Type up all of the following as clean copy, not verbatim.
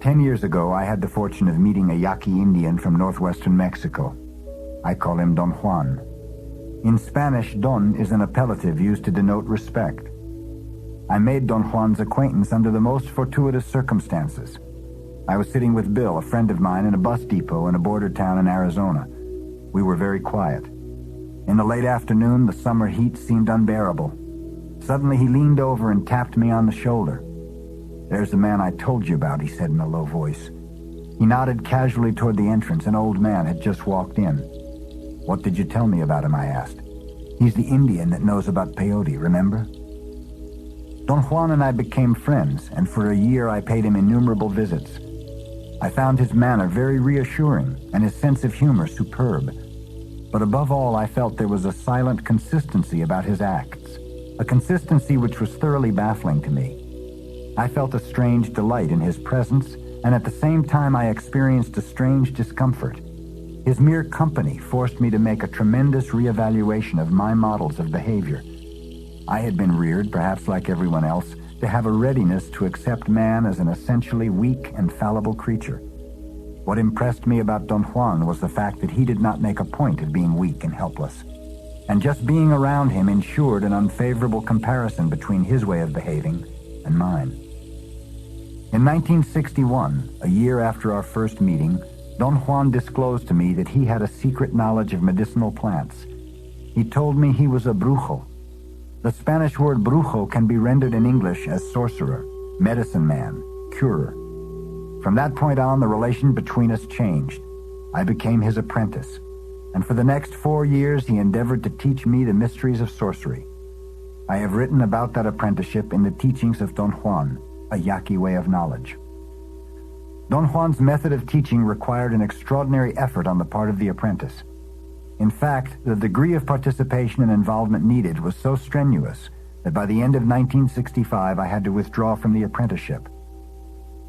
10 years ago, I had the fortune of meeting a Yaqui Indian from northwestern Mexico. I call him Don Juan. In Spanish, Don is an appellative used to denote respect. I made Don Juan's acquaintance under the most fortuitous circumstances. I was sitting with Bill, a friend of mine, in a bus depot in a border town in Arizona. We were very quiet. In the late afternoon, the summer heat seemed unbearable. Suddenly, he leaned over and tapped me on the shoulder. "There's the man I told you about," he said in a low voice. He nodded casually toward the entrance. An old man had just walked in. "What did you tell me about him?" I asked. "He's the Indian that knows about peyote, remember?" Don Juan and I became friends, and for a year I paid him innumerable visits. I found his manner very reassuring and his sense of humor superb. But above all, I felt there was a silent consistency about his acts, a consistency which was thoroughly baffling to me. I felt a strange delight in his presence, and at the same time I experienced a strange discomfort. His mere company forced me to make a tremendous reevaluation of my models of behavior. I had been reared, perhaps like everyone else, to have a readiness to accept man as an essentially weak and fallible creature. What impressed me about Don Juan was the fact that he did not make a point of being weak and helpless. And just being around him ensured an unfavorable comparison between his way of behaving and mine. In 1961, a year after our first meeting, Don Juan disclosed to me that he had a secret knowledge of medicinal plants. He told me he was a brujo. The Spanish word brujo can be rendered in English as sorcerer, medicine man, curer. From that point on, the relation between us changed. I became his apprentice, and for the next 4 years he endeavored to teach me the mysteries of sorcery. I have written about that apprenticeship in the teachings of Don Juan, a Yaqui way of knowledge. Don Juan's method of teaching required an extraordinary effort on the part of the apprentice. In fact, the degree of participation and involvement needed was so strenuous that by the end of 1965 I had to withdraw from the apprenticeship.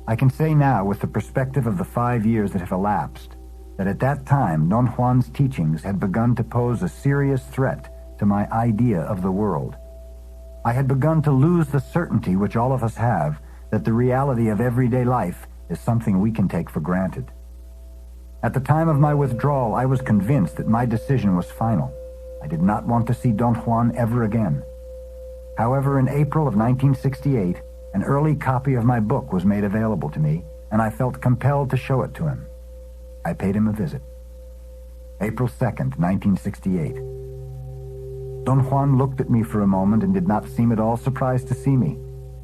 I can say now, with the perspective of the 5 years that have elapsed, that at that time Don Juan's teachings had begun to pose a serious threat to my idea of the world. I had begun to lose the certainty which all of us have that the reality of everyday life is something we can take for granted. At the time of my withdrawal, I was convinced that my decision was final. I did not want to see Don Juan ever again. However, in April of 1968, an early copy of my book was made available to me, and I felt compelled to show it to him. I paid him a visit. April 2nd, 1968. Don Juan looked at me for a moment and did not seem at all surprised to see me,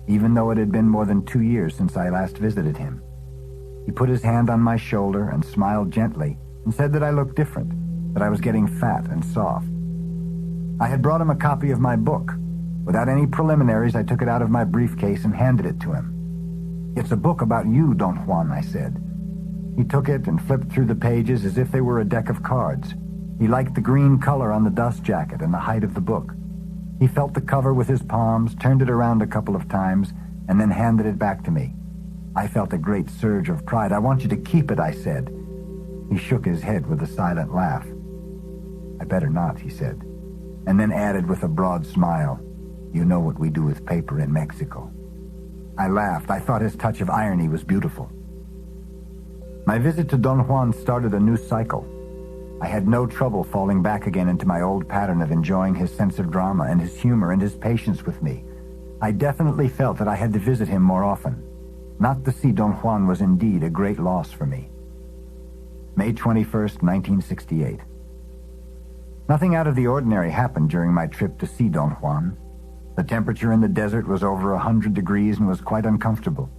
even though it had been more than 2 years since I last visited him. He put his hand on my shoulder and smiled gently and said that I looked different, that I was getting fat and soft. I had brought him a copy of my book. Without any preliminaries, I took it out of my briefcase and handed it to him. "It's a book about you, Don Juan," I said. He took it and flipped through the pages as if they were a deck of cards. He liked the green color on the dust jacket and the height of the book. He felt the cover with his palms, turned it around a couple of times, and then handed it back to me. I felt a great surge of pride. "I want you to keep it," I said. He shook his head with a silent laugh. "I better not," he said, and then added with a broad smile, "You know what we do with paper in Mexico." I laughed. I thought his touch of irony was beautiful. My visit to Don Juan started a new cycle. I had no trouble falling back again into my old pattern of enjoying his sense of drama and his humor and his patience with me. I definitely felt that I had to visit him more often. Not to see Don Juan was indeed a great loss for me. May 21st, 1968. Nothing out of the ordinary happened during my trip to see Don Juan. The temperature in the desert was over 100 degrees and was quite uncomfortable.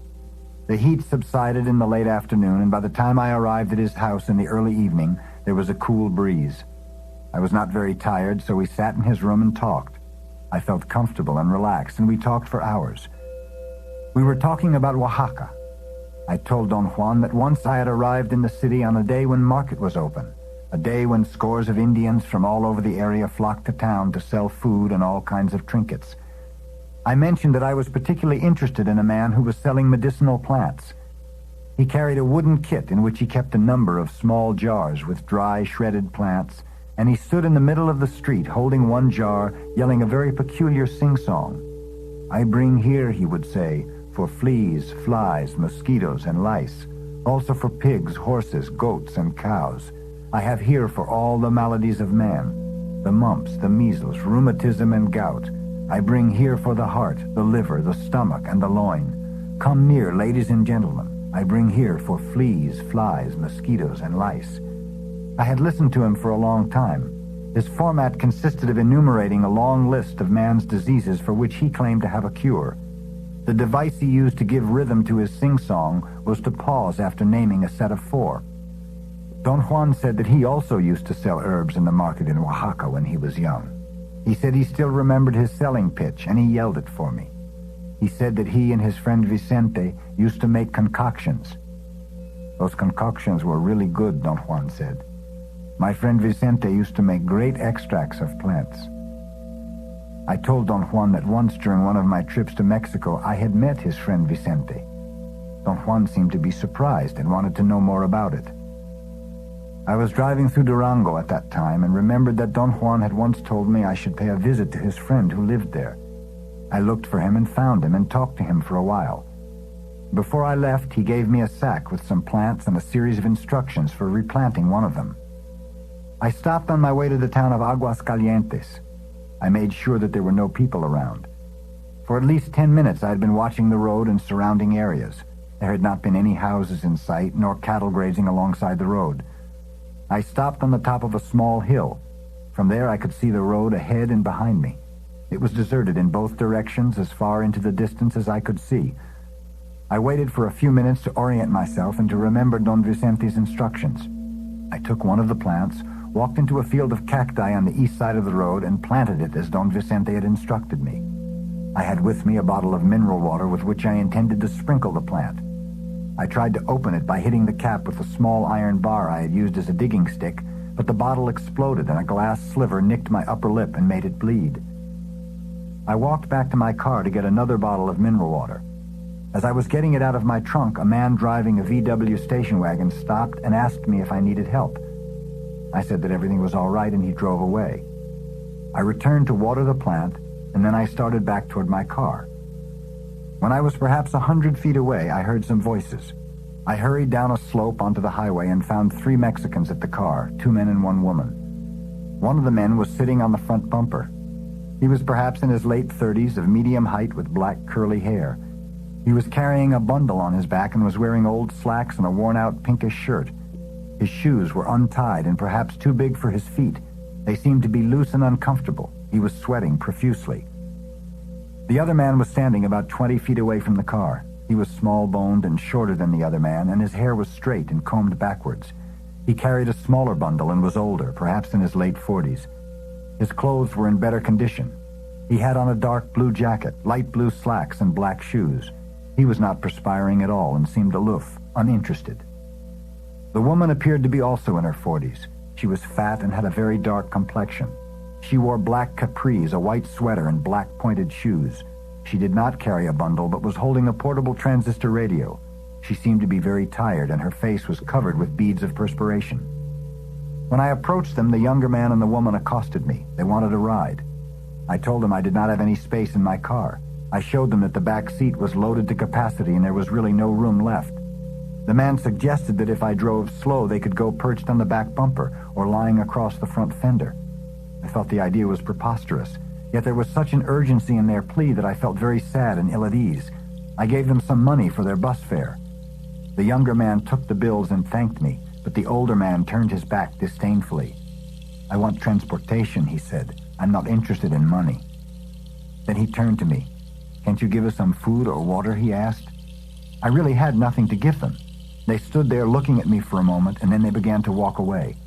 The heat subsided in the late afternoon, and by the time I arrived at his house in the early evening, there was a cool breeze. I was not very tired, so we sat in his room and talked. I felt comfortable and relaxed, and we talked for hours. We were talking about Oaxaca. I told Don Juan that once I had arrived in the city on a day when market was open, a day when scores of Indians from all over the area flocked to town to sell food and all kinds of trinkets. I mentioned that I was particularly interested in a man who was selling medicinal plants. He carried a wooden kit in which he kept a number of small jars with dry, shredded plants, and he stood in the middle of the street holding one jar, yelling a very peculiar sing-song. "I bring here," he would say, for fleas, flies, mosquitoes, and lice, also for pigs, horses, goats, and cows. I have here for all the maladies of man, the mumps, the measles, rheumatism, and gout. I bring here for the heart, the liver, the stomach, and the loin. Come near, ladies and gentlemen. I bring here for fleas, flies, mosquitoes, and lice. I had listened to him for a long time. His format consisted of enumerating a long list of man's diseases for which he claimed to have a cure. The device he used to give rhythm to his sing-song was to pause after naming a set of 4. Don Juan said that he also used to sell herbs in the market in Oaxaca when he was young. He said he still remembered his selling pitch, and he yelled it for me. He said that he and his friend Vicente used to make concoctions. Those concoctions were really good, Don Juan said. My friend Vicente used to make great extracts of plants. I told Don Juan that once during one of my trips to Mexico, I had met his friend Vicente. Don Juan seemed to be surprised and wanted to know more about it. I was driving through Durango at that time and remembered that Don Juan had once told me I should pay a visit to his friend who lived there. I looked for him and found him and talked to him for a while. Before I left, he gave me a sack with some plants and a series of instructions for replanting one of them. I stopped on my way to the town of Aguascalientes. I made sure that there were no people around. For at least 10 minutes I had been watching the road and surrounding areas. There had not been any houses in sight, nor cattle grazing alongside the road. I stopped on the top of a small hill. From there I could see the road ahead and behind me. It was deserted in both directions as far into the distance as I could see. I waited for a few minutes to orient myself and to remember Don Vicente's instructions. I took one of the plants, walked into a field of cacti on the east side of the road, and planted it as Don Vicente had instructed me. I had with me a bottle of mineral water with which I intended to sprinkle the plant. I tried to open it by hitting the cap with a small iron bar I had used as a digging stick, but the bottle exploded and a glass sliver nicked my upper lip and made it bleed. I walked back to my car to get another bottle of mineral water. As I was getting it out of my trunk, a man driving a VW station wagon stopped and asked me if I needed help. I said that everything was all right, and he drove away. I returned to water the plant, and then I started back toward my car. When I was perhaps 100 feet away, I heard some voices. I hurried down a slope onto the highway and found 3 Mexicans at the car, 2 men and 1 woman. One of the men was sitting on the front bumper. He was perhaps in his late 30s, of medium height with black curly hair. He was carrying a bundle on his back and was wearing old slacks and a worn-out pinkish shirt. His shoes were untied and perhaps too big for his feet. They seemed to be loose and uncomfortable. He was sweating profusely. The other man was standing about 20 feet away from the car. He was small-boned and shorter than the other man, and his hair was straight and combed backwards. He carried a smaller bundle and was older, perhaps in his late 40s. His clothes were in better condition. He had on a dark blue jacket, light blue slacks, and black shoes. He was not perspiring at all and seemed aloof, uninterested. The woman appeared to be also in her 40s. She was fat and had a very dark complexion. She wore black capris, a white sweater, and black pointed shoes. She did not carry a bundle, but was holding a portable transistor radio. She seemed to be very tired, and her face was covered with beads of perspiration. When I approached them, the younger man and the woman accosted me. They wanted a ride. I told them I did not have any space in my car. I showed them that the back seat was loaded to capacity and there was really no room left. The man suggested that if I drove slow, they could go perched on the back bumper or lying across the front fender. I thought the idea was preposterous, yet there was such an urgency in their plea that I felt very sad and ill at ease. I gave them some money for their bus fare. The younger man took the bills and thanked me, but the older man turned his back disdainfully. "I want transportation," he said. "I'm not interested in money." Then he turned to me. "Can't you give us some food or water?" he asked. I really had nothing to give them. They stood there looking at me for a moment, and then they began to walk away.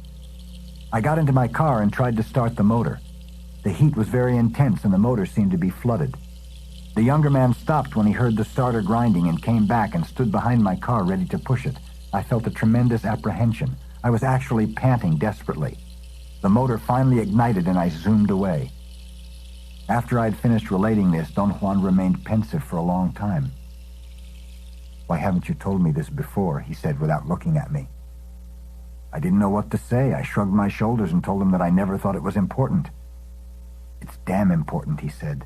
I got into my car and tried to start the motor. The heat was very intense, and the motor seemed to be flooded. The younger man stopped when he heard the starter grinding and came back and stood behind my car ready to push it. I felt a tremendous apprehension. I was actually panting desperately. The motor finally ignited, and I zoomed away. After I'd finished relating this, Don Juan remained pensive for a long time. "Why haven't you told me this before?" he said without looking at me. I didn't know what to say. I shrugged my shoulders and told him that I never thought it was important. "It's damn important," he said.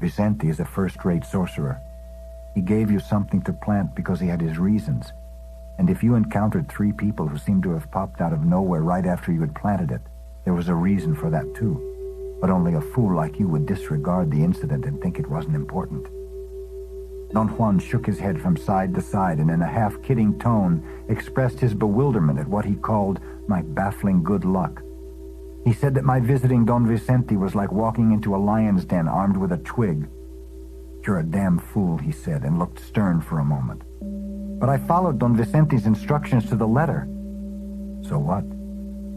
"Vicente is a first-rate sorcerer. He gave you something to plant because he had his reasons. And if you encountered 3 people who seemed to have popped out of nowhere right after you had planted it, there was a reason for that too. But only a fool like you would disregard the incident and think it wasn't important. Don Juan shook his head from side to side and in a half-kidding tone expressed his bewilderment at what he called my baffling good luck. He said that my visiting Don Vicente was like walking into a lion's den armed with a twig. "You're a damn fool," he said, and looked stern for a moment. "But I followed Don Vicente's instructions to the letter." "So what?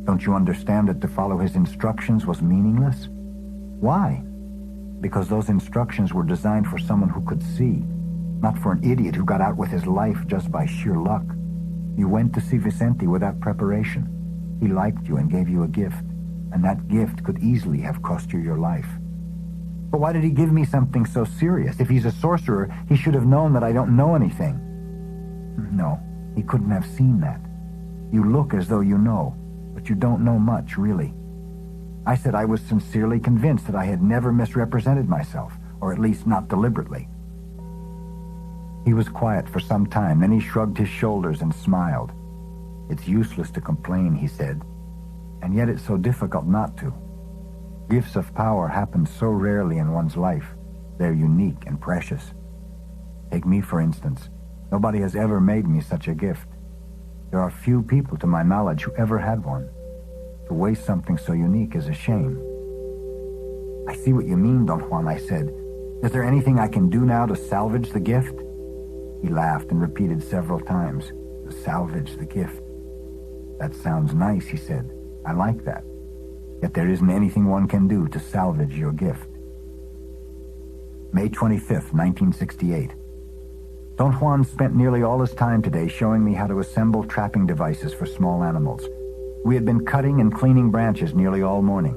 Don't you understand that to follow his instructions was meaningless?" "Why?" "Because those instructions were designed for someone who could see, not for an idiot who got out with his life just by sheer luck. You went to see Vicente without preparation. He liked you and gave you a gift, and that gift could easily have cost you your life." "But why did he give me something so serious? If he's a sorcerer, he should have known that I don't know anything." "No, he couldn't have seen that. You look as though you know, but you don't know much, really." I said I was sincerely convinced that I had never misrepresented myself, or at least not deliberately. He was quiet for some time, then he shrugged his shoulders and smiled. "It's useless to complain," he said, "and yet it's so difficult not to. Gifts of power happen so rarely in one's life. They're unique and precious. Take me, for instance. Nobody has ever made me such a gift. There are few people, to my knowledge, who ever had one. To waste something so unique is a shame." "I see what you mean, Don Juan," I said. "Is there anything I can do now to salvage the gift?" He laughed and repeated several times, "To salvage the gift. That sounds nice," he said. "I like that. Yet there isn't anything one can do to salvage your gift." May 25th, 1968. Don Juan spent nearly all his time today showing me how to assemble trapping devices for small animals. We had been cutting and cleaning branches nearly all morning.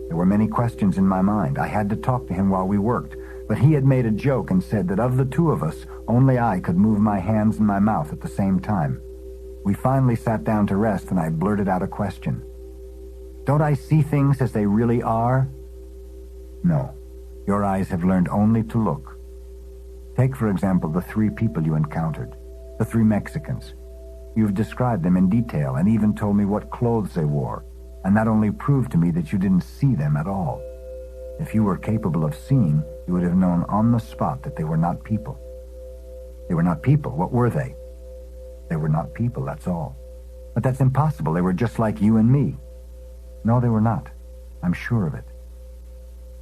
There were many questions in my mind. I had to talk to him while we worked, but he had made a joke and said that of the 2 of us, only I could move my hands and my mouth at the same time. We finally sat down to rest and I blurted out a question. "Don't I see things as they really are?" "No. Your eyes have learned only to look. Take, for example, the 3 people you encountered, the 3 Mexicans. You've described them in detail and even told me what clothes they wore, and that only proved to me that you didn't see them at all. If you were capable of seeing, you would have known on the spot that they were not people." "They were not people? What were they?" "They were not people, that's all." "But that's impossible. They were just like you and me." "No, they were not. I'm sure of it."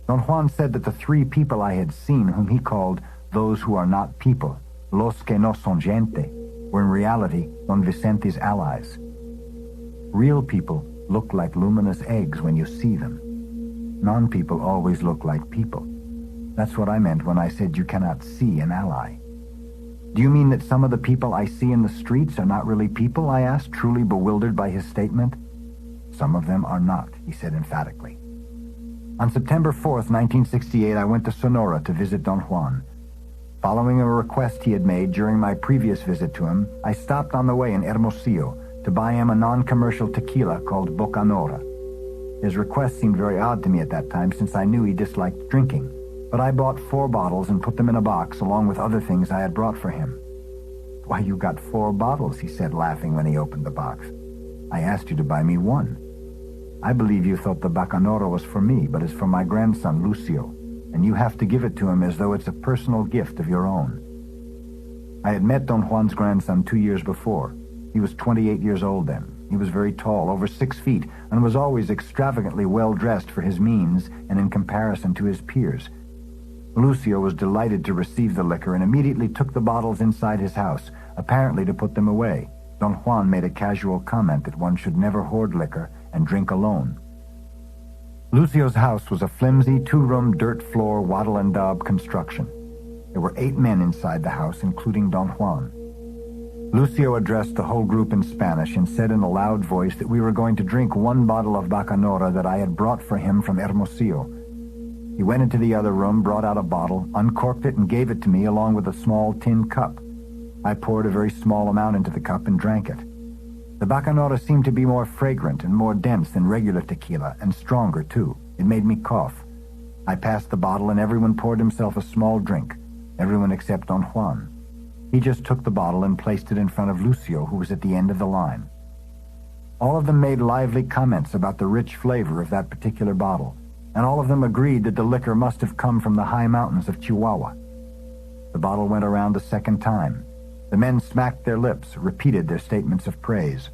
Don Juan said that the 3 people I had seen, whom he called those who are not people, los que no son gente, were in reality Don Vicente's allies. Real people look like luminous eggs when you see them. Non-people always look like people. That's what I meant when I said you cannot see an ally. "Do you mean that some of the people I see in the streets are not really people?" I asked, truly bewildered by his statement. "Some of them are not," he said emphatically. On September 4th, 1968, I went to Sonora to visit Don Juan. Following a request he had made during my previous visit to him, I stopped on the way in Hermosillo to buy him a non-commercial tequila called Bocanora. His request seemed very odd to me at that time since I knew he disliked drinking, but I bought 4 bottles and put them in a box along with other things I had brought for him. "Why, you got 4 bottles," he said, laughing when he opened the box. "I asked you to buy me 1. I believe you thought the Bacanora was for me, but it's for my grandson, Lucio, and you have to give it to him as though it's a personal gift of your own." I had met Don Juan's grandson 2 years before. He was 28 years old then. He was very tall, over 6 feet, and was always extravagantly well-dressed for his means and in comparison to his peers. Lucio was delighted to receive the liquor and immediately took the bottles inside his house, apparently to put them away. Don Juan made a casual comment that one should never hoard liquor and drink alone. Lucio's house was a flimsy 2-room dirt floor wattle and daub construction. There were 8 men inside the house, including Don Juan. Lucio addressed the whole group in Spanish and said in a loud voice that we were going to drink 1 bottle of Bacanora that I had brought for him from Hermosillo. He went into the other room, brought out a bottle, uncorked it, and gave it to me along with a small tin cup. I poured a very small amount into the cup and drank it. The Bacanora seemed to be more fragrant and more dense than regular tequila, and stronger, too. It made me cough. I passed the bottle, and everyone poured himself a small drink. Everyone except Don Juan. He just took the bottle and placed it in front of Lucio, who was at the end of the line. All of them made lively comments about the rich flavor of that particular bottle, and all of them agreed that the liquor must have come from the high mountains of Chihuahua. The bottle went around a second time. The men smacked their lips, repeated their statements of praise.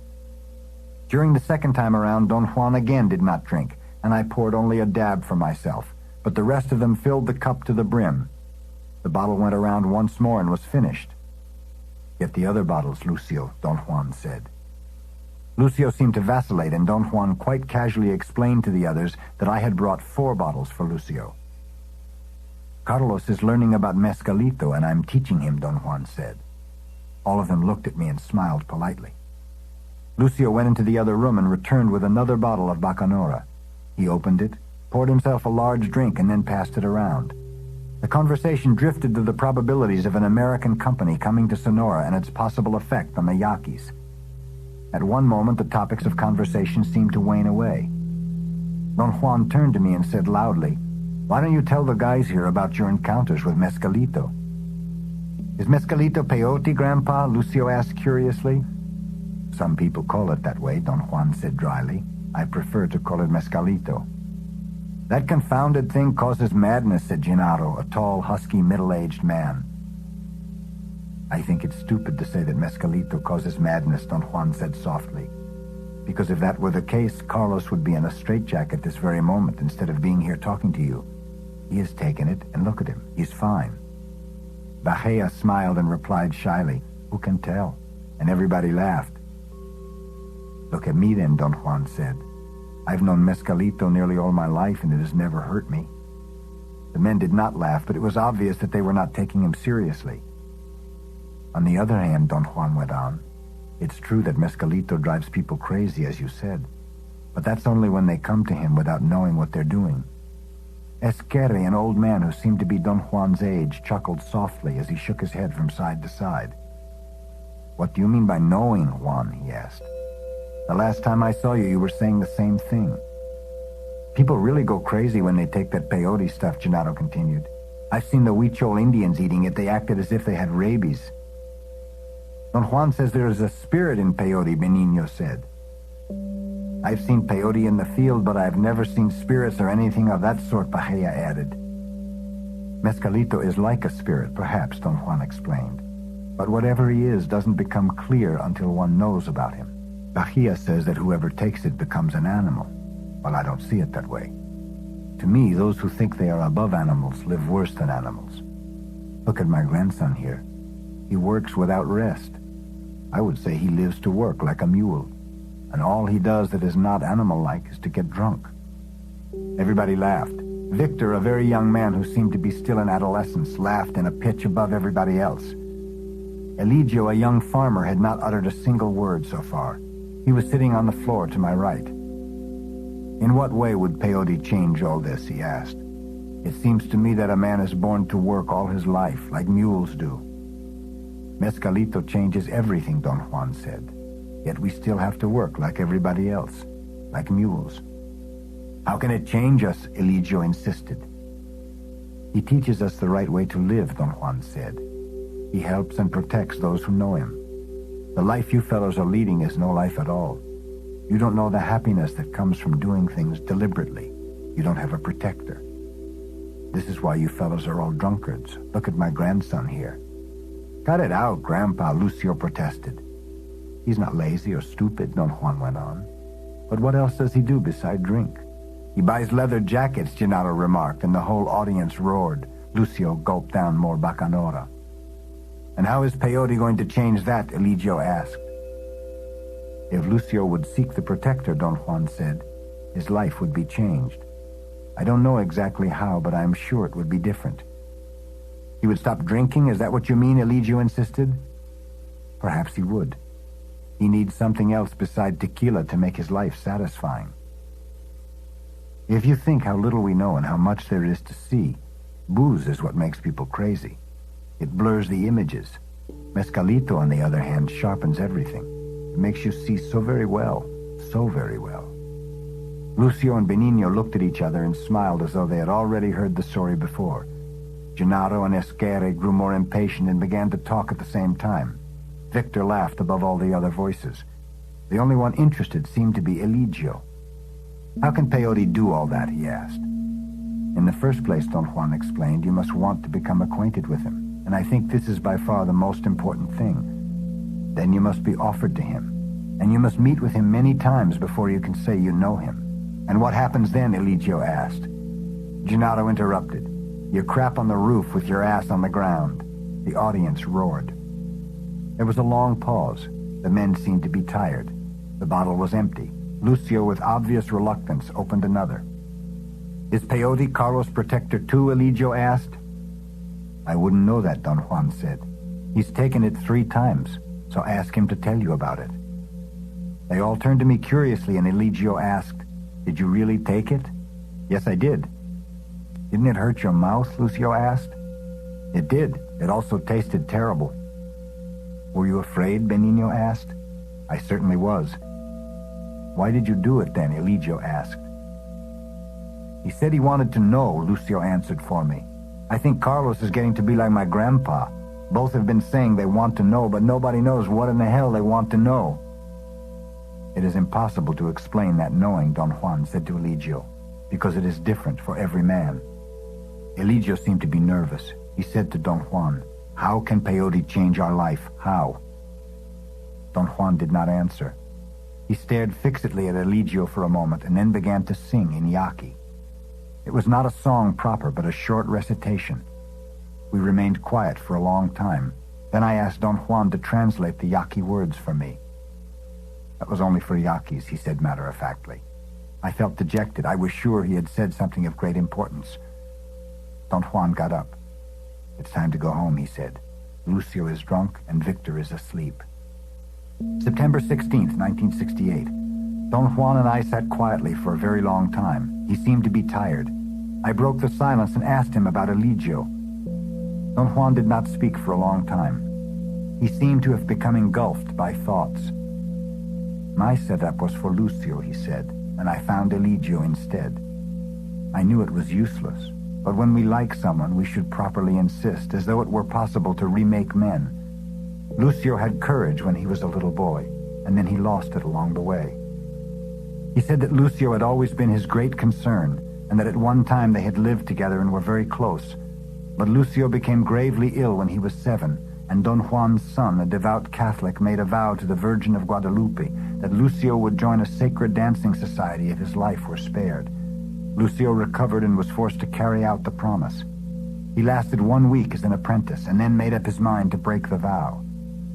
During the second time around, Don Juan again did not drink, and I poured only a dab for myself, but the rest of them filled the cup to the brim. The bottle went around once more and was finished. "Get the other bottles, Lucio," Don Juan said. Lucio seemed to vacillate, and Don Juan quite casually explained to the others that I had brought 4 bottles for Lucio. "Carlos is learning about Mescalito, and I'm teaching him," Don Juan said. All of them looked at me and smiled politely. Lucio went into the other room and returned with another bottle of Bacanora. He opened it, poured himself a large drink, and then passed it around. The conversation drifted to the probabilities of an American company coming to Sonora and its possible effect on the Yaquis. At one moment, the topics of conversation seemed to wane away. Don Juan turned to me and said loudly, "Why don't you tell the guys here about your encounters with Mescalito?" "Is Mescalito peyote, Grandpa?" Lucio asked curiously. "Some people call it that way," Don Juan said dryly. "I prefer to call it Mescalito." "That confounded thing causes madness," said Gennaro, a tall, husky, middle-aged man. "I think it's stupid to say that Mescalito causes madness," Don Juan said softly. "Because if that were the case, Carlos would be in a straitjacket this very moment instead of being here talking to you. He has taken it, and look at him. He's fine." Bahia smiled and replied shyly, "Who can tell?" And everybody laughed. "Look at me then," Don Juan said. "I've known Mescalito nearly all my life, and it has never hurt me." The men did not laugh, but it was obvious that they were not taking him seriously. "On the other hand," Don Juan went on, "it's true that Mescalito drives people crazy, as you said, but that's only when they come to him without knowing what they're doing." Esquerri, an old man who seemed to be Don Juan's age, chuckled softly as he shook his head from side to side. "What do you mean by knowing, Juan?" he asked. "The last time I saw you, you were saying the same thing." "People really go crazy when they take that peyote stuff," Gennaro continued. "I've seen the Huichol Indians eating it. They acted as if they had rabies." "Don Juan says there is a spirit in peyote," Benigno said. "I've seen peyote in the field, but I've never seen spirits or anything of that sort," Bahia added. "Mescalito is like a spirit, perhaps," Don Juan explained. "But whatever he is doesn't become clear until one knows about him. Bahia says that whoever takes it becomes an animal. Well, I don't see it that way. To me, those who think they are above animals live worse than animals. Look at my grandson here. He works without rest. I would say he lives to work like a mule. And all he does that is not animal-like is to get drunk." Everybody laughed. Victor, a very young man who seemed to be still in adolescence, laughed in a pitch above everybody else. Eligio, a young farmer, had not uttered a single word so far. He was sitting on the floor to my right. "In what way would peyote change all this?" he asked. "It seems to me that a man is born to work all his life, like mules do." "Mescalito changes everything," Don Juan said. "Yet we still have to work like everybody else, like mules." "How can it change us?" Eligio insisted. "He teaches us the right way to live," Don Juan said. "He helps and protects those who know him. The life you fellows are leading is no life at all. You don't know the happiness that comes from doing things deliberately. You don't have a protector. This is why you fellows are all drunkards. Look at my grandson here." "Cut it out, Grandpa," Lucio protested. "He's not lazy or stupid," Don Juan went on. "But what else does he do beside drink?" "He buys leather jackets," Gennaro remarked, and the whole audience roared. Lucio gulped down more Bacanora. "And how is peyote going to change that?" Eligio asked. "If Lucio would seek the protector," Don Juan said, "his life would be changed. I don't know exactly how, but I'm sure it would be different." "He would stop drinking? Is that what you mean?" Eligio insisted. "Perhaps he would. He needs something else beside tequila to make his life satisfying. If you think how little we know and how much there is to see, booze is what makes people crazy. It blurs the images. Mescalito, on the other hand, sharpens everything. It makes you see so very well, so very well." Lucio and Benigno looked at each other and smiled as though they had already heard the story before. Gennaro and Esquerre grew more impatient and began to talk at the same time. Victor laughed above all the other voices. The only one interested seemed to be Eligio. "How can peyote do all that?" he asked. "In the first place," Don Juan explained, "you must want to become acquainted with him, and I think this is by far the most important thing. Then you must be offered to him, and you must meet with him many times before you can say you know him." "And what happens then?" Eligio asked. Gennaro interrupted. "You crap on the roof with your ass on the ground." The audience roared. There was a long pause. The men seemed to be tired. The bottle was empty. Lucio, with obvious reluctance, opened another. "Is peyote Carlos' protector too?" Eligio asked. "I wouldn't know that," Don Juan said. "He's taken it 3 times, so ask him to tell you about it." They all turned to me curiously, and Eligio asked, "Did you really take it?" "Yes, I did." "Didn't it hurt your mouth?" Lucio asked. "It did. It also tasted terrible." "Were you afraid?" Benigno asked. "I certainly was." "Why did you do it then?" Eligio asked. "He said he wanted to know," Lucio answered for me. "I think Carlos is getting to be like my grandpa. Both have been saying they want to know, but nobody knows what in the hell they want to know." "It is impossible to explain that knowing," Don Juan said to Eligio, "because it is different for every man." Eligio seemed to be nervous. He said to Don Juan, "How can peyote change our life? How?" Don Juan did not answer. He stared fixedly at Eligio for a moment and then began to sing in Yaqui. It was not a song proper, but a short recitation. We remained quiet for a long time. Then I asked Don Juan to translate the Yaqui words for me. "That was only for Yaquis," he said matter-of-factly. I felt dejected. I was sure he had said something of great importance. Don Juan got up. "It's time to go home," he said. "Lucio is drunk and Victor is asleep." September 16th, 1968. Don Juan and I sat quietly for a very long time. He seemed to be tired. I broke the silence and asked him about Eligio. Don Juan did not speak for a long time. He seemed to have become engulfed by thoughts. "My setup was for Lucio," he said, "and I found Eligio instead. I knew it was useless, but when we like someone, we should properly insist, as though it were possible to remake men. Lucio had courage when he was a little boy, and then he lost it along the way." He said that Lucio had always been his great concern, and that at one time they had lived together and were very close. But Lucio became gravely ill when he was 7, and Don Juan's son, a devout Catholic, made a vow to the Virgin of Guadalupe that Lucio would join a sacred dancing society if his life were spared. Lucio recovered and was forced to carry out the promise. He lasted 1 week as an apprentice and then made up his mind to break the vow.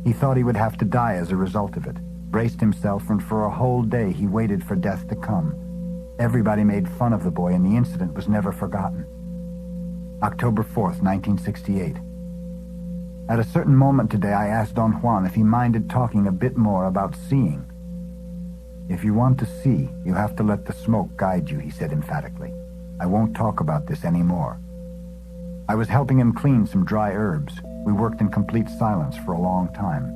He thought he would have to die as a result of it, braced himself, and for a whole day he waited for death to come. Everybody made fun of the boy, and the incident was never forgotten. October 4th, 1968. At a certain moment today, I asked Don Juan if he minded talking a bit more about seeing. "If you want to see, you have to let the smoke guide you," he said emphatically. "I won't talk about this anymore." I was helping him clean some dry herbs. We worked in complete silence for a long time.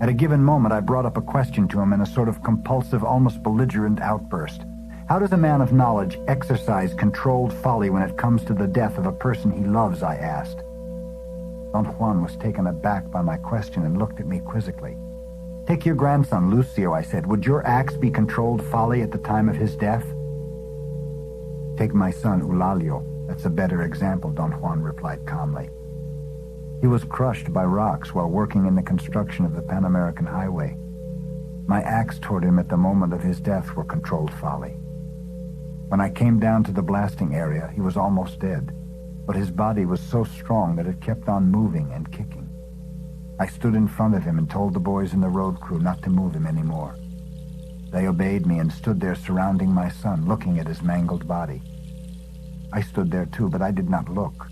At a given moment, I brought up a question to him in a sort of compulsive, almost belligerent outburst. "How does a man of knowledge exercise controlled folly when it comes to the death of a person he loves?" I asked. Don Juan was taken aback by my question and looked at me quizzically. "Take your grandson, Lucio," I said. "Would your acts be controlled folly at the time of his death?" "Take my son, Eulalio. That's a better example," Don Juan replied calmly. "He was crushed by rocks while working in the construction of the Pan American Highway. My acts toward him at the moment of his death were controlled folly. When I came down to the blasting area, he was almost dead, but his body was so strong that it kept on moving and kicking. I stood in front of him and told the boys in the road crew not to move him anymore. They obeyed me and stood there surrounding my son, looking at his mangled body. I stood there too, but I did not look.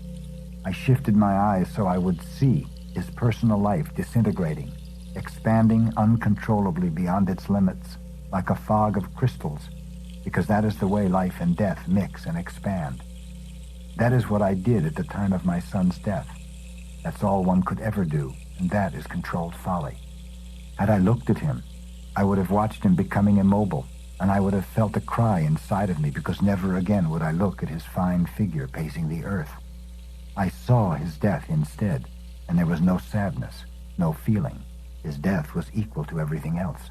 I shifted my eyes so I would see his personal life disintegrating, expanding uncontrollably beyond its limits, like a fog of crystals, because that is the way life and death mix and expand. That is what I did at the time of my son's death. That's all one could ever do, and that is controlled folly. Had I looked at him, I would have watched him becoming immobile, and I would have felt a cry inside of me because never again would I look at his fine figure pacing the earth. saw his death instead, and there was no sadness, no feeling. His death was equal to everything else.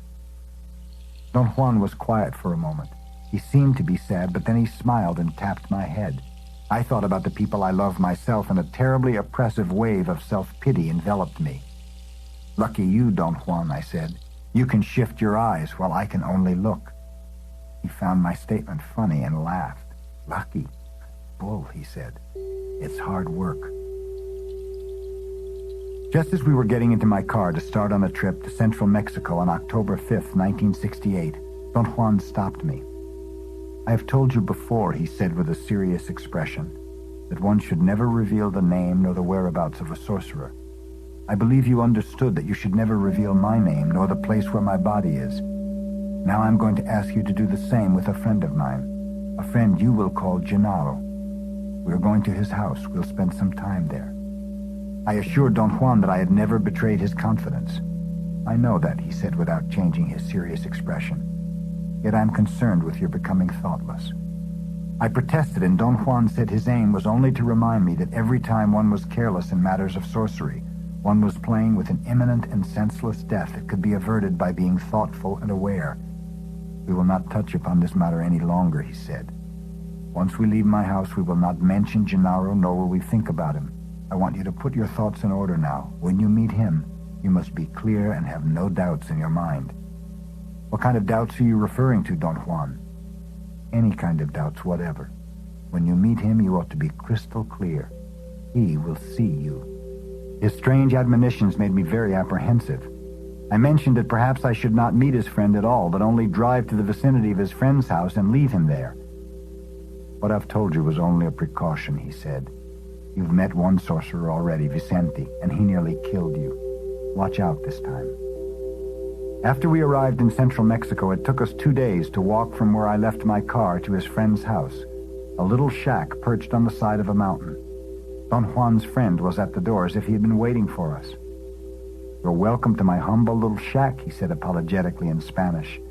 Don Juan was quiet for a moment. He seemed to be sad, but then he smiled and tapped my head. I thought about the people I loved myself, and a terribly oppressive wave of self-pity enveloped me. "Lucky you, Don Juan," I said. "You can shift your eyes while I can only look." He found my statement funny and laughed. "Lucky? Bull," he said. "It's hard work." Just as we were getting into my car to start on a trip to central Mexico on October 5th, 1968, Don Juan stopped me. "I have told you before," he said with a serious expression, "that one should never reveal the name nor the whereabouts of a sorcerer. I believe you understood that you should never reveal my name nor the place where my body is. Now I'm going to ask you to do the same with a friend of mine, a friend you will call Gennaro. We're going to his house. We'll spend some time there." I assured Don Juan that I had never betrayed his confidence. "I know that," he said without changing his serious expression. "Yet I'm concerned with your becoming thoughtless." I protested, and Don Juan said his aim was only to remind me that every time one was careless in matters of sorcery, one was playing with an imminent and senseless death that could be averted by being thoughtful and aware. "We will not touch upon this matter any longer," he said. "Once we leave my house, we will not mention Gennaro, nor will we think about him. I want you to put your thoughts in order now. When you meet him, you must be clear and have no doubts in your mind." "What kind of doubts are you referring to, Don Juan?" "Any kind of doubts, whatever. When you meet him, you ought to be crystal clear. He will see you." His strange admonitions made me very apprehensive. I mentioned that perhaps I should not meet his friend at all, but only drive to the vicinity of his friend's house and leave him there. "What I've told you was only a precaution," he said. "You've met one sorcerer already, Vicente, and he nearly killed you. Watch out this time." After we arrived in central Mexico, it took us 2 days to walk from where I left my car to his friend's house, a little shack perched on the side of a mountain. Don Juan's friend was at the door as if he had been waiting for us. "You're welcome to my humble little shack," he said apologetically in Spanish.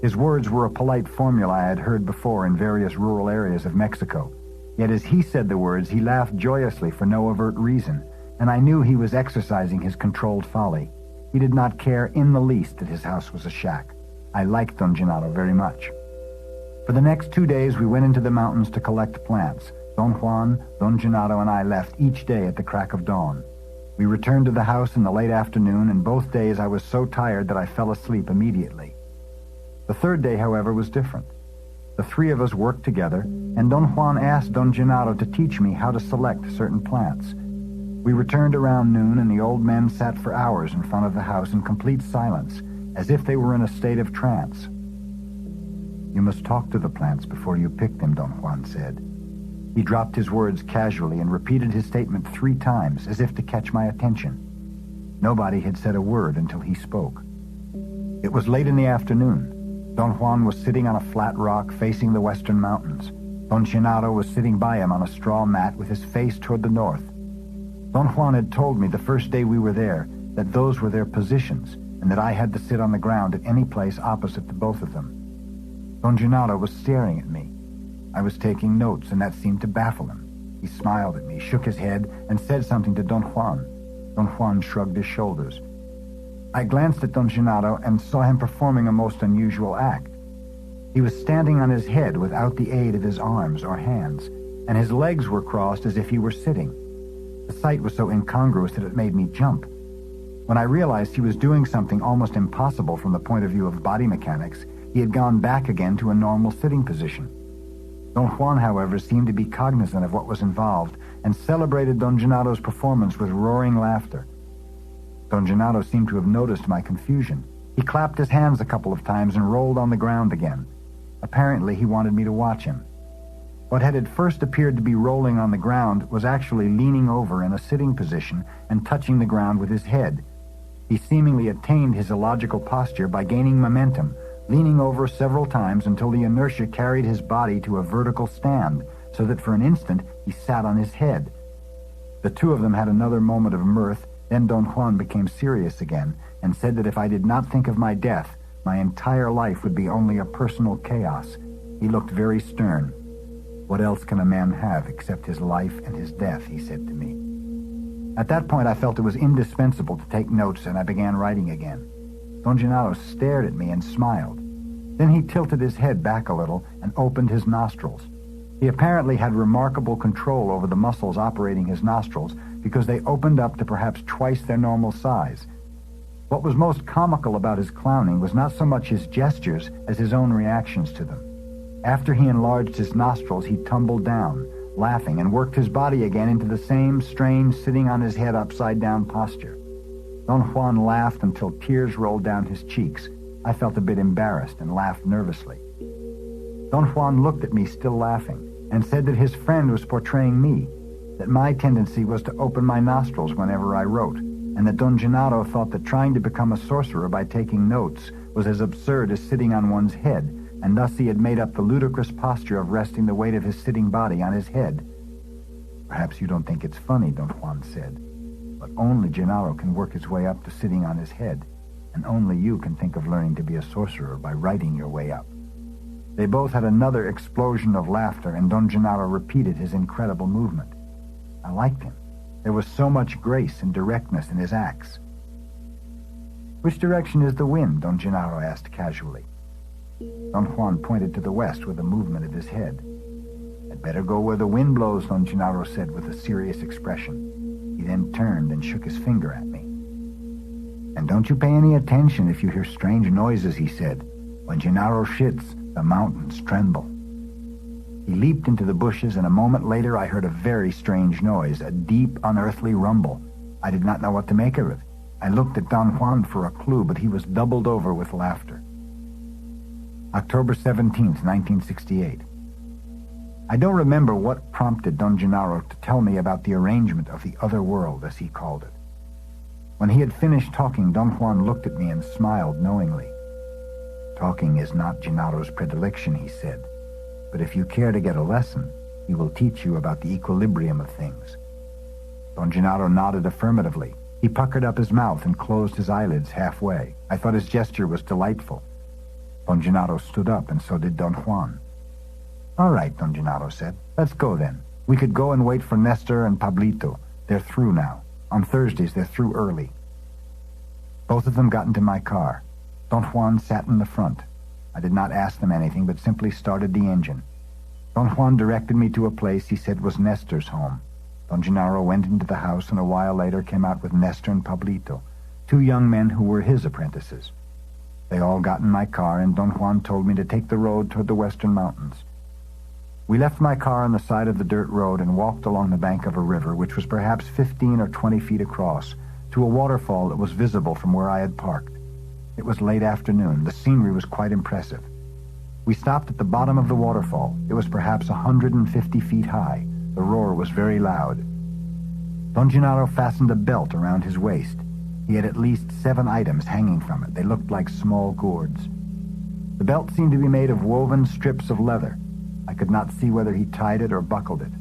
His words were a polite formula I had heard before in various rural areas of Mexico. Yet as he said the words, he laughed joyously for no overt reason, and I knew he was exercising his controlled folly. He did not care in the least that his house was a shack. I liked Don Gennaro very much. For the next 2 days, we went into the mountains to collect plants. Don Juan, Don Gennaro, and I left each day at the crack of dawn. We returned to the house in the late afternoon, and both days I was so tired that I fell asleep immediately. The third day, however, was different. The three of us worked together, and Don Juan asked Don Gennaro to teach me how to select certain plants. We returned around noon, and the old men sat for hours in front of the house in complete silence, as if they were in a state of trance. "You must talk to the plants before you pick them," Don Juan said. He dropped his words casually and repeated his statement 3 times, as if to catch my attention. Nobody had said a word until he spoke. It was late in the afternoon. Don Juan was sitting on a flat rock facing the western mountains. Don Gennaro was sitting by him on a straw mat with his face toward the north. Don Juan had told me the first day we were there that those were their positions, and that I had to sit on the ground at any place opposite to both of them. Don Gennaro was staring at me. I was taking notes, and that seemed to baffle him. He smiled at me, shook his head, and said something to Don Juan. Don Juan shrugged his shoulders. I glanced at Don Gennaro and saw him performing a most unusual act. He was standing on his head without the aid of his arms or hands, and his legs were crossed as if he were sitting. The sight was so incongruous that it made me jump. When I realized he was doing something almost impossible from the point of view of body mechanics, he had gone back again to a normal sitting position. Don Juan, however, seemed to be cognizant of what was involved and celebrated Don Gennaro's performance with roaring laughter. Don Gennaro seemed to have noticed my confusion. He clapped his hands a couple of times and rolled on the ground again. Apparently, he wanted me to watch him. What had at first appeared to be rolling on the ground was actually leaning over in a sitting position and touching the ground with his head. He seemingly attained his illogical posture by gaining momentum, leaning over several times until the inertia carried his body to a vertical stand, so that for an instant he sat on his head. The two of them had another moment of mirth. Then Don Juan became serious again and said that if I did not think of my death, my entire life would be only a personal chaos. He looked very stern. What else can a man have except his life and his death, he said to me. At that point, I felt it was indispensable to take notes, and I began writing again. Don Gennaro stared at me and smiled. Then he tilted his head back a little and opened his nostrils. He apparently had remarkable control over the muscles operating his nostrils because they opened up to perhaps twice their normal size. What was most comical about his clowning was not so much his gestures as his own reactions to them. After he enlarged his nostrils, he tumbled down, laughing, and worked his body again into the same strange sitting on his head upside down posture. Don Juan laughed until tears rolled down his cheeks. I felt a bit embarrassed and laughed nervously. Don Juan looked at me still laughing and said that his friend was portraying me, that my tendency was to open my nostrils whenever I wrote, and that Don Gennaro thought that trying to become a sorcerer by taking notes was as absurd as sitting on one's head, and thus he had made up the ludicrous posture of resting the weight of his sitting body on his head. Perhaps you don't think it's funny, Don Juan said, but only Gennaro can work his way up to sitting on his head, and only you can think of learning to be a sorcerer by writing your way up. They both had another explosion of laughter, and Don Gennaro repeated his incredible movement. I liked him. There was so much grace and directness in his acts. "Which direction is the wind?" Don Gennaro asked casually. Don Juan pointed to the west with a movement of his head. "I'd better go where the wind blows," Don Gennaro said with a serious expression. He then turned and shook his finger at me. "And don't you pay any attention if you hear strange noises," he said. "When Gennaro shits, the mountains tremble." He leaped into the bushes, and a moment later I heard a very strange noise, a deep, unearthly rumble. I did not know what to make of it. I looked at Don Juan for a clue, but he was doubled over with laughter. October 17th, 1968. I don't remember what prompted Don Gennaro to tell me about the arrangement of the other world, as he called it. When he had finished talking, Don Juan looked at me and smiled knowingly. "Talking is not Gennaro's predilection," he said, "but if you care to get a lesson, he will teach you about the equilibrium of things." Don Gennaro nodded affirmatively. He puckered up his mouth and closed his eyelids halfway. I thought his gesture was delightful. Don Gennaro stood up, and so did Don Juan. "All right," Don Gennaro said. "Let's go then. We could go and wait for Nestor and Pablito. They're through now. On Thursdays, they're through early." Both of them got into my car. Don Juan sat in the front. I did not ask them anything, but simply started the engine. Don Juan directed me to a place he said was Nestor's home. Don Gennaro went into the house, and a while later came out with Nestor and Pablito, two young men who were his apprentices. They all got in my car, and Don Juan told me to take the road toward the western mountains. We left my car on the side of the dirt road and walked along the bank of a river, which was perhaps 15 or 20 feet across, to a waterfall that was visible from where I had parked. It was late afternoon. The scenery was quite impressive. We stopped at the bottom of the waterfall. It was perhaps 150 feet high. The roar was very loud. Don Gennaro fastened a belt around his waist. He had at least 7 items hanging from it. They looked like small gourds. The belt seemed to be made of woven strips of leather. I could not see whether he tied it or buckled it.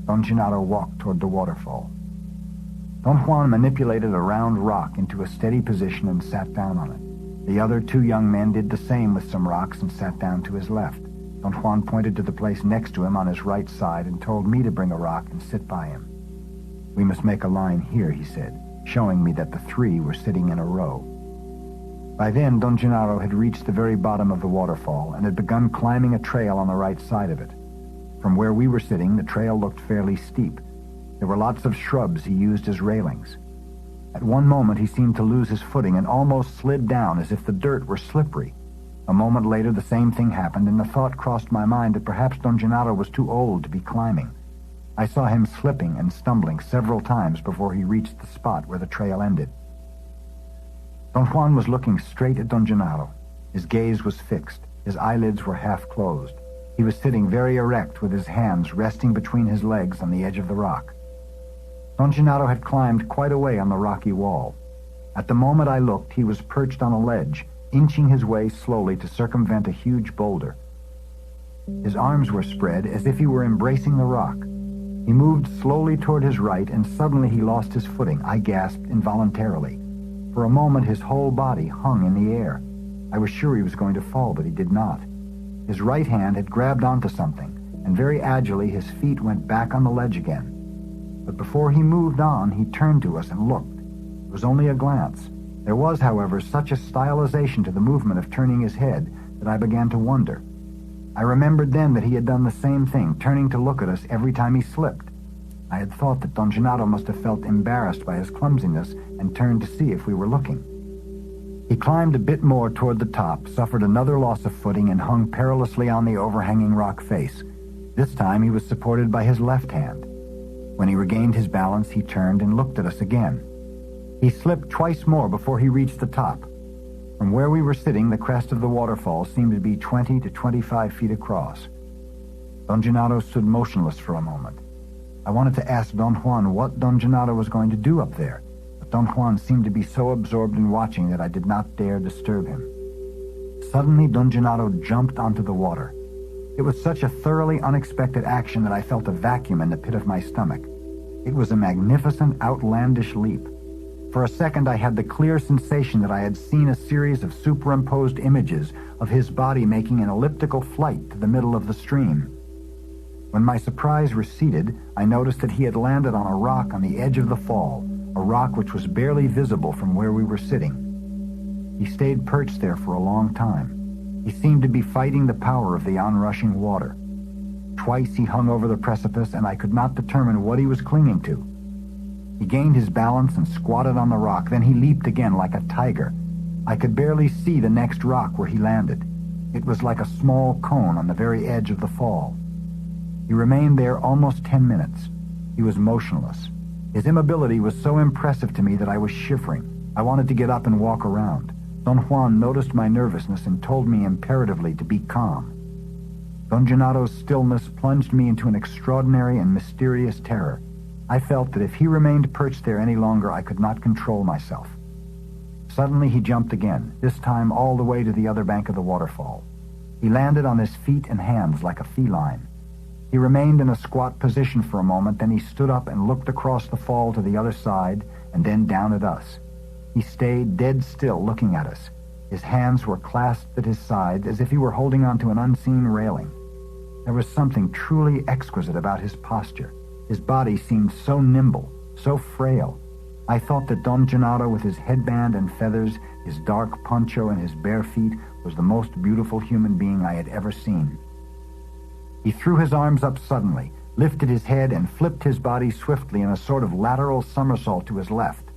Don Gennaro walked toward the waterfall. Don Juan manipulated a round rock into a steady position and sat down on it. The other 2 young men did the same with some rocks and sat down to his left. Don Juan pointed to the place next to him on his right side and told me to bring a rock and sit by him. "We must make a line here," he said, showing me that the 3 were sitting in a row. By then, Don Gennaro had reached the very bottom of the waterfall and had begun climbing a trail on the right side of it. From where we were sitting, the trail looked fairly steep. There were lots of shrubs he used as railings. At one moment, he seemed to lose his footing and almost slid down as if the dirt were slippery. A moment later, the same thing happened, and the thought crossed my mind that perhaps Don Gennaro was too old to be climbing. I saw him slipping and stumbling several times before he reached the spot where the trail ended. Don Juan was looking straight at Don Gennaro. His gaze was fixed. His eyelids were half closed. He was sitting very erect with his hands resting between his legs on the edge of the rock. Don Gennaro had climbed quite a way on the rocky wall. At the moment I looked, he was perched on a ledge, inching his way slowly to circumvent a huge boulder. His arms were spread as if he were embracing the rock. He moved slowly toward his right, and suddenly he lost his footing. I gasped involuntarily. For a moment, his whole body hung in the air. I was sure he was going to fall, but he did not. His right hand had grabbed onto something, and very agilely his feet went back on the ledge again. But before he moved on, he turned to us and looked. It was only a glance. There was, however, such a stylization to the movement of turning his head that I began to wonder. I remembered then that he had done the same thing, turning to look at us every time he slipped. I had thought that Don Gennaro must have felt embarrassed by his clumsiness and turned to see if we were looking. He climbed a bit more toward the top, suffered another loss of footing, and hung perilously on the overhanging rock face. This time he was supported by his left hand. When he regained his balance, he turned and looked at us again. He slipped twice more before he reached the top. From where we were sitting, the crest of the waterfall seemed to be 20 to 25 feet across. Don Gennaro stood motionless for a moment. I wanted to ask Don Juan what Don Gennaro was going to do up there, but Don Juan seemed to be so absorbed in watching that I did not dare disturb him. Suddenly, Don Gennaro jumped onto the water. It was such a thoroughly unexpected action that I felt a vacuum in the pit of my stomach. It was a magnificent, outlandish leap. For a second, I had the clear sensation that I had seen a series of superimposed images of his body making an elliptical flight to the middle of the stream. When my surprise receded, I noticed that he had landed on a rock on the edge of the fall, a rock which was barely visible from where we were sitting. He stayed perched there for a long time. He seemed to be fighting the power of the onrushing water. Twice he hung over the precipice, and I could not determine what he was clinging to. He gained his balance and squatted on the rock. Then he leaped again like a tiger. I could barely see the next rock where he landed. It was like a small cone on the very edge of the fall. He remained there almost 10 minutes. He was motionless. His immobility was so impressive to me that I was shivering. I wanted to get up and walk around. Don Juan noticed my nervousness and told me imperatively to be calm. Don Gennaro's stillness plunged me into an extraordinary and mysterious terror. I felt that if he remained perched there any longer, I could not control myself. Suddenly he jumped again, this time all the way to the other bank of the waterfall. He landed on his feet and hands like a feline. He remained in a squat position for a moment, then he stood up and looked across the fall to the other side and then down at us. He stayed dead still looking at us. His hands were clasped at his sides as if he were holding onto an unseen railing. There was something truly exquisite about his posture. His body seemed so nimble, so frail. I thought that Don Gennaro, with his headband and feathers, his dark poncho, and his bare feet, was the most beautiful human being I had ever seen. He threw his arms up suddenly, lifted his head, and flipped his body swiftly in a sort of lateral somersault to his left.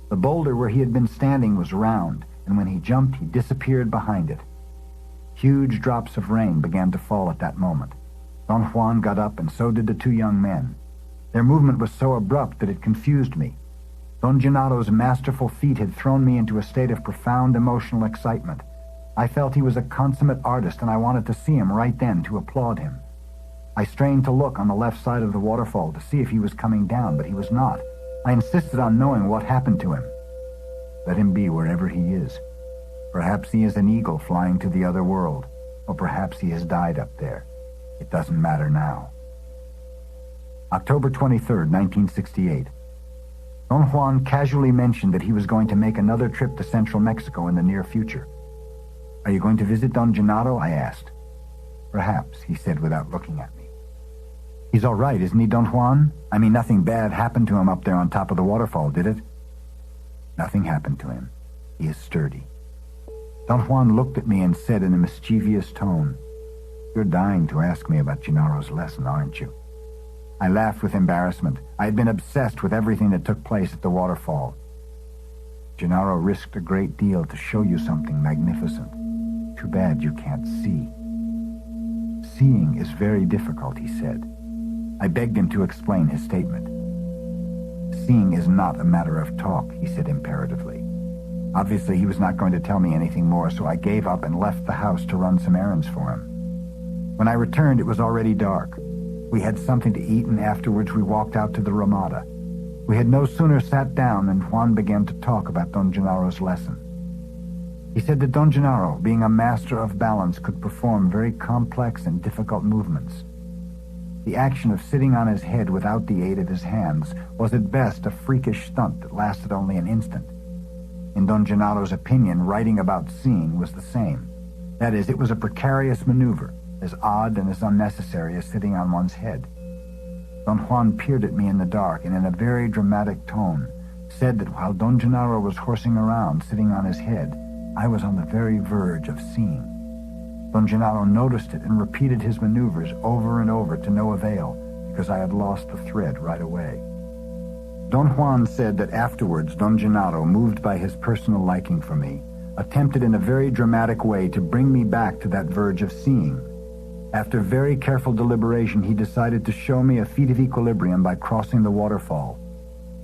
The boulder where he had been standing was round, and when he jumped, he disappeared behind it. Huge drops of rain began to fall at that moment. Don Juan got up, and so did the two young men. Their movement was so abrupt that it confused me. Don Gennaro's masterful feat had thrown me into a state of profound emotional excitement. I felt he was a consummate artist, and I wanted to see him right then, to applaud him. I strained to look on the left side of the waterfall to see if he was coming down, but he was not. I insisted on knowing what happened to him. Let him be wherever he is. Perhaps he is an eagle flying to the other world, or perhaps he has died up there. It doesn't matter now. October 23rd, 1968. Don Juan casually mentioned that he was going to make another trip to central Mexico in the near future. Are you going to visit Don Gennaro? I asked. Perhaps, he said without looking at me. He's all right, isn't he, Don Juan? I mean, nothing bad happened to him up there on top of the waterfall, did it? Nothing happened to him. He is sturdy. Don Juan looked at me and said in a mischievous tone, You're dying to ask me about Gennaro's lesson, aren't you? I laughed with embarrassment. I had been obsessed with everything that took place at the waterfall. Gennaro risked a great deal to show you something magnificent. Too bad you can't see. Seeing is very difficult, he said. I begged him to explain his statement. Seeing is not a matter of talk, he said imperatively. Obviously, he was not going to tell me anything more, so I gave up and left the house to run some errands for him. When I returned, it was already dark. We had something to eat, and afterwards we walked out to the Ramada. We had no sooner sat down than Juan began to talk about Don Gennaro's lesson. He said that Don Gennaro, being a master of balance, could perform very complex and difficult movements. The action of sitting on his head without the aid of his hands was at best a freakish stunt that lasted only an instant. In Don Gennaro's opinion, writing about seeing was the same. That is, it was a precarious maneuver. as odd and as unnecessary as sitting on one's head. Don Juan peered at me in the dark and in a very dramatic tone said that while Don Gennaro was horsing around sitting on his head, I was on the very verge of seeing. Don Gennaro noticed it and repeated his maneuvers over and over to no avail because I had lost the thread right away. Don Juan said that afterwards Don Gennaro, moved by his personal liking for me, attempted in a very dramatic way to bring me back to that verge of seeing. After very careful deliberation, he decided to show me a feat of equilibrium by crossing the waterfall.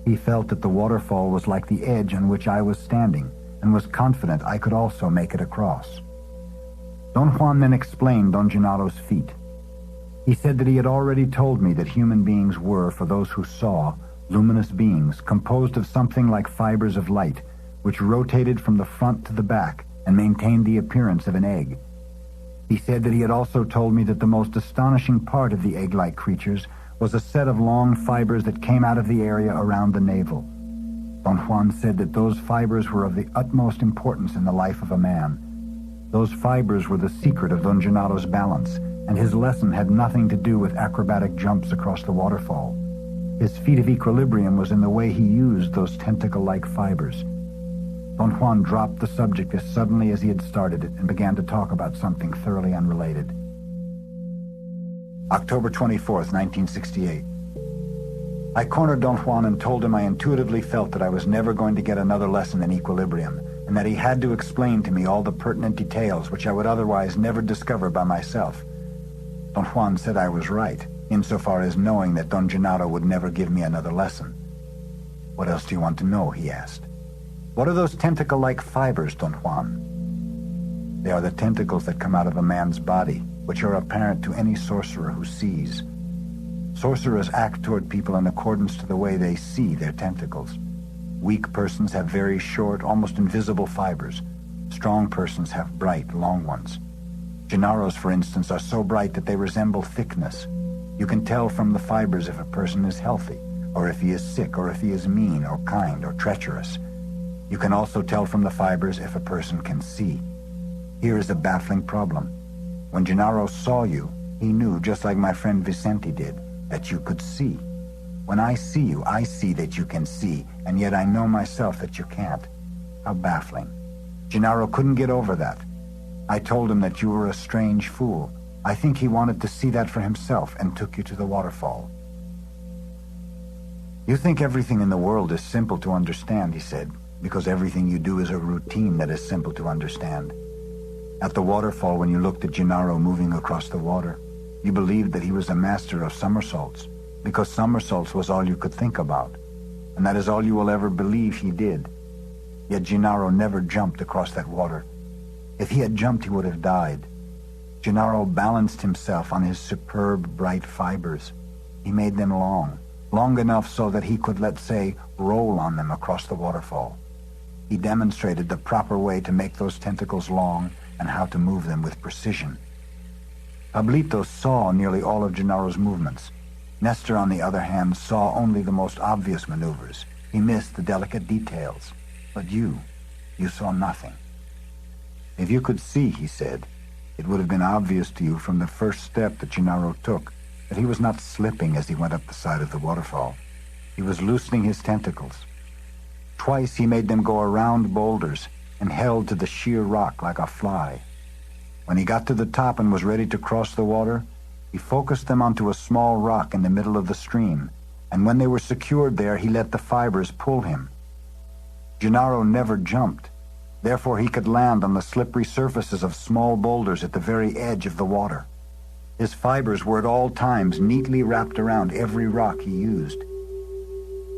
He felt that the waterfall was like the edge on which I was standing, and was confident I could also make it across. Don Juan then explained Don Gennaro's feat. He said that he had already told me that human beings were, for those who saw, luminous beings composed of something like fibers of light, which rotated from the front to the back and maintained the appearance of an egg. He said that he had also told me that the most astonishing part of the egg-like creatures was a set of long fibers that came out of the area around the navel. Don Juan said that those fibers were of the utmost importance in the life of a man. Those fibers were the secret of Don Gennaro's balance, and his lesson had nothing to do with acrobatic jumps across the waterfall. His feat of equilibrium was in the way he used those tentacle-like fibers. Don Juan dropped the subject as suddenly as he had started it and began to talk about something thoroughly unrelated. October 24th, 1968. I cornered Don Juan and told him I intuitively felt that I was never going to get another lesson in equilibrium, and that he had to explain to me all the pertinent details which I would otherwise never discover by myself. Don Juan said I was right, insofar as knowing that Don Gennaro would never give me another lesson. "What else do you want to know?" he asked. "What are those tentacle-like fibers, Don Juan?" "They are the tentacles that come out of a man's body, which are apparent to any sorcerer who sees. Sorcerers act toward people in accordance to the way they see their tentacles. Weak persons have very short, almost invisible fibers. Strong persons have bright, long ones. Gennaro's, for instance, are so bright that they resemble thickness. You can tell from the fibers if a person is healthy, or if he is sick, or if he is mean, or kind, or treacherous. You can also tell from the fibers if a person can see. Here is a baffling problem. When Gennaro saw you, he knew, just like my friend Vicente did, that you could see. When I see you, I see that you can see, and yet I know myself that you can't. How baffling. Gennaro couldn't get over that. I told him that you were a strange fool. I think he wanted to see that for himself and took you to the waterfall." "You think everything in the world is simple to understand," he said, "because everything you do is a routine that is simple to understand. At the waterfall, when you looked at Gennaro moving across the water, you believed that he was a master of somersaults, because somersaults was all you could think about, and that is all you will ever believe he did. Yet Gennaro never jumped across that water. If he had jumped, he would have died. Gennaro balanced himself on his superb, bright fibers. He made them long enough so that he could, let's say, roll on them across the waterfall. He demonstrated the proper way to make those tentacles long and how to move them with precision. Pablito saw nearly all of Gennaro's movements. Nestor, on the other hand, saw only the most obvious maneuvers. He missed the delicate details. But you saw nothing. If you could see," he said, "it would have been obvious to you from the first step that Gennaro took that he was not slipping as he went up the side of the waterfall. He was loosening his tentacles. Twice he made them go around boulders and held to the sheer rock like a fly. When he got to the top and was ready to cross the water, he focused them onto a small rock in the middle of the stream, and when they were secured there, he let the fibers pull him. Gennaro never jumped. Therefore, he could land on the slippery surfaces of small boulders at the very edge of the water. His fibers were at all times neatly wrapped around every rock he used.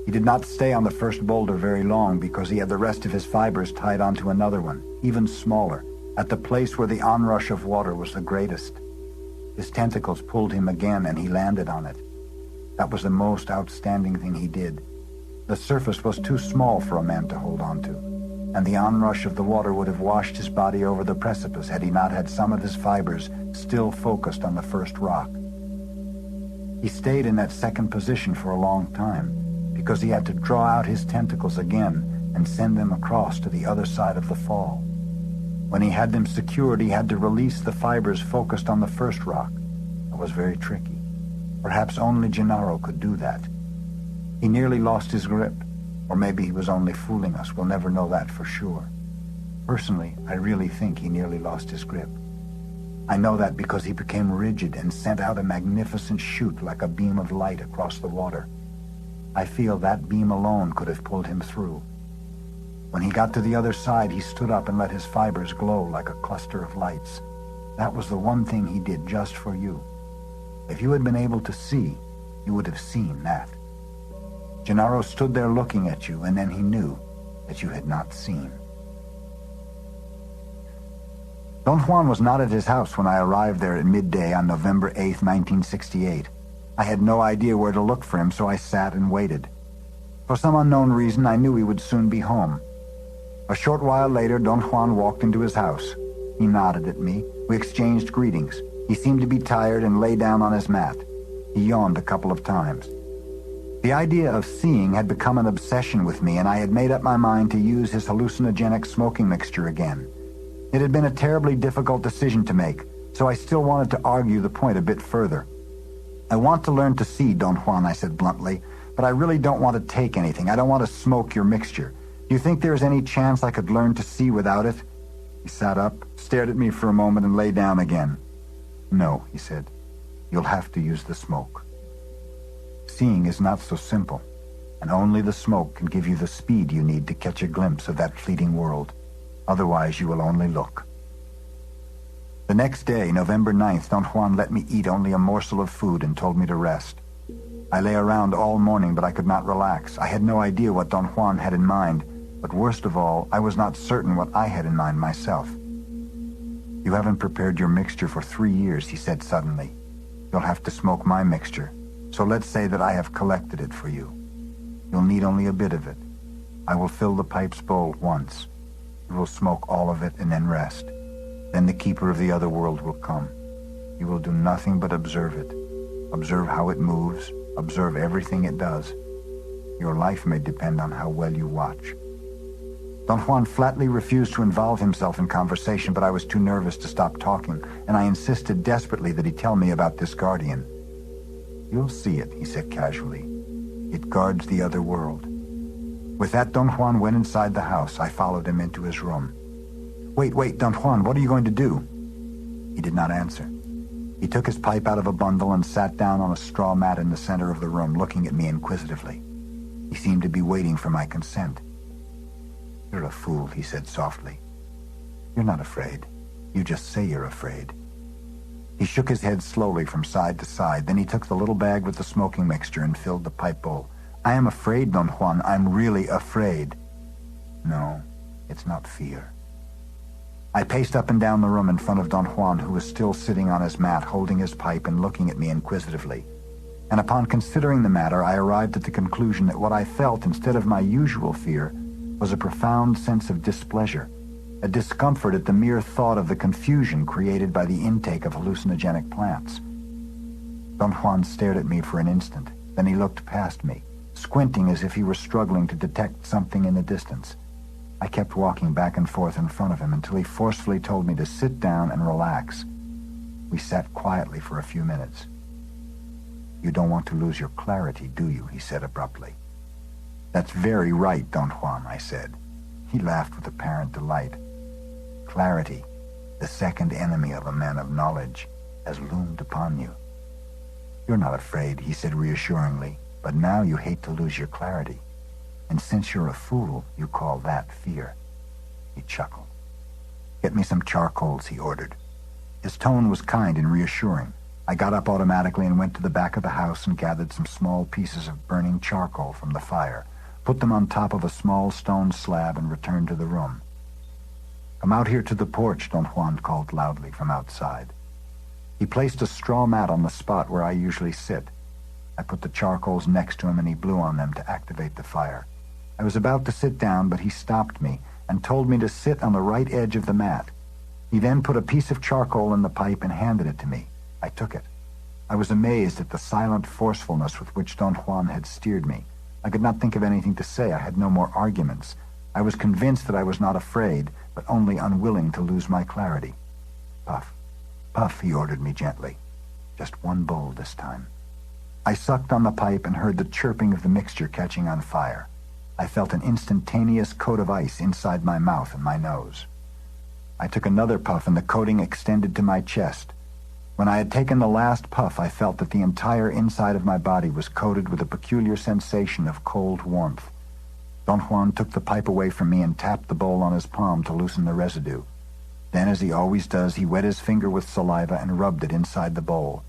He did not stay on the first boulder very long because he had the rest of his fibers tied onto another one, even smaller, at the place where the onrush of water was the greatest. His tentacles pulled him again, and he landed on it. That was the most outstanding thing he did. The surface was too small for a man to hold on to, and the onrush of the water would have washed his body over the precipice had he not had some of his fibers still focused on the first rock. He stayed in that second position for a long time, because he had to draw out his tentacles again and send them across to the other side of the fall. When he had them secured, he had to release the fibers focused on the first rock. It was very tricky. Perhaps only Gennaro could do that. He nearly lost his grip, or maybe he was only fooling us. We'll never know that for sure. Personally, I really think he nearly lost his grip. I know that because he became rigid and sent out a magnificent shoot like a beam of light across the water. I feel that beam alone could have pulled him through. When he got to the other side, he stood up and let his fibers glow like a cluster of lights. That was the one thing he did just for you. If you had been able to see, you would have seen that. Gennaro stood there looking at you, and then he knew that you had not seen. Don Juan was not at his house when I arrived there at midday on November 8th, 1968. I had no idea where to look for him, so I sat and waited. For some unknown reason, I knew he would soon be home. A short while later, Don Juan walked into his house. He nodded at me. We exchanged greetings. He seemed to be tired and lay down on his mat. He yawned a couple of times. The idea of seeing had become an obsession with me, and I had made up my mind to use his hallucinogenic smoking mixture again. It had been a terribly difficult decision to make, so I still wanted to argue the point a bit further. I want to learn to see, Don Juan, I said bluntly, but I really don't want to take anything. I don't want to smoke your mixture. Do you think there is any chance I could learn to see without it? He sat up, stared at me for a moment, and lay down again. No, he said. You'll have to use the smoke. Seeing is not so simple, and only the smoke can give you the speed you need to catch a glimpse of that fleeting world. Otherwise, you will only look. The next day, November 9th, Don Juan let me eat only a morsel of food and told me to rest. I lay around all morning, but I could not relax. I had no idea what Don Juan had in mind, but worst of all, I was not certain what I had in mind myself. You haven't prepared your mixture for 3 years, he said suddenly. You'll have to smoke my mixture, so let's say that I have collected it for you. You'll need only a bit of it. I will fill the pipe's bowl once. You will smoke all of it and then rest. Then the keeper of the other world will come. You will do nothing but observe it. Observe how it moves. Observe everything it does. Your life may depend on how well you watch. Don Juan flatly refused to involve himself in conversation, but I was too nervous to stop talking, and I insisted desperately that he tell me about this guardian. You'll see it, he said casually. It guards the other world. With that, Don Juan went inside the house. I followed him into his room. Wait, Don Juan, what are you going to do? He did not answer. He took his pipe out of a bundle and sat down on a straw mat in the center of the room, looking at me inquisitively. He seemed to be waiting for my consent. You're a fool, he said softly. You're not afraid. You just say you're afraid. He shook his head slowly from side to side. Then he took the little bag with the smoking mixture and filled the pipe bowl. I am afraid, Don Juan. I'm really afraid. No, it's not fear. I paced up and down the room in front of Don Juan, who was still sitting on his mat, holding his pipe and looking at me inquisitively. And upon considering the matter, I arrived at the conclusion that what I felt instead of my usual fear was a profound sense of displeasure, a discomfort at the mere thought of the confusion created by the intake of hallucinogenic plants. Don Juan stared at me for an instant. Then he looked past me, squinting as if he were struggling to detect something in the distance. I kept walking back and forth in front of him until he forcefully told me to sit down and relax. We sat quietly for a few minutes. You don't want to lose your clarity, do you? He said abruptly. That's very right, Don Juan, I said. He laughed with apparent delight. Clarity, the second enemy of a man of knowledge, has loomed upon you. You're not afraid, he said reassuringly, but now you hate to lose your clarity. And since you're a fool, you call that fear. He chuckled. Get me some charcoals, he ordered. His tone was kind and reassuring. I got up automatically and went to the back of the house and gathered some small pieces of burning charcoal from the fire, put them on top of a small stone slab, and returned to the room. Come out here to the porch, Don Juan called loudly from outside. He placed a straw mat on the spot where I usually sit. I put the charcoals next to him and he blew on them to activate the fire. I was about to sit down, but he stopped me and told me to sit on the right edge of the mat. He then put a piece of charcoal in the pipe and handed it to me. I took it. I was amazed at the silent forcefulness with which Don Juan had steered me. I could not think of anything to say. I had no more arguments. I was convinced that I was not afraid, but only unwilling to lose my clarity. "Puff, puff," he ordered me gently. "Just one bowl this time." I sucked on the pipe and heard the chirping of the mixture catching on fire. I felt an instantaneous coat of ice inside my mouth and my nose. I took another puff and the coating extended to my chest. When I had taken the last puff, I felt that the entire inside of my body was coated with a peculiar sensation of cold warmth. Don Juan took the pipe away from me and tapped the bowl on his palm to loosen the residue. Then, as he always does, he wet his finger with saliva and rubbed it inside the bowl.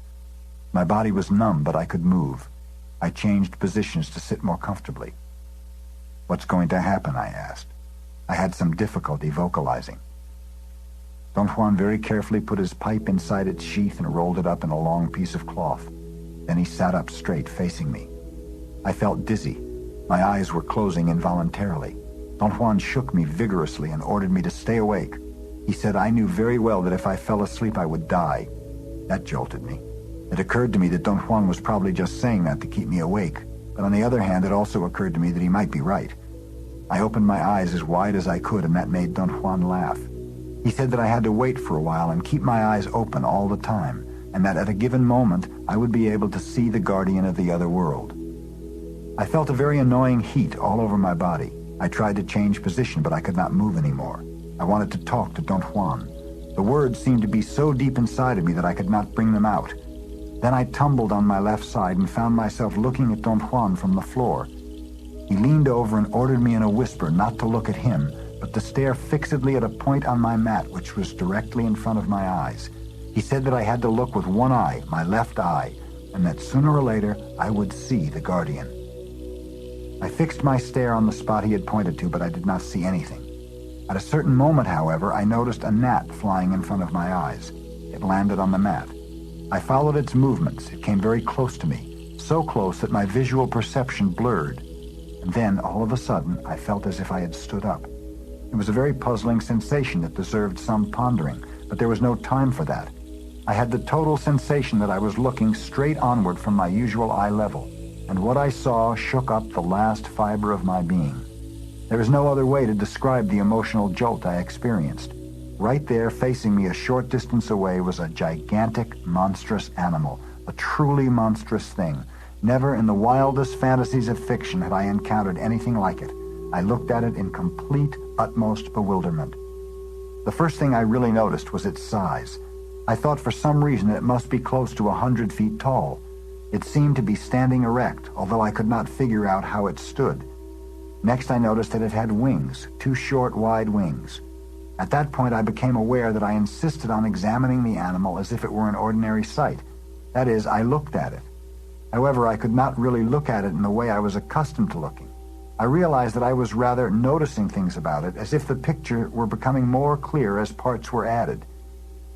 My body was numb, but I could move. I changed positions to sit more comfortably. "What's going to happen?" I asked. I had some difficulty vocalizing. Don Juan very carefully put his pipe inside its sheath and rolled it up in a long piece of cloth. Then he sat up straight, facing me. I felt dizzy. My eyes were closing involuntarily. Don Juan shook me vigorously and ordered me to stay awake. He said I knew very well that if I fell asleep I would die. That jolted me. It occurred to me that Don Juan was probably just saying that to keep me awake, but on the other hand, it also occurred to me that he might be right. I opened my eyes as wide as I could, and that made Don Juan laugh. He said that I had to wait for a while and keep my eyes open all the time, and that at a given moment I would be able to see the guardian of the other world. I felt a very annoying heat all over my body. I tried to change position, but I could not move anymore. I wanted to talk to Don Juan. The words seemed to be so deep inside of me that I could not bring them out. Then I tumbled on my left side and found myself looking at Don Juan from the floor. He leaned over and ordered me in a whisper not to look at him, but to stare fixedly at a point on my mat which was directly in front of my eyes. He said that I had to look with one eye, my left eye, and that sooner or later I would see the guardian. I fixed my stare on the spot he had pointed to, but I did not see anything. At a certain moment, however, I noticed a gnat flying in front of my eyes. It landed on the mat. I followed its movements. It came very close to me, so close that my visual perception blurred. And then, all of a sudden, I felt as if I had stood up. It was a very puzzling sensation that deserved some pondering, but there was no time for that. I had the total sensation that I was looking straight onward from my usual eye level, and what I saw shook up the last fiber of my being. There is no other way to describe the emotional jolt I experienced. Right there, facing me a short distance away, was a gigantic, monstrous animal, a truly monstrous thing. Never in the wildest fantasies of fiction had I encountered anything like it. I looked at it in complete, utmost bewilderment. The first thing I really noticed was its size. I thought for some reason it must be close to 100 feet tall. It seemed to be standing erect, although I could not figure out how it stood. Next, I noticed that it had wings, 2 short, wide wings. At that point, I became aware that I insisted on examining the animal as if it were an ordinary sight. That is, I looked at it. However, I could not really look at it in the way I was accustomed to looking. I realized that I was rather noticing things about it, as if the picture were becoming more clear as parts were added.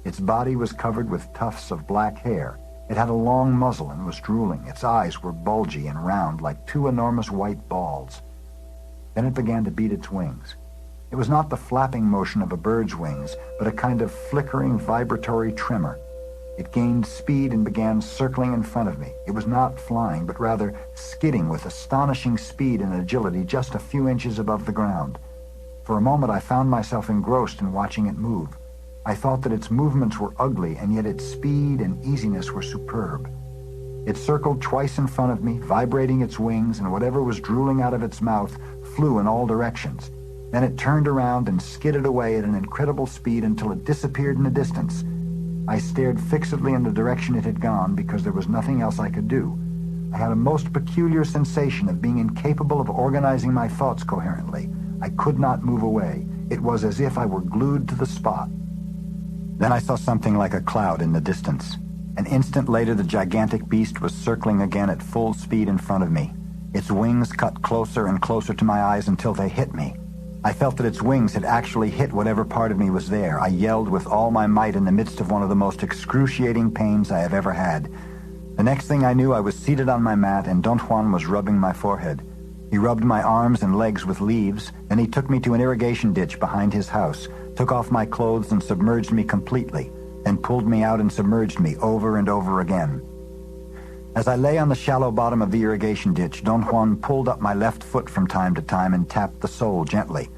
Its body was covered with tufts of black hair. It had a long muzzle and was drooling. Its eyes were bulgy and round like 2 enormous white balls. Then it began to beat its wings. It was not the flapping motion of a bird's wings, but a kind of flickering, vibratory tremor. It gained speed and began circling in front of me. It was not flying, but rather skidding with astonishing speed and agility just a few inches above the ground. For a moment I found myself engrossed in watching it move. I thought that its movements were ugly, and yet its speed and easiness were superb. It circled twice in front of me, vibrating its wings, and whatever was drooling out of its mouth flew in all directions. Then it turned around and skidded away at an incredible speed until it disappeared in the distance. I stared fixedly in the direction it had gone because there was nothing else I could do. I had a most peculiar sensation of being incapable of organizing my thoughts coherently. I could not move away. It was as if I were glued to the spot. Then I saw something like a cloud in the distance. An instant later, the gigantic beast was circling again at full speed in front of me. Its wings cut closer and closer to my eyes until they hit me. I felt that its wings had actually hit whatever part of me was there. I yelled with all my might in the midst of one of the most excruciating pains I have ever had. The next thing I knew, I was seated on my mat and Don Juan was rubbing my forehead. He rubbed my arms and legs with leaves, then he took me to an irrigation ditch behind his house, took off my clothes and submerged me completely, then pulled me out and submerged me over and over again. As I lay on the shallow bottom of the irrigation ditch, Don Juan pulled up my left foot from time to time and tapped the sole gently.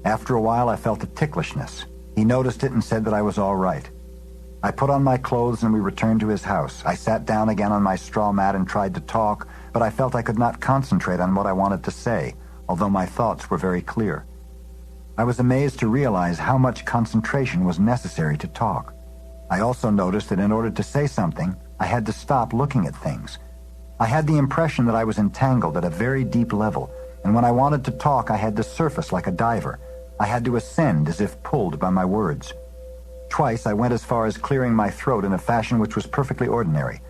After a while, I felt a ticklishness. He noticed it and said that I was all right. I put on my clothes and we returned to his house. I sat down again on my straw mat and tried to talk, but I felt I could not concentrate on what I wanted to say, although my thoughts were very clear. I was amazed to realize how much concentration was necessary to talk. I also noticed that in order to say something, I had to stop looking at things. I had the impression that I was entangled at a very deep level, and when I wanted to talk, I had to surface like a diver. I had to ascend as if pulled by my words. Twice I went as far as clearing my throat in a fashion which was perfectly ordinary.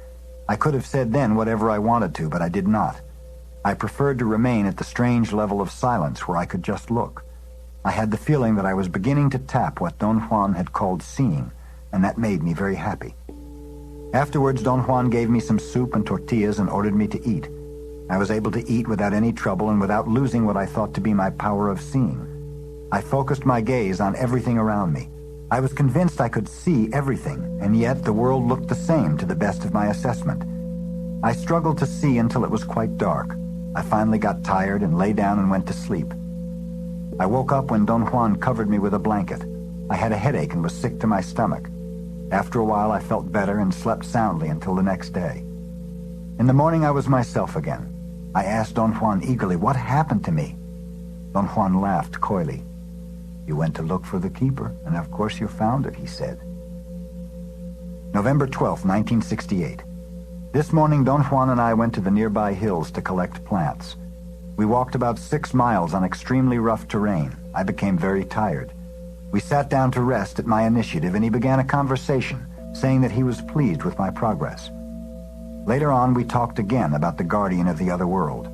I could have said then whatever I wanted to, but I did not. I preferred to remain at the strange level of silence where I could just look. I had the feeling that I was beginning to tap what Don Juan had called seeing, and that made me very happy. Afterwards, Don Juan gave me some soup and tortillas and ordered me to eat. I was able to eat without any trouble and without losing what I thought to be my power of seeing. I focused my gaze on everything around me. I was convinced I could see everything, and yet the world looked the same to the best of my assessment. I struggled to see until it was quite dark. I finally got tired and lay down and went to sleep. I woke up when Don Juan covered me with a blanket. I had a headache and was sick to my stomach. After a while, I felt better and slept soundly until the next day. In the morning, I was myself again. I asked Don Juan eagerly, "What happened to me?" Don Juan laughed coyly. "You went to look for the keeper, and of course you found it," he said. November 12, 1968. This morning, Don Juan and I went to the nearby hills to collect plants. We walked about 6 miles on extremely rough terrain. I became very tired. We sat down to rest at my initiative, and he began a conversation, saying that he was pleased with my progress. Later on, we talked again about the guardian of the other world.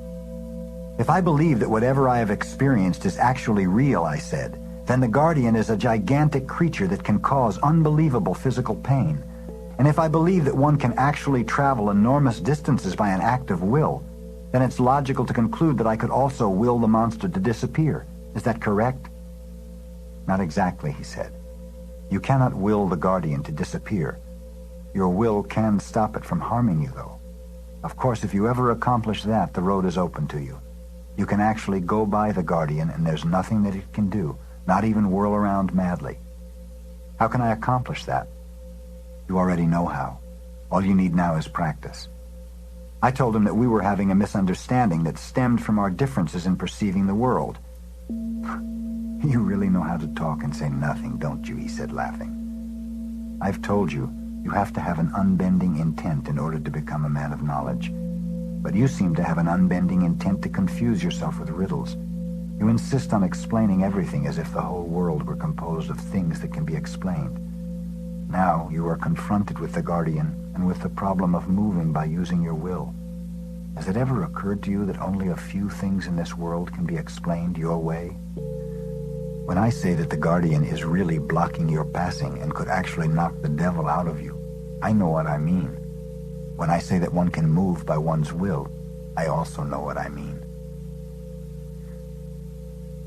"If I believe that whatever I have experienced is actually real," I said, "then the guardian is a gigantic creature that can cause unbelievable physical pain. And if I believe that one can actually travel enormous distances by an act of will, then it's logical to conclude that I could also will the monster to disappear. Is that correct?" "Not exactly," he said. "You cannot will the guardian to disappear. Your will can stop it from harming you, though. Of course, if you ever accomplish that, the road is open to you. You can actually go by the guardian, and there's nothing that it can do, not even whirl around madly. How can I accomplish that? You already know how. All you need now is practice." I told him that we were having a misunderstanding that stemmed from our differences in perceiving the world. "You really know how to talk and say nothing, don't you?" he said, laughing. "I've told you, you have to have an unbending intent in order to become a man of knowledge. But you seem to have an unbending intent to confuse yourself with riddles. You insist on explaining everything as if the whole world were composed of things that can be explained. Now you are confronted with the guardian and with the problem of moving by using your will. Has it ever occurred to you that only a few things in this world can be explained your way? When I say that the guardian is really blocking your passing and could actually knock the devil out of you, I know what I mean. When I say that one can move by one's will, I also know what I mean."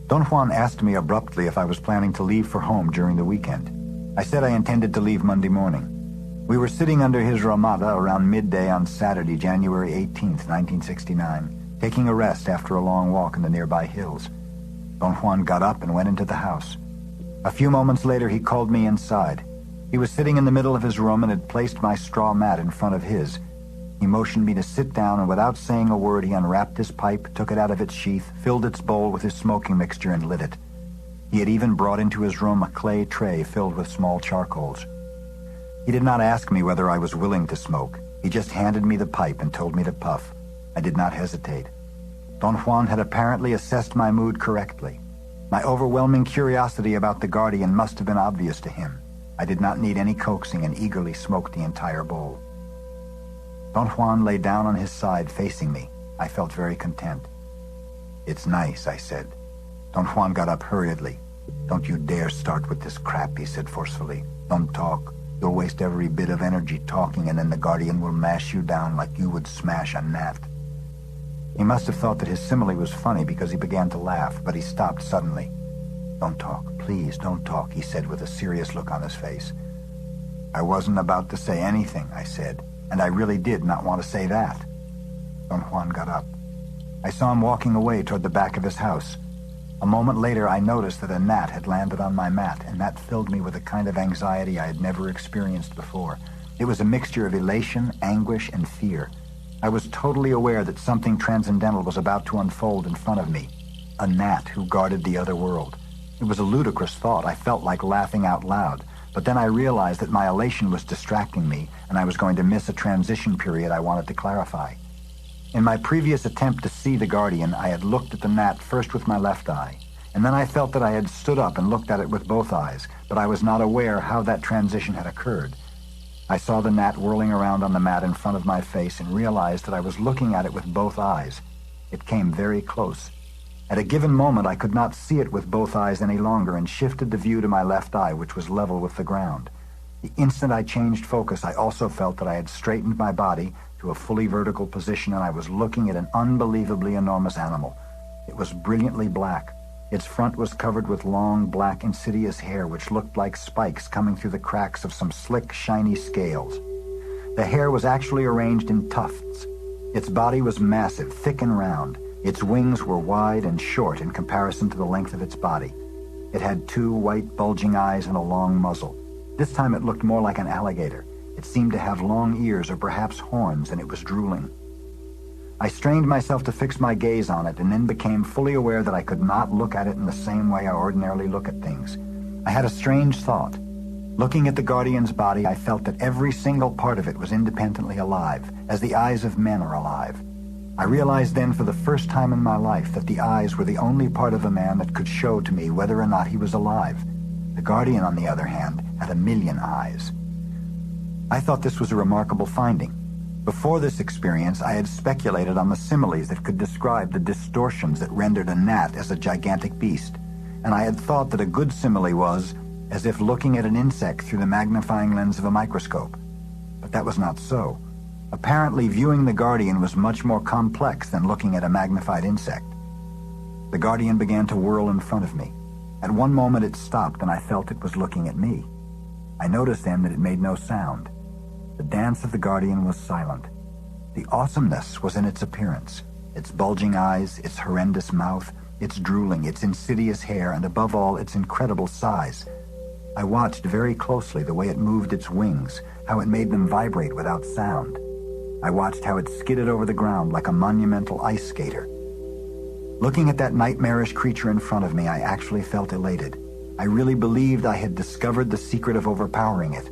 Don Juan asked me abruptly if I was planning to leave for home during the weekend. I said I intended to leave Monday morning. We were sitting under his ramada around midday on Saturday, January 18th, 1969, taking a rest after a long walk in the nearby hills. Don Juan got up and went into the house. A few moments later, he called me inside. He was sitting in the middle of his room and had placed my straw mat in front of his. He motioned me to sit down, and without saying a word, he unwrapped his pipe, took it out of its sheath, filled its bowl with his smoking mixture, and lit it. He had even brought into his room a clay tray filled with small charcoals. He did not ask me whether I was willing to smoke. He just handed me the pipe and told me to puff. I did not hesitate. Don Juan had apparently assessed my mood correctly. My overwhelming curiosity about the guardian must have been obvious to him. I did not need any coaxing and eagerly smoked the entire bowl. Don Juan lay down on his side facing me. I felt very content. "It's nice," I said. Don Juan got up hurriedly. "Don't you dare start with this crap," he said forcefully. "Don't talk. You'll waste every bit of energy talking, and then the guardian will mash you down like you would smash a gnat." He must have thought that his simile was funny because he began to laugh, but he stopped suddenly. "Don't talk. Please, don't talk," he said with a serious look on his face. "I wasn't about to say anything," I said, and I really did not want to say that. Don Juan got up. I saw him walking away toward the back of his house. A moment later, I noticed that a gnat had landed on my mat, and that filled me with a kind of anxiety I had never experienced before. It was a mixture of elation, anguish, and fear. I was totally aware that something transcendental was about to unfold in front of me. A gnat who guarded the other world. It was a ludicrous thought. I felt like laughing out loud. But then I realized that my elation was distracting me, and I was going to miss a transition period I wanted to clarify. In my previous attempt to see the Guardian, I had looked at the gnat first with my left eye, and then I felt that I had stood up and looked at it with both eyes, but I was not aware how that transition had occurred. I saw the gnat whirling around on the mat in front of my face and realized that I was looking at it with both eyes. It came very close. At a given moment, I could not see it with both eyes any longer and shifted the view to my left eye, which was level with the ground. The instant I changed focus, I also felt that I had straightened my body to a fully vertical position, and I was looking at an unbelievably enormous animal. It was brilliantly black. Its front was covered with long, black, insidious hair, which looked like spikes coming through the cracks of some slick, shiny scales. The hair was actually arranged in tufts. Its body was massive, thick and round. Its wings were wide and short in comparison to the length of its body. It had 2 white, bulging eyes and a long muzzle. This time it looked more like an alligator. It seemed to have long ears or perhaps horns, and it was drooling. I strained myself to fix my gaze on it and then became fully aware that I could not look at it in the same way I ordinarily look at things. I had a strange thought. Looking at the Guardian's body, I felt that every single part of it was independently alive, as the eyes of men are alive. I realized then for the first time in my life that the eyes were the only part of a man that could show to me whether or not he was alive. The Guardian, on the other hand, had 1,000,000 eyes. I thought this was a remarkable finding. Before this experience, I had speculated on the similes that could describe the distortions that rendered a gnat as a gigantic beast, and I had thought that a good simile was as if looking at an insect through the magnifying lens of a microscope. But that was not so. Apparently, viewing the Guardian was much more complex than looking at a magnified insect. The Guardian began to whirl in front of me. At one moment it stopped, and I felt it was looking at me. I noticed then that it made no sound. The dance of the Guardian was silent. The awesomeness was in its appearance, its bulging eyes, its horrendous mouth, its drooling, its insidious hair, and above all, its incredible size. I watched very closely the way it moved its wings, how it made them vibrate without sound. I watched how it skidded over the ground like a monumental ice skater. Looking at that nightmarish creature in front of me, I actually felt elated. I really believed I had discovered the secret of overpowering it.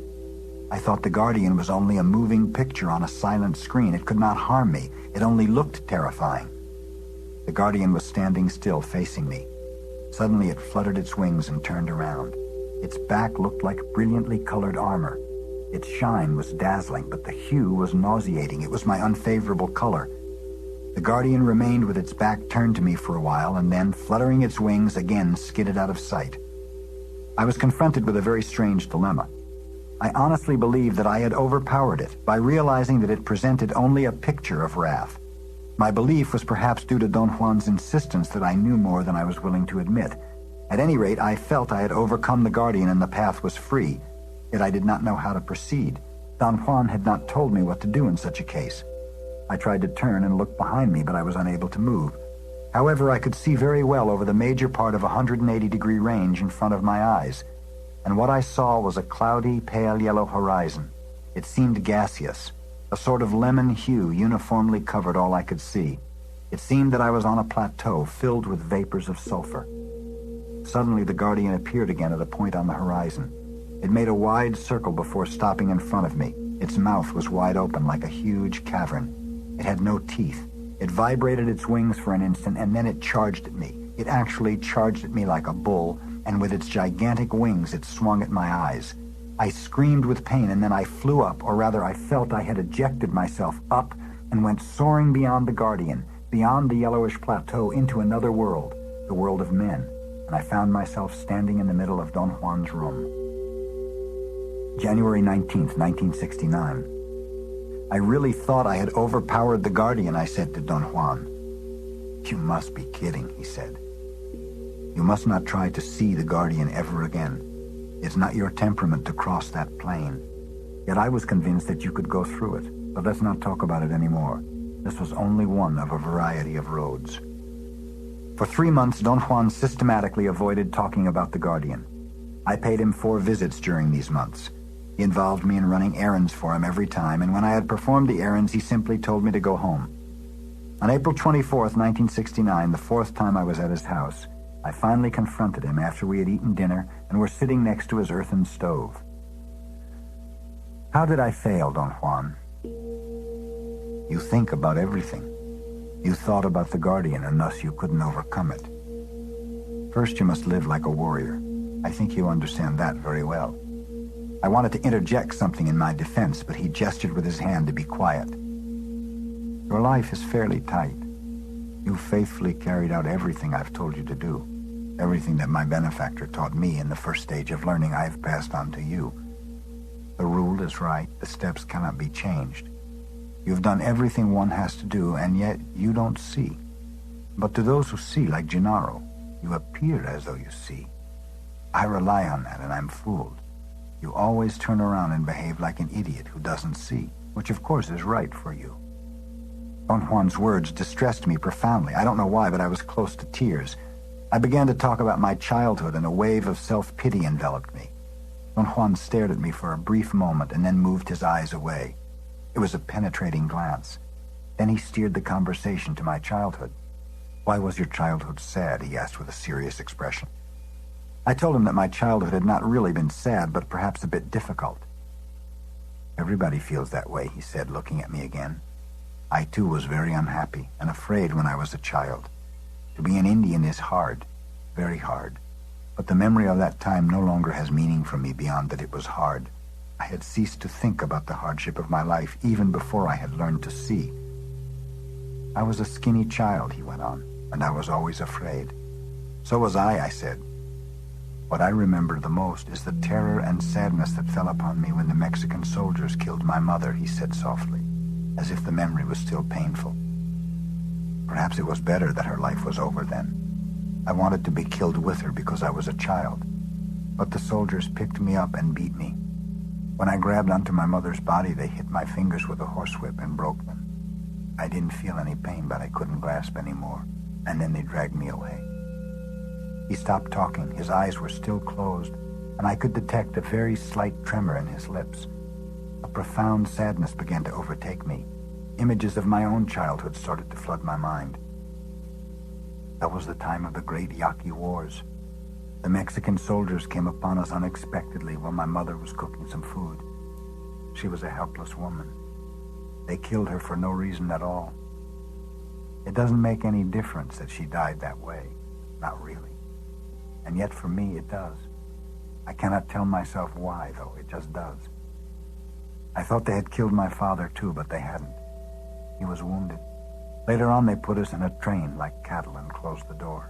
I thought the Guardian was only a moving picture on a silent screen. It could not harm me. It only looked terrifying. The Guardian was standing still, facing me. Suddenly it fluttered its wings and turned around. Its back looked like brilliantly colored armor. Its shine was dazzling, but the hue was nauseating. It was my unfavorable color. The Guardian remained with its back turned to me for a while, and then, fluttering its wings, again skidded out of sight. I was confronted with a very strange dilemma. I honestly believed that I had overpowered it by realizing that it presented only a picture of wrath. My belief was perhaps due to Don Juan's insistence that I knew more than I was willing to admit. At any rate, I felt I had overcome the Guardian and the path was free, yet I did not know how to proceed. Don Juan had not told me what to do in such a case. I tried to turn and look behind me, but I was unable to move. However, I could see very well over the major part of a 180-degree range in front of my eyes, and what I saw was a cloudy, pale yellow horizon. It seemed gaseous. A sort of lemon hue uniformly covered all I could see. It seemed that I was on a plateau filled with vapors of sulfur. Suddenly, the Guardian appeared again at a point on the horizon. It made a wide circle before stopping in front of me. Its mouth was wide open like a huge cavern. It had no teeth. It vibrated its wings for an instant, and then it charged at me. It actually charged at me like a bull, and with its gigantic wings it swung at my eyes. I screamed with pain, and then I flew up, or rather I felt I had ejected myself up and went soaring beyond the Guardian, beyond the yellowish plateau, into another world, the world of men, and I found myself standing in the middle of Don Juan's room. January 19th, 1969. I really thought I had overpowered the Guardian, I said to Don Juan. You must be kidding, he said. You must not try to see the Guardian ever again. It's not your temperament to cross that plane. Yet I was convinced that you could go through it, but let's not talk about it anymore. This was only one of a variety of roads. For 3 months, Don Juan systematically avoided talking about the Guardian. I paid him 4 visits during these months. He involved me in running errands for him every time, and when I had performed the errands, he simply told me to go home. On April 24th, 1969, the 4th time I was at his house, I finally confronted him after we had eaten dinner and were sitting next to his earthen stove. "How did I fail, Don Juan?" "You think about everything. You thought about the Guardian, and thus you couldn't overcome it. First, you must live like a warrior. I think you understand that very well." I wanted to interject something in my defense, but he gestured with his hand to be quiet. "Your life is fairly tight. You faithfully carried out everything I've told you to do. Everything that my benefactor taught me in the first stage of learning I've passed on to you. The rule is right. The steps cannot be changed. You've done everything one has to do, and yet you don't see. But to those who see, like Gennaro, you appear as though you see. I rely on that, and I'm fooled. You always turn around and behave like an idiot who doesn't see, which of course is right for you." Don Juan's words distressed me profoundly. I don't know why, but I was close to tears. I began to talk about my childhood, and a wave of self-pity enveloped me. Don Juan stared at me for a brief moment and then moved his eyes away. It was a penetrating glance. Then he steered the conversation to my childhood. "Why was your childhood sad?" he asked with a serious expression. I told him that my childhood had not really been sad, but perhaps a bit difficult. "Everybody feels that way," he said, looking at me again. "I too was very unhappy and afraid when I was a child. To be an Indian is hard, very hard. But the memory of that time no longer has meaning for me beyond that it was hard. I had ceased to think about the hardship of my life even before I had learned to see. I was a skinny child," he went on, "and I was always afraid." "So was I said. "What I remember the most is the terror and sadness that fell upon me when the Mexican soldiers killed my mother," he said softly, as if the memory was still painful. "Perhaps it was better that her life was over then. I wanted to be killed with her because I was a child. But the soldiers picked me up and beat me. When I grabbed onto my mother's body, they hit my fingers with a horsewhip and broke them. I didn't feel any pain, but I couldn't grasp anymore, and then they dragged me away." He stopped talking. His eyes were still closed, and I could detect a very slight tremor in his lips. A profound sadness began to overtake me. Images of my own childhood started to flood my mind. That was the time of the great Yaqui Wars. The Mexican soldiers came upon us unexpectedly while my mother was cooking some food. She was a helpless woman. They killed her for no reason at all. It doesn't make any difference that she died that way. Not really. And yet for me it does. I cannot tell myself why, though. It just does. I thought they had killed my father too, but they hadn't. He was wounded. Later on they put us in a train like cattle and closed the door.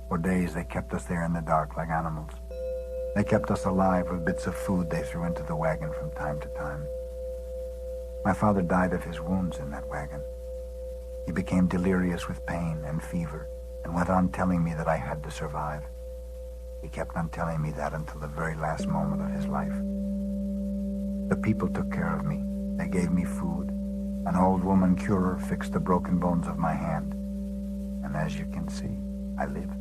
For days they kept us there in the dark like animals. They kept us alive with bits of food they threw into the wagon from time to time. My father died of his wounds in that wagon. He became delirious with pain and fever and went on telling me that I had to survive. He kept on telling me that until the very last moment of his life. The people took care of me. They gave me food. An old woman curer fixed the broken bones of my hand. And as you can see, I live.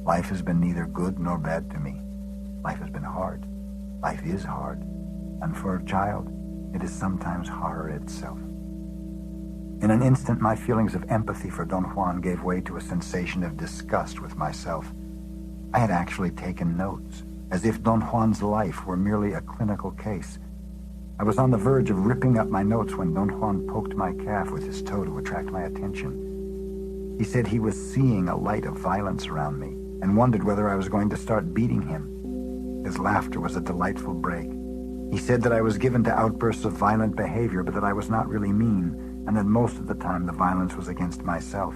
Life has been neither good nor bad to me. Life has been hard. Life is hard. And for a child, it is sometimes horror itself. In an instant, my feelings of empathy for Don Juan gave way to a sensation of disgust with myself. I had actually taken notes, as if Don Juan's life were merely a clinical case. I was on the verge of ripping up my notes when Don Juan poked my calf with his toe to attract my attention. He said he was seeing a light of violence around me and wondered whether I was going to start beating him. His laughter was a delightful break. He said that I was given to outbursts of violent behavior, but that I was not really mean, and that most of the time the violence was against myself.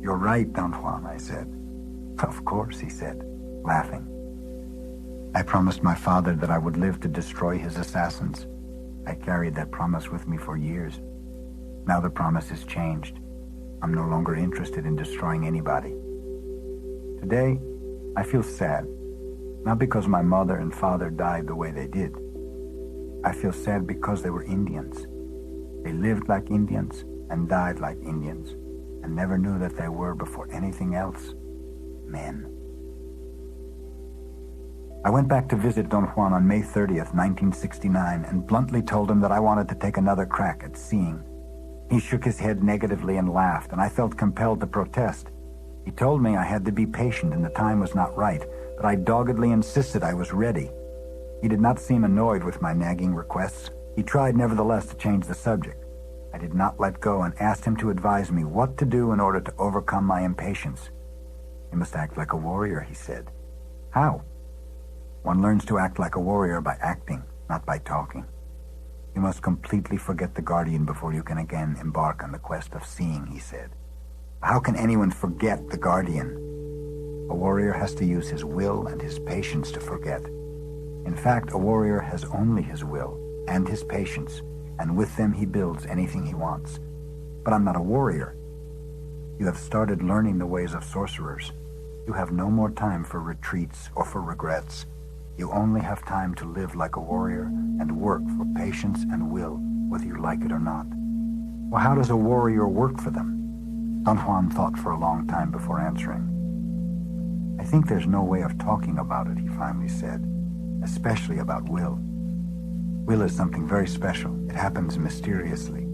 "You're right, Don Juan," I said. "Of course," he said, laughing. I promised my father that I would live to destroy his assassins. I carried that promise with me for years. Now the promise is changed. I'm no longer interested in destroying anybody. Today, I feel sad, not because my mother and father died the way they did. I feel sad because they were Indians. They lived like Indians and died like Indians. and never knew that they were, before anything else, men. I went back to visit Don Juan on May 30th, 1969, and bluntly told him that I wanted to take another crack at seeing. He shook his head negatively and laughed, and I felt compelled to protest. He told me I had to be patient and the time was not right, but I doggedly insisted I was ready. He did not seem annoyed with my nagging requests. He tried, nevertheless, to change the subject. I did not let go and asked him to advise me what to do in order to overcome my impatience. You must act like a warrior, he said. How? One learns to act like a warrior by acting, not by talking. You must completely forget the Guardian before you can again embark on the quest of seeing, he said. How can anyone forget the Guardian? A warrior has to use his will and his patience to forget. In fact, a warrior has only his will and his patience, and with them he builds anything he wants. But I'm not a warrior. You have started learning the ways of sorcerers. You have no more time for retreats or for regrets. You only have time to live like a warrior and work for patience and will, whether you like it or not. Well, how does a warrior work for them? Don Juan thought for a long time before answering. I think there's no way of talking about it, he finally said, especially about will. Will is something very special. It happens mysteriously.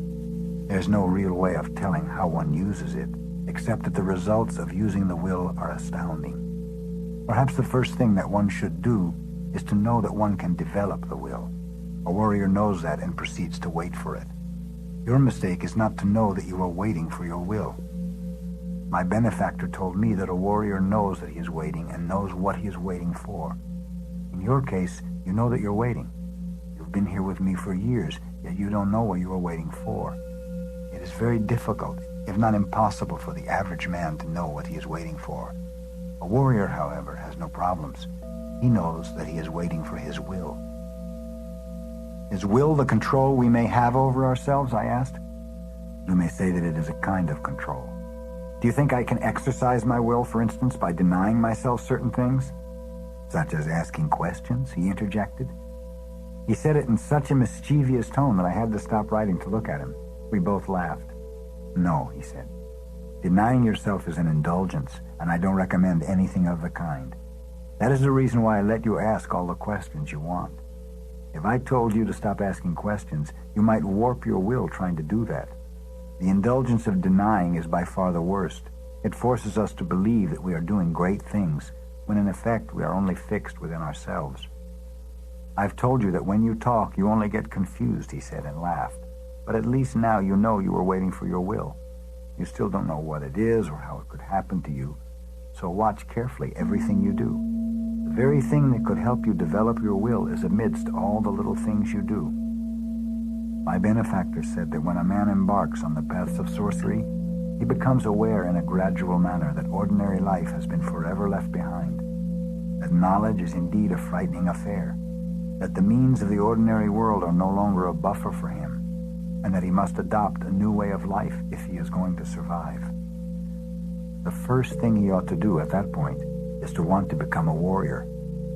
There's no real way of telling how one uses it, except that the results of using the will are astounding. Perhaps the first thing that one should do is to know that one can develop the will. A warrior knows that and proceeds to wait for it. Your mistake is not to know that you are waiting for your will. My benefactor told me that a warrior knows that he is waiting and knows what he is waiting for. In your case, you know that you're waiting. You've been here with me for years, yet you don't know what you are waiting for. It is very difficult, if not impossible, for the average man to know what he is waiting for. A warrior, however, has no problems. He knows that he is waiting for his will. Is will the control we may have over ourselves, I asked? You may say that it is a kind of control. Do you think I can exercise my will, for instance, by denying myself certain things? Such as asking questions, he interjected. He said it in such a mischievous tone that I had to stop writing to look at him. We both laughed. No, he said. Denying yourself is an indulgence, and I don't recommend anything of the kind. That is the reason why I let you ask all the questions you want. If I told you to stop asking questions, you might warp your will trying to do that. The indulgence of denying is by far the worst. It forces us to believe that we are doing great things, when in effect we are only fixed within ourselves. I've told you that when you talk, you only get confused, he said, and laughed. But at least now you know you are waiting for your will. You still don't know what it is or how it could happen to you, so watch carefully everything you do. The very thing that could help you develop your will is amidst all the little things you do. My benefactor said that when a man embarks on the paths of sorcery, he becomes aware in a gradual manner that ordinary life has been forever left behind, that knowledge is indeed a frightening affair, that the means of the ordinary world are no longer a buffer for him, and that he must adopt a new way of life if he is going to survive. The first thing he ought to do at that point is to want to become a warrior,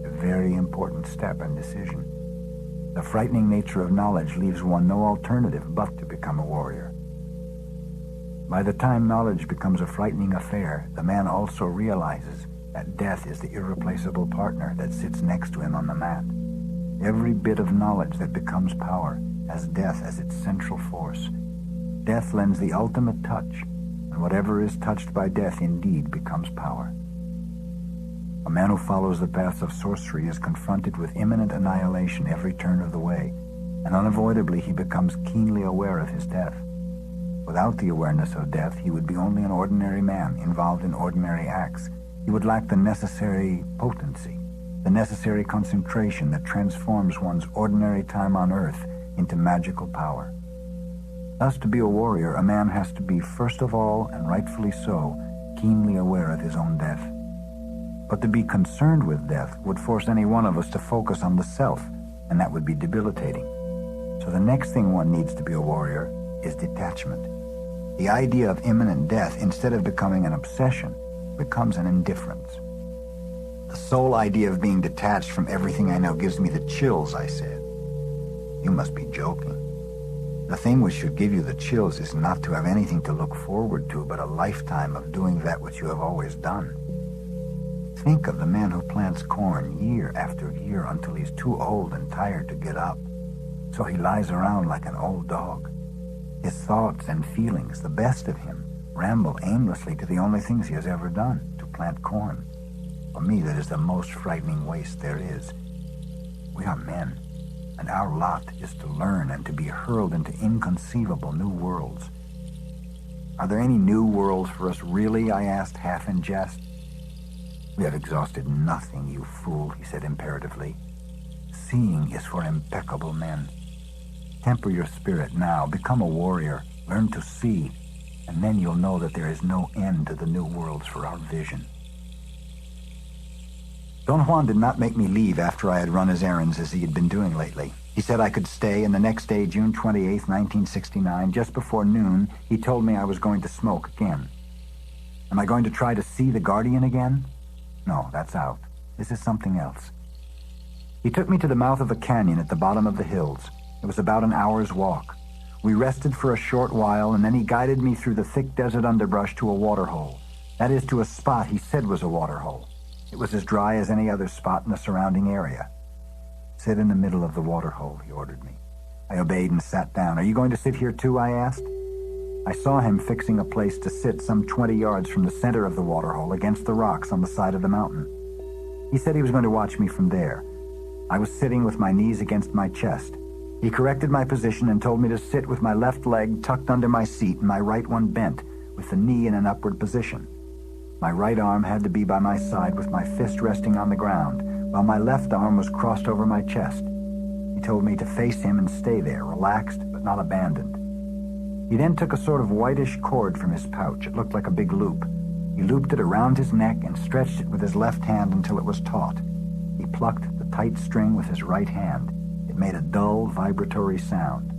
a very important step and decision. The frightening nature of knowledge leaves one no alternative but to become a warrior. By the time knowledge becomes a frightening affair, the man also realizes that death is the irreplaceable partner that sits next to him on the mat. Every bit of knowledge that becomes power has death as its central force. Death lends the ultimate touch, and whatever is touched by death indeed becomes power. A man who follows the paths of sorcery is confronted with imminent annihilation every turn of the way, and unavoidably he becomes keenly aware of his death. Without the awareness of death, he would be only an ordinary man involved in ordinary acts. He would lack the necessary potency, the necessary concentration that transforms one's ordinary time on earth into magical power. Thus, to be a warrior, a man has to be, first of all, and rightfully so, keenly aware of his own death. But to be concerned with death would force any one of us to focus on the self, and that would be debilitating. So the next thing one needs to be a warrior is detachment. The idea of imminent death, instead of becoming an obsession, becomes an indifference. The sole idea of being detached from everything I know gives me the chills, I said. You must be joking. The thing which should give you the chills is not to have anything to look forward to, but a lifetime of doing that which you have always done. Think of the man who plants corn year after year until he's too old and tired to get up. So he lies around like an old dog. His thoughts and feelings, the best of him, ramble aimlessly to the only things he has ever done, to plant corn. For me, that is the most frightening waste there is. We are men, and our lot is to learn and to be hurled into inconceivable new worlds. Are there any new worlds for us really? I asked, half in jest. We have exhausted nothing, you fool, he said imperatively. Seeing is for impeccable men. Temper your spirit now, become a warrior, learn to see, and then you'll know that there is no end to the new worlds for our vision. Don Juan did not make me leave after I had run his errands as he had been doing lately. He said I could stay, and the next day, June 28th, 1969, just before noon, he told me I was going to smoke again. Am I going to try to see the Guardian again? No, that's out. This is something else. He took me to the mouth of a canyon at the bottom of the hills. It was about an hour's walk. We rested for a short while, and then he guided me through the thick desert underbrush to a waterhole. That is, to a spot he said was a waterhole. It was as dry as any other spot in the surrounding area. Sit in the middle of the waterhole, he ordered me. I obeyed and sat down. Are you going to sit here too? I asked. I saw him fixing a place to sit some 20 yards from the center of the waterhole against the rocks on the side of the mountain. He said he was going to watch me from there. I was sitting with my knees against my chest. He corrected my position and told me to sit with my left leg tucked under my seat and my right one bent, with the knee in an upward position. My right arm had to be by my side with my fist resting on the ground, while my left arm was crossed over my chest. He told me to face him and stay there, relaxed but not abandoned. He then took a sort of whitish cord from his pouch. It looked like a big loop. He looped it around his neck and stretched it with his left hand until it was taut. He plucked the tight string with his right hand. It made a dull, vibratory sound.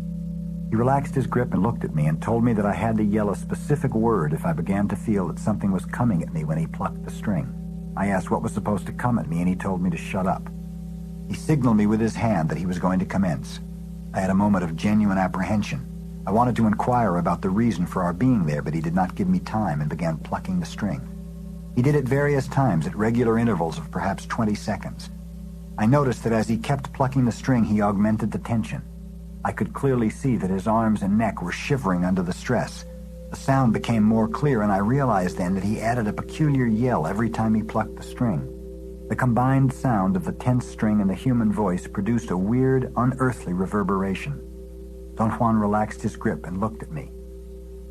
He relaxed his grip and looked at me and told me that I had to yell a specific word if I began to feel that something was coming at me when he plucked the string. I asked what was supposed to come at me, and he told me to shut up. He signaled me with his hand that he was going to commence. I had a moment of genuine apprehension. I wanted to inquire about the reason for our being there, but he did not give me time and began plucking the string. He did it various times at regular intervals of perhaps 20 seconds. I noticed that as he kept plucking the string, he augmented the tension. I could clearly see that his arms and neck were shivering under the stress. The sound became more clear, and I realized then that he added a peculiar yell every time he plucked the string. The combined sound of the tense string and the human voice produced a weird, unearthly reverberation. Don Juan relaxed his grip and looked at me.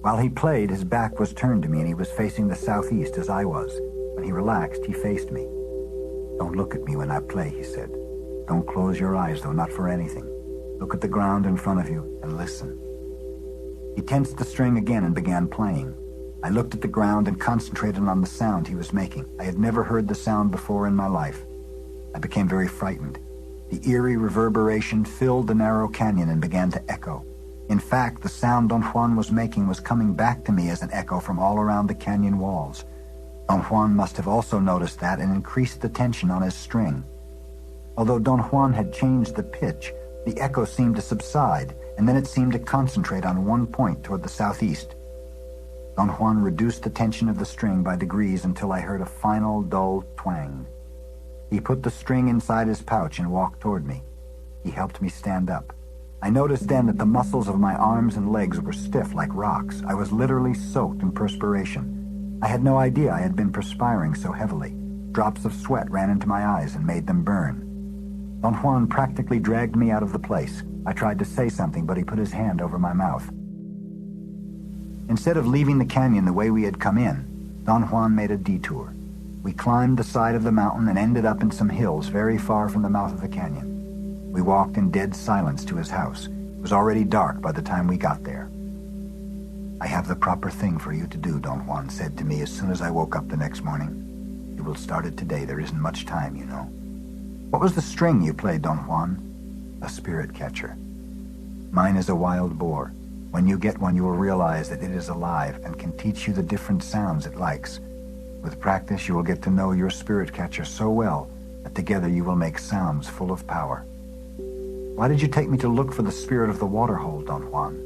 While he played, his back was turned to me, and he was facing the southeast as I was. When he relaxed, he faced me. Don't look at me when I play, he said. Don't close your eyes, though, not for anything. Look at the ground in front of you and listen. He tensed the string again and began playing. I looked at the ground and concentrated on the sound he was making. I had never heard the sound before in my life. I became very frightened. The eerie reverberation filled the narrow canyon and began to echo. In fact, the sound Don Juan was making was coming back to me as an echo from all around the canyon walls. Don Juan must have also noticed that and increased the tension on his string. Although Don Juan had changed the pitch, the echo seemed to subside, and then it seemed to concentrate on one point toward the southeast. Don Juan reduced the tension of the string by degrees until I heard a final, dull twang. He put the string inside his pouch and walked toward me. He helped me stand up. I noticed then that the muscles of my arms and legs were stiff like rocks. I was literally soaked in perspiration. I had no idea I had been perspiring so heavily. Drops of sweat ran into my eyes and made them burn. Don Juan practically dragged me out of the place. I tried to say something, but he put his hand over my mouth. Instead of leaving the canyon the way we had come in, Don Juan made a detour. We climbed the side of the mountain and ended up in some hills very far from the mouth of the canyon. We walked in dead silence to his house. It was already dark by the time we got there. I have the proper thing for you to do, Don Juan said to me as soon as I woke up the next morning. You will start it today. There isn't much time, you know. What was the string you played, Don Juan? A spirit catcher. Mine is a wild boar. When you get one, you will realize that it is alive and can teach you the different sounds it likes. With practice, you will get to know your spirit catcher so well that together you will make sounds full of power. Why did you take me to look for the spirit of the waterhole, Don Juan?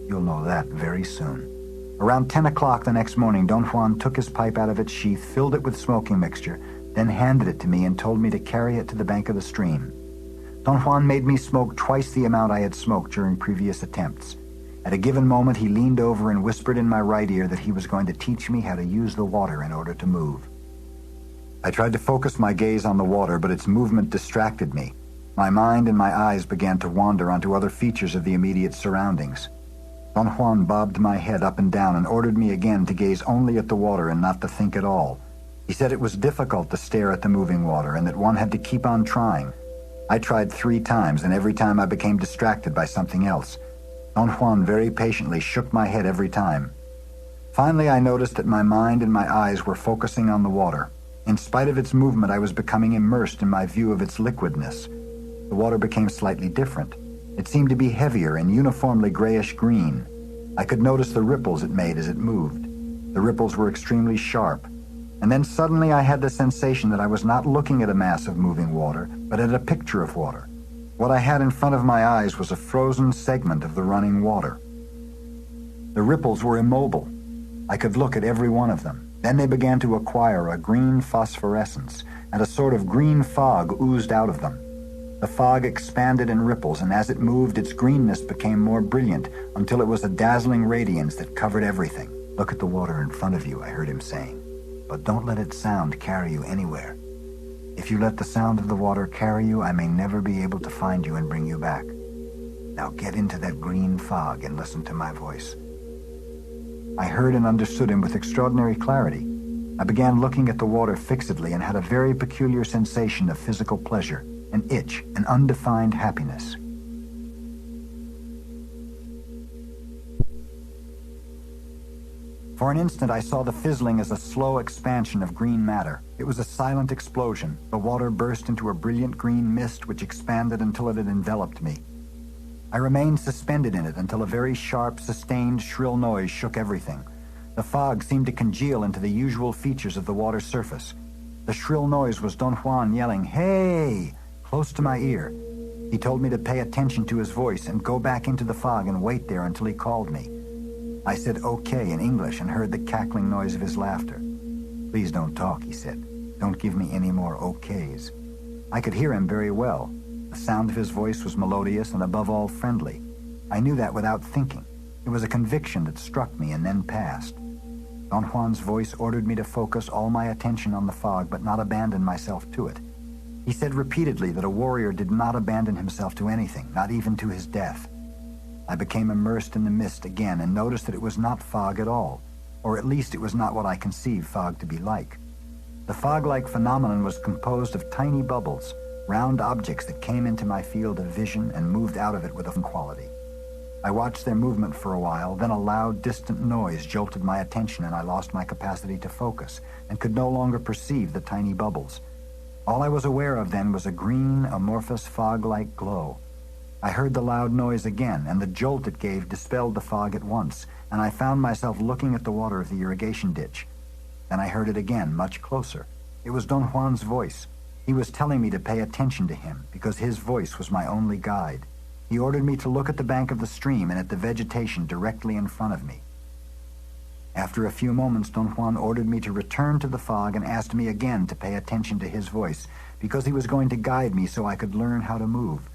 You'll know that very soon. Around 10 o'clock the next morning, Don Juan took his pipe out of its sheath, filled it with smoking mixture, then handed it to me and told me to carry it to the bank of the stream. Don Juan made me smoke twice the amount I had smoked during previous attempts. At a given moment, he leaned over and whispered in my right ear that he was going to teach me how to use the water in order to move. I tried to focus my gaze on the water, but its movement distracted me. My mind and my eyes began to wander onto other features of the immediate surroundings. Don Juan bobbed my head up and down and ordered me again to gaze only at the water and not to think at all. He said it was difficult to stare at the moving water and that one had to keep on trying. I tried 3 times, and every time I became distracted by something else. Don Juan very patiently shook my head every time. Finally, I noticed that my mind and my eyes were focusing on the water. In spite of its movement, I was becoming immersed in my view of its liquidness. The water became slightly different. It seemed to be heavier and uniformly grayish-green. I could notice the ripples it made as it moved. The ripples were extremely sharp. And then suddenly I had the sensation that I was not looking at a mass of moving water, but at a picture of water. What I had in front of my eyes was a frozen segment of the running water. The ripples were immobile. I could look at every one of them. Then they began to acquire a green phosphorescence, and a sort of green fog oozed out of them. The fog expanded in ripples, and as it moved, its greenness became more brilliant until it was a dazzling radiance that covered everything. "Look at the water in front of you," I heard him saying, "but don't let its sound carry you anywhere. If you let the sound of the water carry you, I may never be able to find you and bring you back. Now get into that green fog and listen to my voice." I heard and understood him with extraordinary clarity. I began looking at the water fixedly and had a very peculiar sensation of physical pleasure, an itch, an undefined happiness. For an instant, I saw the fizzling as a slow expansion of green matter. It was a silent explosion. The water burst into a brilliant green mist which expanded until it had enveloped me. I remained suspended in it until a very sharp, sustained, shrill noise shook everything. The fog seemed to congeal into the usual features of the water's surface. The shrill noise was Don Juan yelling, "Hey!" close to my ear. He told me to pay attention to his voice and go back into the fog and wait there until he called me. I said okay in English and heard the cackling noise of his laughter. "Please don't talk," he said. "Don't give me any more okays." I could hear him very well. The sound of his voice was melodious and above all friendly. I knew that without thinking. It was a conviction that struck me and then passed. Don Juan's voice ordered me to focus all my attention on the fog but not abandon myself to it. He said repeatedly that a warrior did not abandon himself to anything, not even to his death. I became immersed in the mist again and noticed that it was not fog at all, or at least it was not what I conceived fog to be like. The fog-like phenomenon was composed of tiny bubbles, round objects that came into my field of vision and moved out of it with a quality. I watched their movement for a while, then a loud, distant noise jolted my attention and I lost my capacity to focus and could no longer perceive the tiny bubbles. All I was aware of then was a green, amorphous, fog-like glow. I heard the loud noise again, and the jolt it gave dispelled the fog at once, and I found myself looking at the water of the irrigation ditch. Then I heard it again, much closer. It was Don Juan's voice. He was telling me to pay attention to him, because his voice was my only guide. He ordered me to look at the bank of the stream and at the vegetation directly in front of me. After a few moments, Don Juan ordered me to return to the fog and asked me again to pay attention to his voice, because he was going to guide me so I could learn how to move.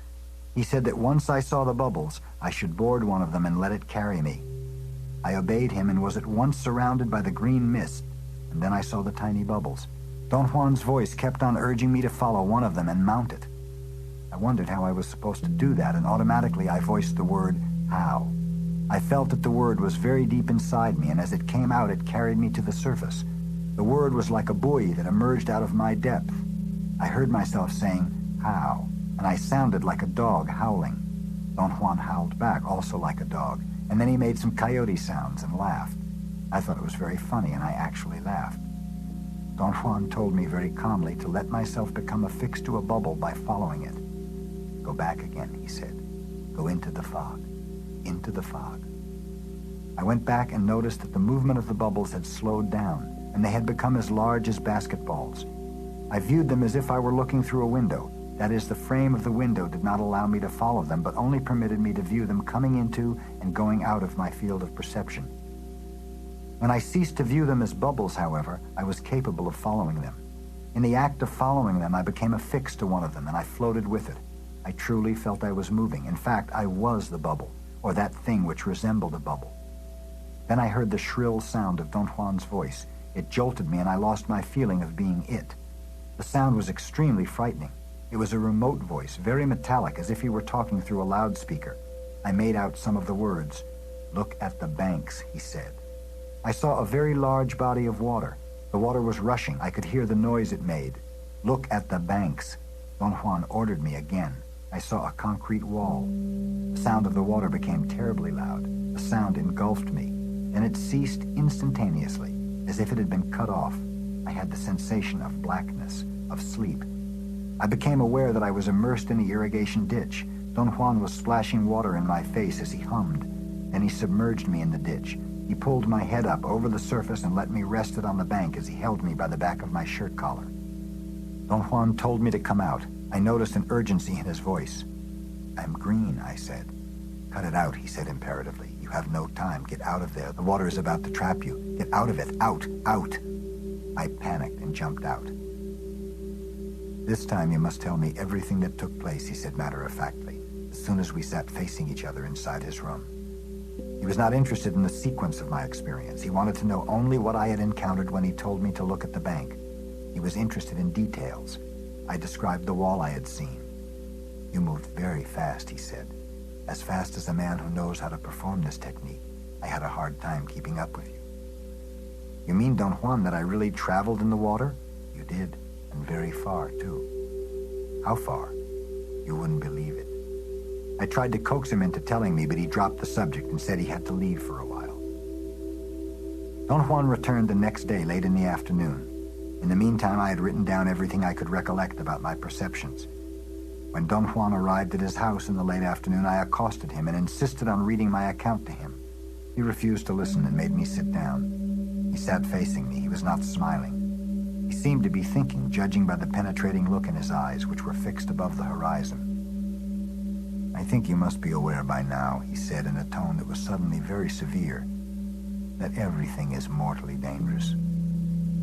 He said that once I saw the bubbles, I should board one of them and let it carry me. I obeyed him and was at once surrounded by the green mist, and then I saw the tiny bubbles. Don Juan's voice kept on urging me to follow one of them and mount it. I wondered how I was supposed to do that, and automatically I voiced the word, "How?" I felt that the word was very deep inside me, and as it came out, it carried me to the surface. The word was like a buoy that emerged out of my depth. I heard myself saying, "How?" and I sounded like a dog howling. Don Juan howled back, also like a dog, and then he made some coyote sounds and laughed. I thought it was very funny, and I actually laughed. Don Juan told me very calmly to let myself become affixed to a bubble by following it. "Go back again," he said. "Go into the fog. Into the fog." I went back and noticed that the movement of the bubbles had slowed down, and they had become as large as basketballs. I viewed them as if I were looking through a window. That is, the frame of the window did not allow me to follow them, but only permitted me to view them coming into and going out of my field of perception. When I ceased to view them as bubbles, however, I was capable of following them. In the act of following them, I became affixed to one of them, and I floated with it. I truly felt I was moving. In fact, I was the bubble, or that thing which resembled a bubble. Then I heard the shrill sound of Don Juan's voice. It jolted me, and I lost my feeling of being it. The sound was extremely frightening. It was a remote voice, very metallic, as if he were talking through a loudspeaker. I made out some of the words. "Look at the banks," he said. I saw a very large body of water. The water was rushing. I could hear the noise it made. "Look at the banks." Don Juan ordered me again. I saw a concrete wall. The sound of the water became terribly loud. The sound engulfed me. Then it ceased instantaneously, as if it had been cut off. I had the sensation of blackness, of sleep. I became aware that I was immersed in the irrigation ditch. Don Juan was splashing water in my face as he hummed. Then he submerged me in the ditch. He pulled my head up over the surface and let me rest it on the bank as he held me by the back of my shirt collar. Don Juan told me to come out. I noticed an urgency in his voice. "I'm green," I said. "Cut it out," he said imperatively. "You have no time. Get out of there. The water is about to trap you. Get out of it. Out! Out!" I panicked and jumped out. "This time you must tell me everything that took place," he said matter-of-factly, as soon as we sat facing each other inside his room. He was not interested in the sequence of my experience. He wanted to know only what I had encountered when he told me to look at the bank. He was interested in details. I described the wall I had seen. "You moved very fast," he said. "As fast as a man who knows how to perform this technique. I had a hard time keeping up with you." "You mean, Don Juan, that I really traveled in the water?" "You did, and very far, too." "How far?" "You wouldn't believe it." I tried to coax him into telling me, but he dropped the subject and said he had to leave for a while. Don Juan returned the next day late in the afternoon. In the meantime, I had written down everything I could recollect about my perceptions. When Don Juan arrived at his house in the late afternoon, I accosted him and insisted on reading my account to him. He refused to listen and made me sit down. He sat facing me. He was not smiling. He seemed to be thinking, judging by the penetrating look in his eyes, which were fixed above the horizon. "I think you must be aware by now," he said in a tone that was suddenly very severe, "that everything is mortally dangerous.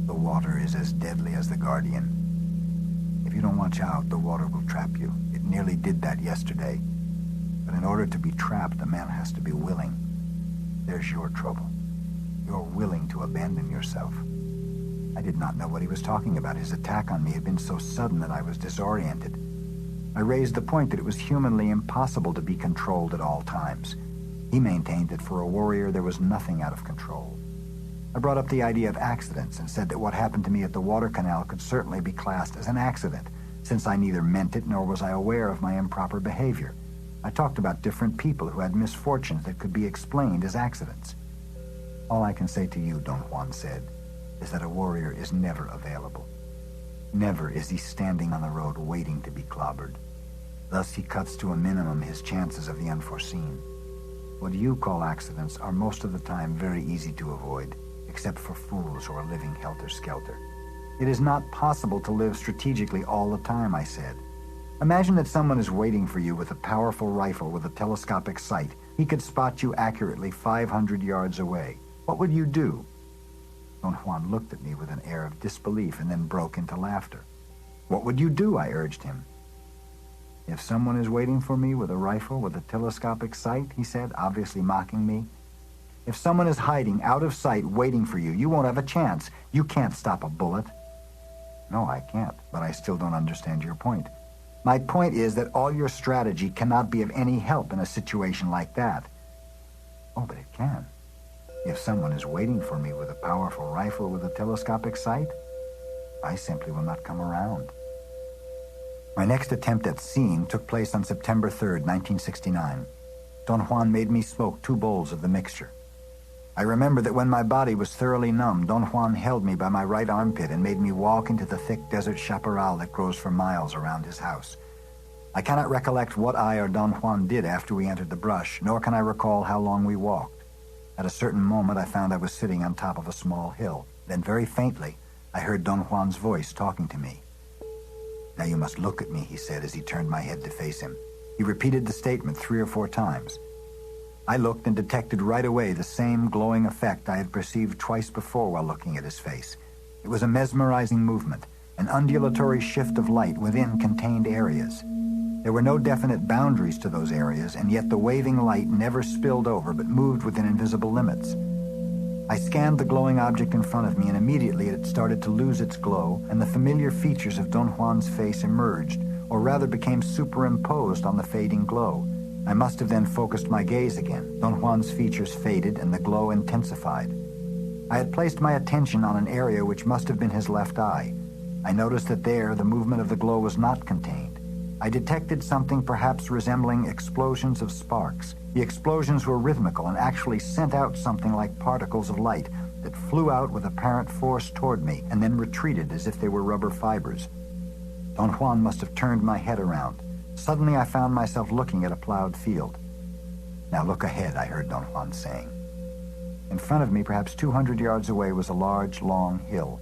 The water is as deadly as the Guardian. If you don't watch out, the water will trap you. It nearly did that yesterday. But in order to be trapped, a man has to be willing. There's your trouble. You're willing to abandon yourself." I did not know what he was talking about. His attack on me had been so sudden that I was disoriented. I raised the point that it was humanly impossible to be controlled at all times. He maintained that for a warrior there was nothing out of control. I brought up the idea of accidents and said that what happened to me at the water canal could certainly be classed as an accident, since I neither meant it nor was I aware of my improper behavior. I talked about different people who had misfortunes that could be explained as accidents. "All I can say to you," Don Juan said, "is that a warrior is never available. Never is he standing on the road waiting to be clobbered. Thus he cuts to a minimum his chances of the unforeseen. What you call accidents are most of the time very easy to avoid, except for fools who are living helter-skelter. It is not possible to live strategically all the time," I said. "Imagine that someone is waiting for you with a powerful rifle with a telescopic sight. He could spot you accurately 500 yards away. What would you do?" Don Juan looked at me with an air of disbelief and then broke into laughter. "What would you do?" I urged him. "If someone is waiting for me with a rifle with a telescopic sight," he said, obviously mocking me, "if someone is hiding out of sight waiting for you, you won't have a chance. You can't stop a bullet." "No, I can't, but I still don't understand your point." "My point is that all your strategy cannot be of any help in a situation like that." "Oh, but it can. If someone is waiting for me with a powerful rifle with a telescopic sight, I simply will not come around." My next attempt at seeing took place on September 3rd, 1969. Don Juan made me smoke 2 bowls of the mixture. I remember that when my body was thoroughly numb, Don Juan held me by my right armpit and made me walk into the thick desert chaparral that grows for miles around his house. I cannot recollect what I or Don Juan did after we entered the brush, nor can I recall how long we walked. At a certain moment, I found I was sitting on top of a small hill. Then, very faintly, I heard Don Juan's voice talking to me. "Now you must look at me," he said as he turned my head to face him. He repeated the statement 3 or 4 times. I looked and detected right away the same glowing effect I had perceived twice before while looking at his face. It was a mesmerizing movement, an undulatory shift of light within contained areas. There were no definite boundaries to those areas, and yet the waving light never spilled over but moved within invisible limits. I scanned the glowing object in front of me, and immediately it started to lose its glow, and the familiar features of Don Juan's face emerged, or rather became superimposed on the fading glow. I must have then focused my gaze again. Don Juan's features faded, and the glow intensified. I had placed my attention on an area which must have been his left eye. I noticed that there the movement of the glow was not contained. I detected something perhaps resembling explosions of sparks. The explosions were rhythmical and actually sent out something like particles of light that flew out with apparent force toward me and then retreated as if they were rubber fibers. Don Juan must have turned my head around. Suddenly I found myself looking at a plowed field. "Now look ahead," I heard Don Juan saying. In front of me, perhaps 200 yards away, was a large, long hill.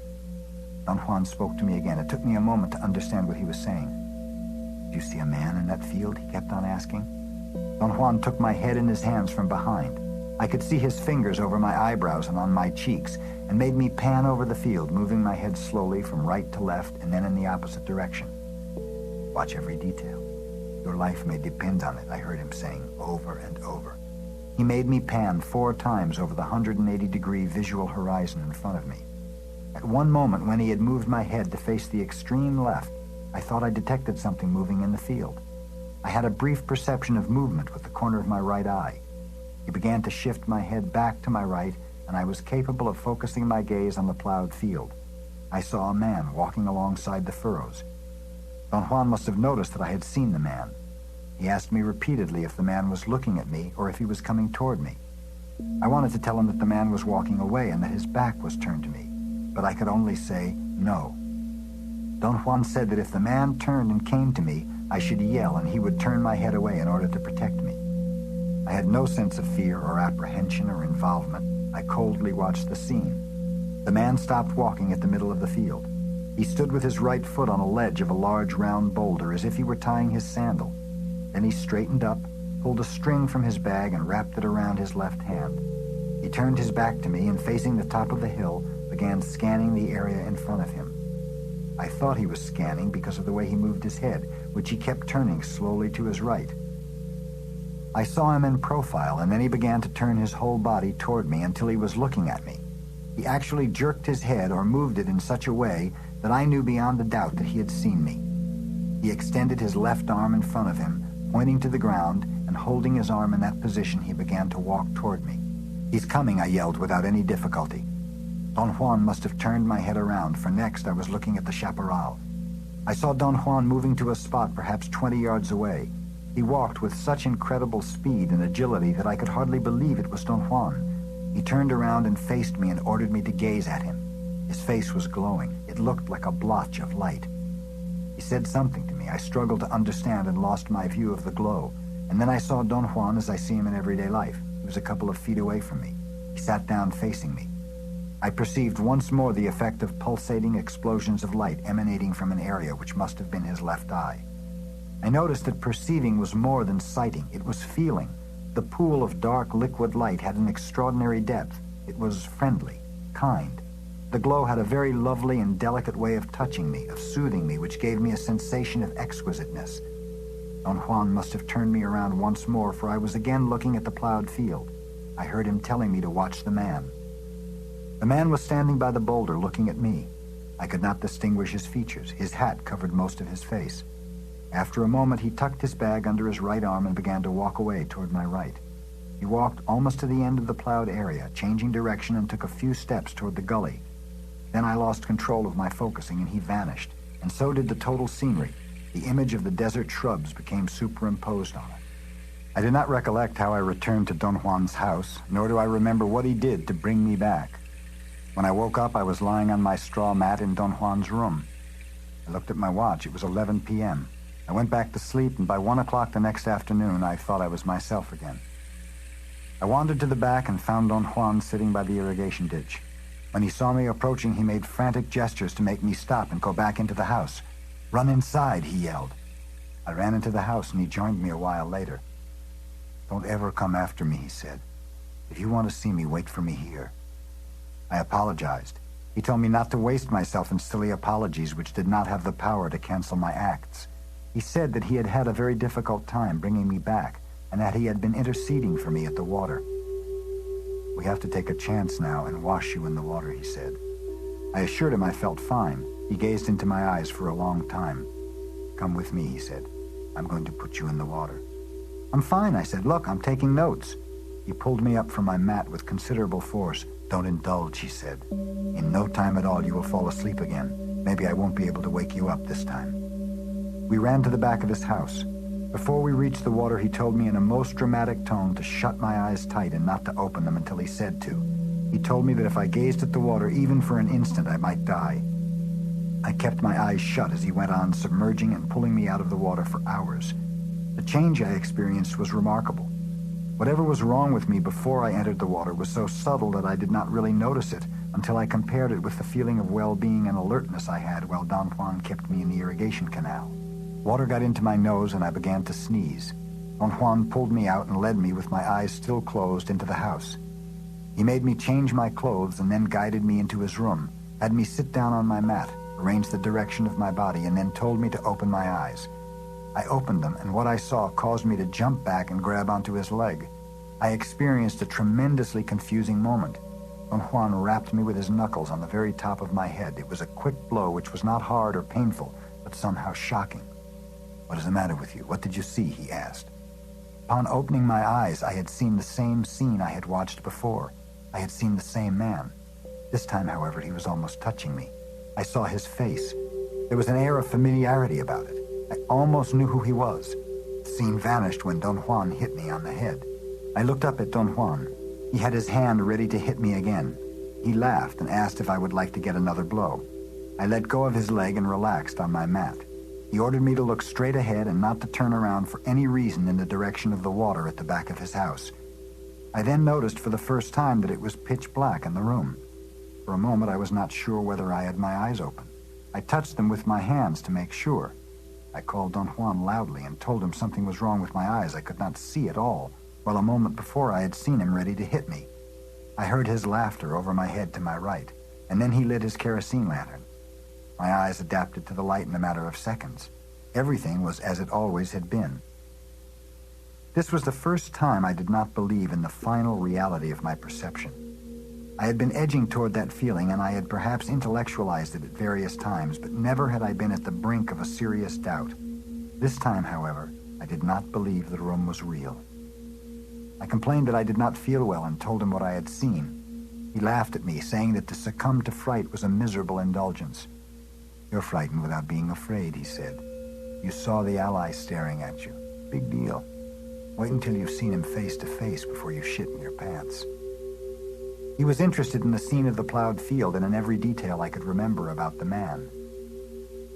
Don Juan spoke to me again. It took me a moment to understand what he was saying. "Do you see a man in that field?" he kept on asking. Don Juan took my head in his hands from behind. I could see his fingers over my eyebrows and on my cheeks, and made me pan over the field, moving my head slowly from right to left and then in the opposite direction. "Watch every detail. Your life may depend on it," I heard him saying over and over. He made me pan 4 times over the 180-degree visual horizon in front of me. At one moment, when he had moved my head to face the extreme left, I thought I detected something moving in the field. I had a brief perception of movement with the corner of my right eye. He began to shift my head back to my right, and I was capable of focusing my gaze on the plowed field. I saw a man walking alongside the furrows. Don Juan must have noticed that I had seen the man. He asked me repeatedly if the man was looking at me or if he was coming toward me. I wanted to tell him that the man was walking away and that his back was turned to me, but I could only say no. Don Juan said that if the man turned and came to me, I should yell and he would turn my head away in order to protect me. I had no sense of fear or apprehension or involvement. I coldly watched the scene. The man stopped walking at the middle of the field. He stood with his right foot on a ledge of a large round boulder as if he were tying his sandal. Then he straightened up, pulled a string from his bag and wrapped it around his left hand. He turned his back to me and, facing the top of the hill, began scanning the area in front of him. I thought he was scanning because of the way he moved his head, which he kept turning slowly to his right. I saw him in profile, and then he began to turn his whole body toward me until he was looking at me. He actually jerked his head or moved it in such a way that I knew beyond a doubt that he had seen me. He extended his left arm in front of him, pointing to the ground, and holding his arm in that position, he began to walk toward me. "He's coming," I yelled without any difficulty. Don Juan must have turned my head around, for next I was looking at the chaparral. I saw Don Juan moving to a spot perhaps 20 yards away. He walked with such incredible speed and agility that I could hardly believe it was Don Juan. He turned around and faced me and ordered me to gaze at him. His face was glowing. It looked like a blotch of light. He said something to me. I struggled to understand and lost my view of the glow. And then I saw Don Juan as I see him in everyday life. He was a couple of feet away from me. He sat down facing me. I perceived once more the effect of pulsating explosions of light emanating from an area which must have been his left eye. I noticed that perceiving was more than sighting. It was feeling. The pool of dark liquid light had an extraordinary depth. It was friendly, kind. The glow had a very lovely and delicate way of touching me, of soothing me, which gave me a sensation of exquisiteness. Don Juan must have turned me around once more, for I was again looking at the plowed field. I heard him telling me to watch the man. The man was standing by the boulder looking at me. I could not distinguish his features. His hat covered most of his face. After a moment, he tucked his bag under his right arm and began to walk away toward my right. He walked almost to the end of the plowed area, changing direction, and took a few steps toward the gully. Then I lost control of my focusing, and he vanished, and so did the total scenery. The image of the desert shrubs became superimposed on it. I do not recollect how I returned to Don Juan's house, nor do I remember what he did to bring me back. When I woke up, I was lying on my straw mat in Don Juan's room. I looked at my watch. It was 11 p.m. I went back to sleep, and by 1 o'clock the next afternoon, I thought I was myself again. I wandered to the back and found Don Juan sitting by the irrigation ditch. When he saw me approaching, he made frantic gestures to make me stop and go back into the house. "Run inside," he yelled. I ran into the house and he joined me a while later. "Don't ever come after me," he said. "If you want to see me, wait for me here." I apologized. He told me not to waste myself in silly apologies which did not have the power to cancel my acts. He said that he had had a very difficult time bringing me back and that he had been interceding for me at the water. "We have to take a chance now and wash you in the water," he said. I assured him I felt fine. He gazed into my eyes for a long time. "Come with me," he said. "I'm going to put you in the water." "I'm fine," I said. "Look, I'm taking notes." He pulled me up from my mat with considerable force. "Don't indulge," he said. "In no time at all you will fall asleep again. Maybe I won't be able to wake you up this time." We ran to the back of his house. Before we reached the water, he told me in a most dramatic tone to shut my eyes tight and not to open them until he said to. He told me that if I gazed at the water even for an instant, I might die. I kept my eyes shut as he went on submerging and pulling me out of the water for hours. The change I experienced was remarkable. Whatever was wrong with me before I entered the water was so subtle that I did not really notice it until I compared it with the feeling of well-being and alertness I had while Don Juan kept me in the irrigation canal. Water got into my nose and I began to sneeze. Don Juan pulled me out and led me with my eyes still closed into the house. He made me change my clothes and then guided me into his room, had me sit down on my mat, arranged the direction of my body, and then told me to open my eyes. I opened them, and what I saw caused me to jump back and grab onto his leg. I experienced a tremendously confusing moment. Don Juan rapped me with his knuckles on the very top of my head. It was a quick blow which was not hard or painful, but somehow shocking. "What is the matter with you? What did you see?" he asked. Upon opening my eyes, I had seen the same scene I had watched before. I had seen the same man. This time, however, he was almost touching me. I saw his face. There was an air of familiarity about it. I almost knew who he was. The scene vanished when Don Juan hit me on the head. I looked up at Don Juan. He had his hand ready to hit me again. He laughed and asked if I would like to get another blow. I let go of his leg and relaxed on my mat. He ordered me to look straight ahead and not to turn around for any reason in the direction of the water at the back of his house. I then noticed for the first time that it was pitch black in the room. For a moment I was not sure whether I had my eyes open. I touched them with my hands to make sure. I called Don Juan loudly and told him something was wrong with my eyes. I could not see at all, while a moment before I had seen him ready to hit me. I heard his laughter over my head to my right, and then he lit his kerosene lantern. My eyes adapted to the light in a matter of seconds. Everything was as it always had been. This was the first time I did not believe in the final reality of my perception. I had been edging toward that feeling, and I had perhaps intellectualized it at various times, but never had I been at the brink of a serious doubt. This time, however, I did not believe the room was real. I complained that I did not feel well and told him what I had seen. He laughed at me, saying that to succumb to fright was a miserable indulgence. "You're frightened without being afraid," he said. "You saw the Allies staring at you. Big deal. Wait until you've seen him face to face before you shit in your pants." He was interested in the scene of the plowed field and in every detail I could remember about the man.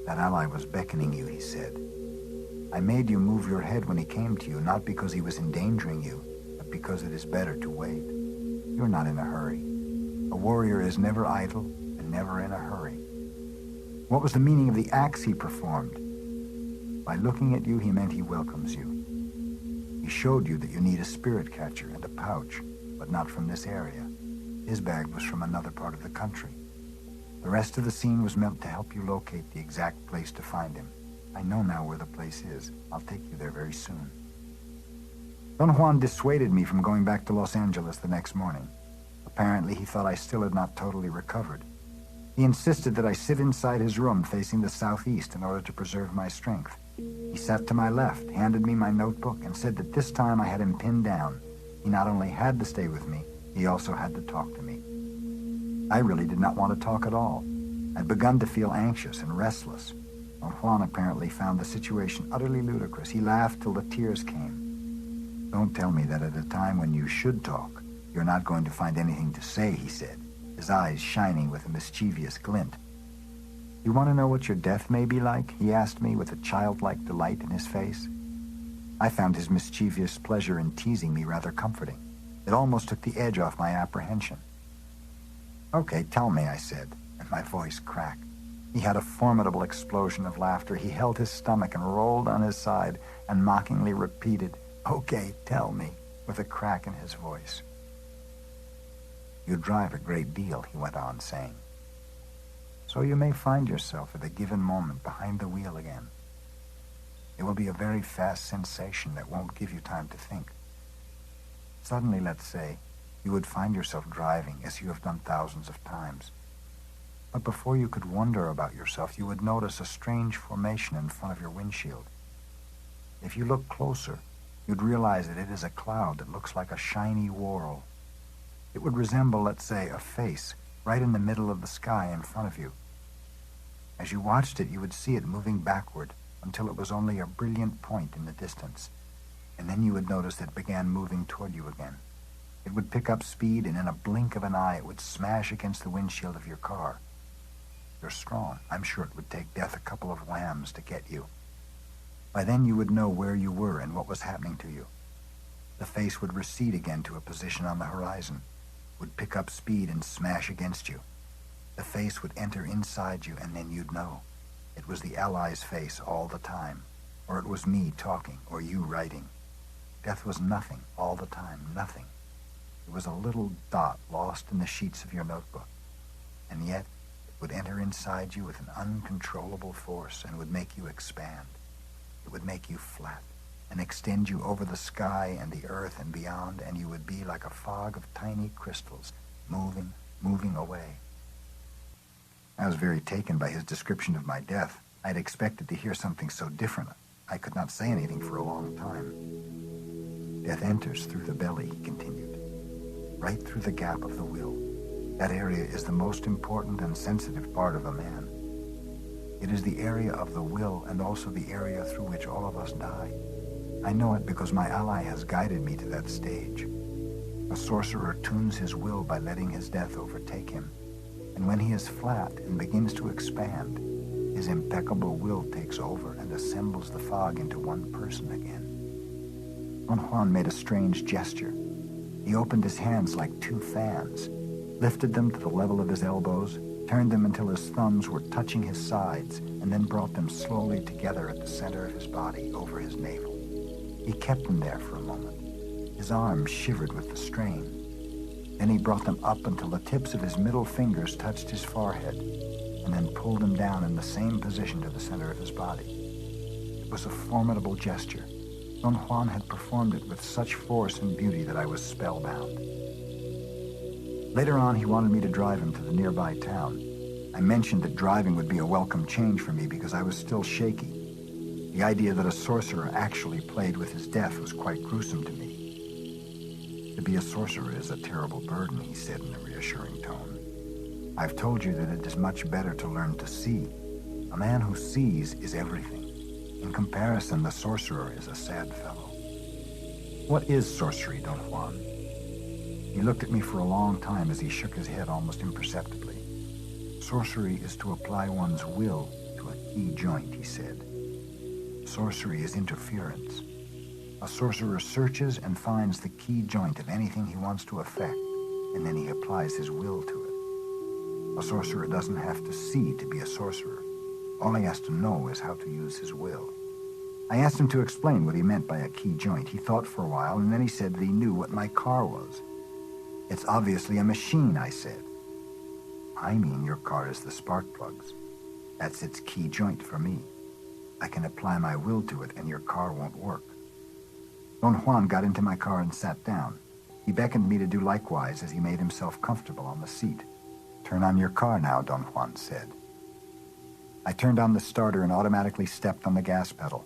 "That ally was beckoning you," he said. "I made you move your head when he came to you, not because he was endangering you, but because it is better to wait. You're not in a hurry. A warrior is never idle and never in a hurry." What was the meaning of the acts he performed? By looking at you, he meant he welcomes you. He showed you that you need a spirit catcher and a pouch, but not from this area. His bag was from another part of the country. The rest of the scene was meant to help you locate the exact place to find him. I know now where the place is. I'll take you there very soon. Don Juan dissuaded me from going back to Los Angeles the next morning. Apparently, he thought I still had not totally recovered. He insisted that I sit inside his room facing the southeast in order to preserve my strength. He sat to my left, handed me my notebook, and said that this time I had him pinned down. He not only had to stay with me, he also had to talk to me. I really did not want to talk at all. I'd begun to feel anxious and restless. Don Juan apparently found the situation utterly ludicrous. He laughed till the tears came. "Don't tell me that at a time when you should talk, you're not going to find anything to say," he said, his eyes shining with a mischievous glint. "You want to know what your death may be like?" he asked me with a childlike delight in his face. I found his mischievous pleasure in teasing me rather comforting. It almost took the edge off my apprehension. "Okay, tell me," I said, and my voice cracked. He had a formidable explosion of laughter. He held his stomach and rolled on his side and mockingly repeated, "Okay, tell me," with a crack in his voice. "You drive a great deal," he went on saying. "So you may find yourself at a given moment behind the wheel again. It will be a very fast sensation that won't give you time to think. Suddenly, let's say, you would find yourself driving as you have done thousands of times. But before you could wonder about yourself, you would notice a strange formation in front of your windshield. If you look closer, you'd realize that it is a cloud that looks like a shiny whorl. It would resemble, let's say, a face right in the middle of the sky in front of you. As you watched it, you would see it moving backward until it was only a brilliant point in the distance, and then you would notice that it began moving toward you again. It would pick up speed, and in a blink of an eye, it would smash against the windshield of your car. You're strong. I'm sure it would take death a couple of whams to get you. By then you would know where you were and what was happening to you. The face would recede again to a position on the horizon, would pick up speed and smash against you. The face would enter inside you, and then you'd know. It was the Allies' face all the time, or it was me talking, or you writing. Death was nothing all the time, nothing. It was a little dot lost in the sheets of your notebook, and yet it would enter inside you with an uncontrollable force and would make you expand. It would make you flat and extend you over the sky and the earth and beyond, and you would be like a fog of tiny crystals, moving away. I was very taken by his description of my death. I had expected to hear something so different. I could not say anything for a long time. Death enters through the belly, he continued, right through the gap of the will. That area is the most important and sensitive part of a man. It is the area of the will and also the area through which all of us die. I know it because my ally has guided me to that stage. A sorcerer tunes his will by letting his death overtake him. And when he is flat and begins to expand, his impeccable will takes over and assembles the fog into one person again. Don Juan made a strange gesture. He opened his hands like two fans, lifted them to the level of his elbows, turned them until his thumbs were touching his sides, and then brought them slowly together at the center of his body over his navel. He kept them there for a moment. His arms shivered with the strain. Then he brought them up until the tips of his middle fingers touched his forehead, and then pulled them down in the same position to the center of his body. It was a formidable gesture. Don Juan had performed it with such force and beauty that I was spellbound. Later on, he wanted me to drive him to the nearby town. I mentioned that driving would be a welcome change for me because I was still shaky. The idea that a sorcerer actually played with his death was quite gruesome to me. To be a sorcerer is a terrible burden, he said in a reassuring tone. I've told you that it is much better to learn to see. A man who sees is everything. In comparison, the sorcerer is a sad fellow. What is sorcery, Don Juan? He looked at me for a long time as he shook his head almost imperceptibly. Sorcery is to apply one's will to a key joint, he said. Sorcery is interference. A sorcerer searches and finds the key joint of anything he wants to affect, and then he applies his will to it. A sorcerer doesn't have to see to be a sorcerer. All he has to know is how to use his will. I asked him to explain what he meant by a key joint. He thought for a while, and then he said that he knew what my car was. It's obviously a machine, I said. I mean, your car is the spark plugs. That's its key joint for me. I can apply my will to it, and your car won't work. Don Juan got into my car and sat down. He beckoned me to do likewise as he made himself comfortable on the seat. Turn on your car now, Don Juan said. I turned on the starter and automatically stepped on the gas pedal.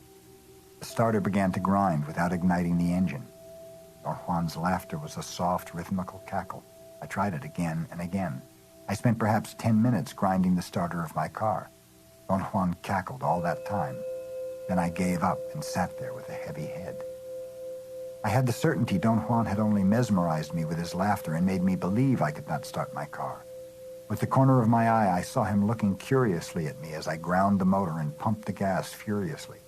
The starter began to grind without igniting the engine. Don Juan's laughter was a soft, rhythmical cackle. I tried it again and again. I spent perhaps 10 minutes grinding the starter of my car. Don Juan cackled all that time. Then I gave up and sat there with a heavy head. I had the certainty Don Juan had only mesmerized me with his laughter and made me believe I could not start my car. With the corner of my eye, I saw him looking curiously at me as I ground the motor and pumped the gas furiously.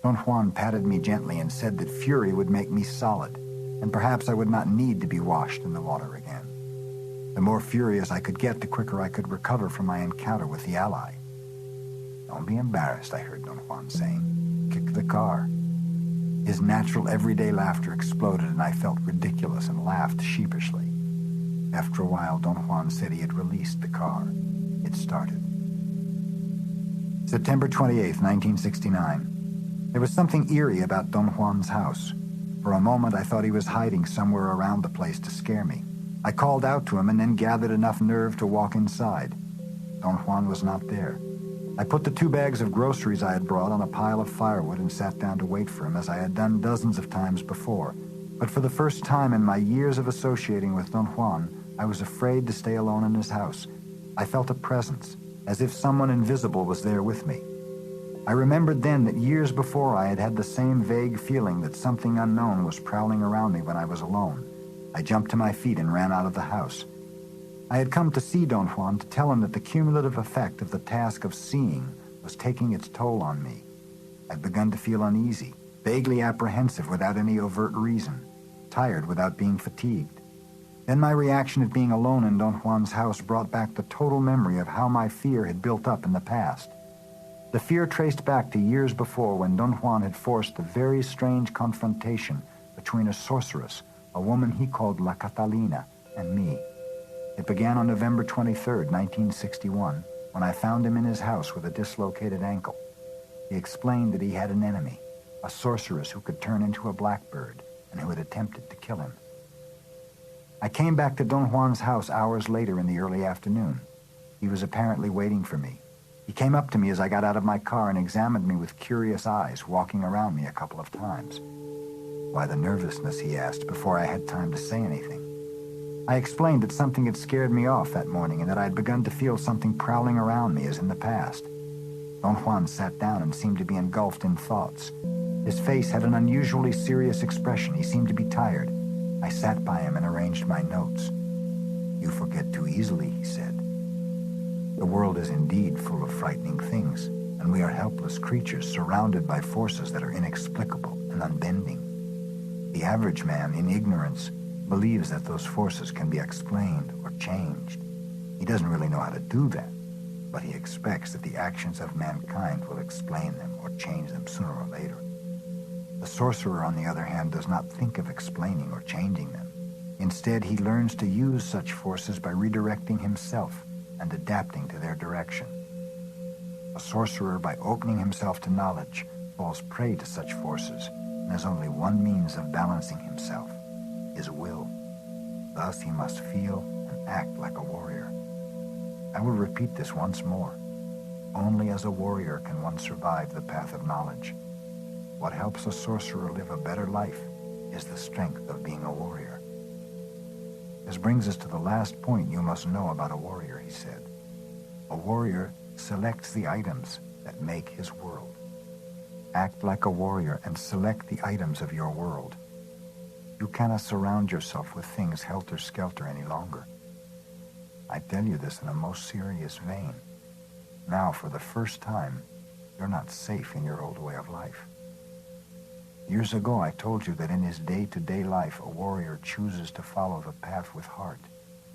Don Juan patted me gently and said that fury would make me solid, and perhaps I would not need to be washed in the water again. The more furious I could get, the quicker I could recover from my encounter with the ally. Don't be embarrassed, I heard Don Juan saying. Kick the car. His natural everyday laughter exploded, and I felt ridiculous and laughed sheepishly. After a while, Don Juan said he had released the car. It started. September 28th, 1969. There was something eerie about Don Juan's house. For a moment, I thought he was hiding somewhere around the place to scare me. I called out to him and then gathered enough nerve to walk inside. Don Juan was not there. I put the 2 bags of groceries I had brought on a pile of firewood and sat down to wait for him, as I had done dozens of times before. But for the first time in my years of associating with Don Juan, I was afraid to stay alone in his house. I felt a presence, as if someone invisible was there with me. I remembered then that years before I had had the same vague feeling that something unknown was prowling around me when I was alone. I jumped to my feet and ran out of the house. I had come to see Don Juan to tell him that the cumulative effect of the task of seeing was taking its toll on me. I'd begun to feel uneasy, vaguely apprehensive without any overt reason, tired without being fatigued. Then my reaction at being alone in Don Juan's house brought back the total memory of how my fear had built up in the past. The fear traced back to years before, when Don Juan had forced a very strange confrontation between a sorceress, a woman he called La Catalina, and me. It began on November 23rd, 1961, when I found him in his house with a dislocated ankle. He explained that he had an enemy, a sorceress who could turn into a blackbird and who had attempted to kill him. I came back to Don Juan's house hours later in the early afternoon. He was apparently waiting for me. He came up to me as I got out of my car and examined me with curious eyes, walking around me a couple of times. Why the nervousness, he asked, before I had time to say anything. I explained that something had scared me off that morning and that I had begun to feel something prowling around me as in the past. Don Juan sat down and seemed to be engulfed in thoughts. His face had an unusually serious expression. He seemed to be tired. I sat by him and arranged my notes. "You forget too easily," he said. "The world is indeed full of frightening things, and we are helpless creatures surrounded by forces that are inexplicable and unbending. The average man, in ignorance, believes that those forces can be explained or changed. He doesn't really know how to do that, but he expects that the actions of mankind will explain them or change them sooner or later. The sorcerer, on the other hand, does not think of explaining or changing them. Instead, he learns to use such forces by redirecting himself and adapting to their direction. A sorcerer, by opening himself to knowledge, falls prey to such forces and has only one means of balancing himself: his will. Thus he must feel and act like a warrior. I will repeat this once more. Only as a warrior can one survive the path of knowledge. What helps a sorcerer live a better life is the strength of being a warrior." This brings us to the last point you must know about a warrior, he said. A warrior selects the items that make his world. Act like a warrior and select the items of your world. You cannot surround yourself with things helter-skelter any longer. I tell you this in a most serious vein. Now, for the first time, you're not safe in your old way of life. Years ago, I told you that in his day-to-day life, a warrior chooses to follow the path with heart.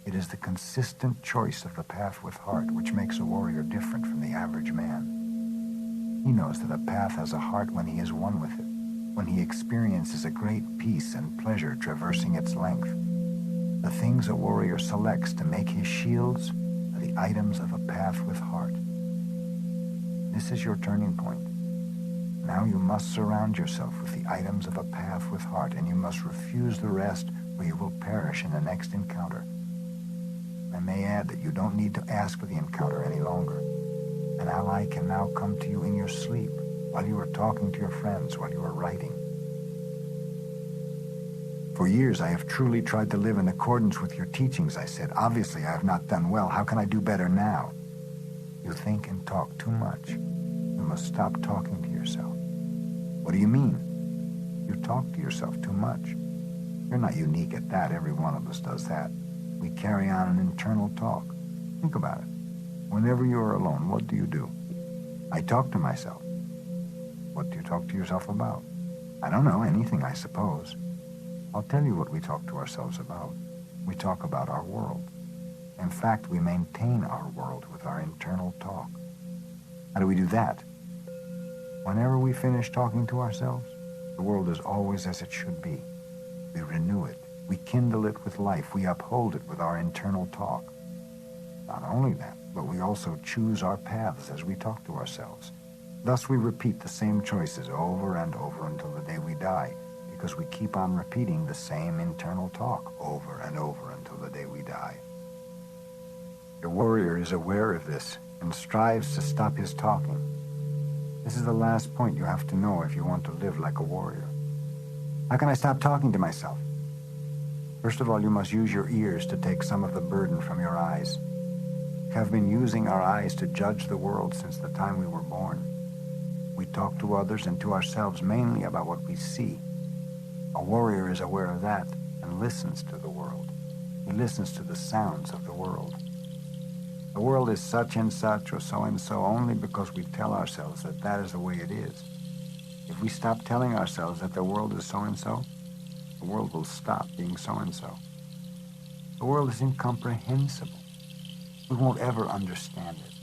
It is the consistent choice of the path with heart which makes a warrior different from the average man. He knows that a path has a heart when he is one with it, when he experiences a great peace and pleasure traversing its length. The things a warrior selects to make his shields are the items of a path with heart. This is your turning point. Now you must surround yourself with the items of a path with heart, and you must refuse the rest, or you will perish in the next encounter. I may add that you don't need to ask for the encounter any longer. An ally can now come to you in your sleep, while you are talking to your friends, while you are writing. For years I have truly tried to live in accordance with your teachings, I said. Obviously I have not done well. How can I do better now? You think and talk too much. You must stop talking to yourself. What do you mean? You talk to yourself too much. You're not unique at that. Every one of us does that. We carry on an internal talk. Think about it. Whenever you are alone, what do? I talk to myself. What do you talk to yourself about? I don't know, anything, I suppose. I'll tell you what we talk to ourselves about. We talk about our world. In fact, we maintain our world with our internal talk. How do we do that? Whenever we finish talking to ourselves, the world is always as it should be. We renew it. We kindle it with life. We uphold it with our internal talk. Not only that, but we also choose our paths as we talk to ourselves. Thus we repeat the same choices over and over until the day we die, because we keep on repeating the same internal talk over and over until the day we die. The warrior is aware of this and strives to stop his talking. This is the last point you have to know if you want to live like a warrior. How can I stop talking to myself? First of all, you must use your ears to take some of the burden from your eyes. We have been using our eyes to judge the world since the time we were born. We talk to others and to ourselves mainly about what we see. A warrior is aware of that and listens to the world. He listens to the sounds of the world. The world is such and such or so and so only because we tell ourselves that that is the way it is. If we stop telling ourselves that the world is so and so, the world will stop being so and so. The world is incomprehensible. We won't ever understand it.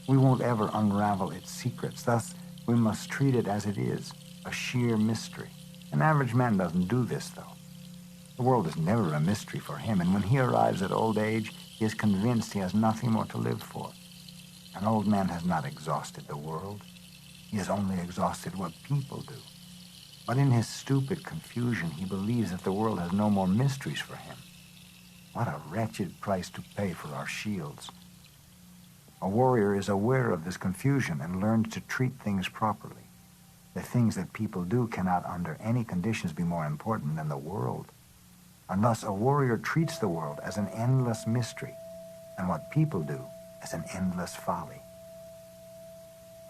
We won't ever unravel its secrets. Thus, we must treat it as it is, a sheer mystery. An average man doesn't do this, though. The world is never a mystery for him, and when he arrives at old age, he is convinced he has nothing more to live for. An old man has not exhausted the world. He has only exhausted what people do. But in his stupid confusion, he believes that the world has no more mysteries for him. What a wretched price to pay for our shields. A warrior is aware of this confusion and learns to treat things properly. The things that people do cannot under any conditions be more important than the world. And thus a warrior treats the world as an endless mystery, and what people do as an endless folly.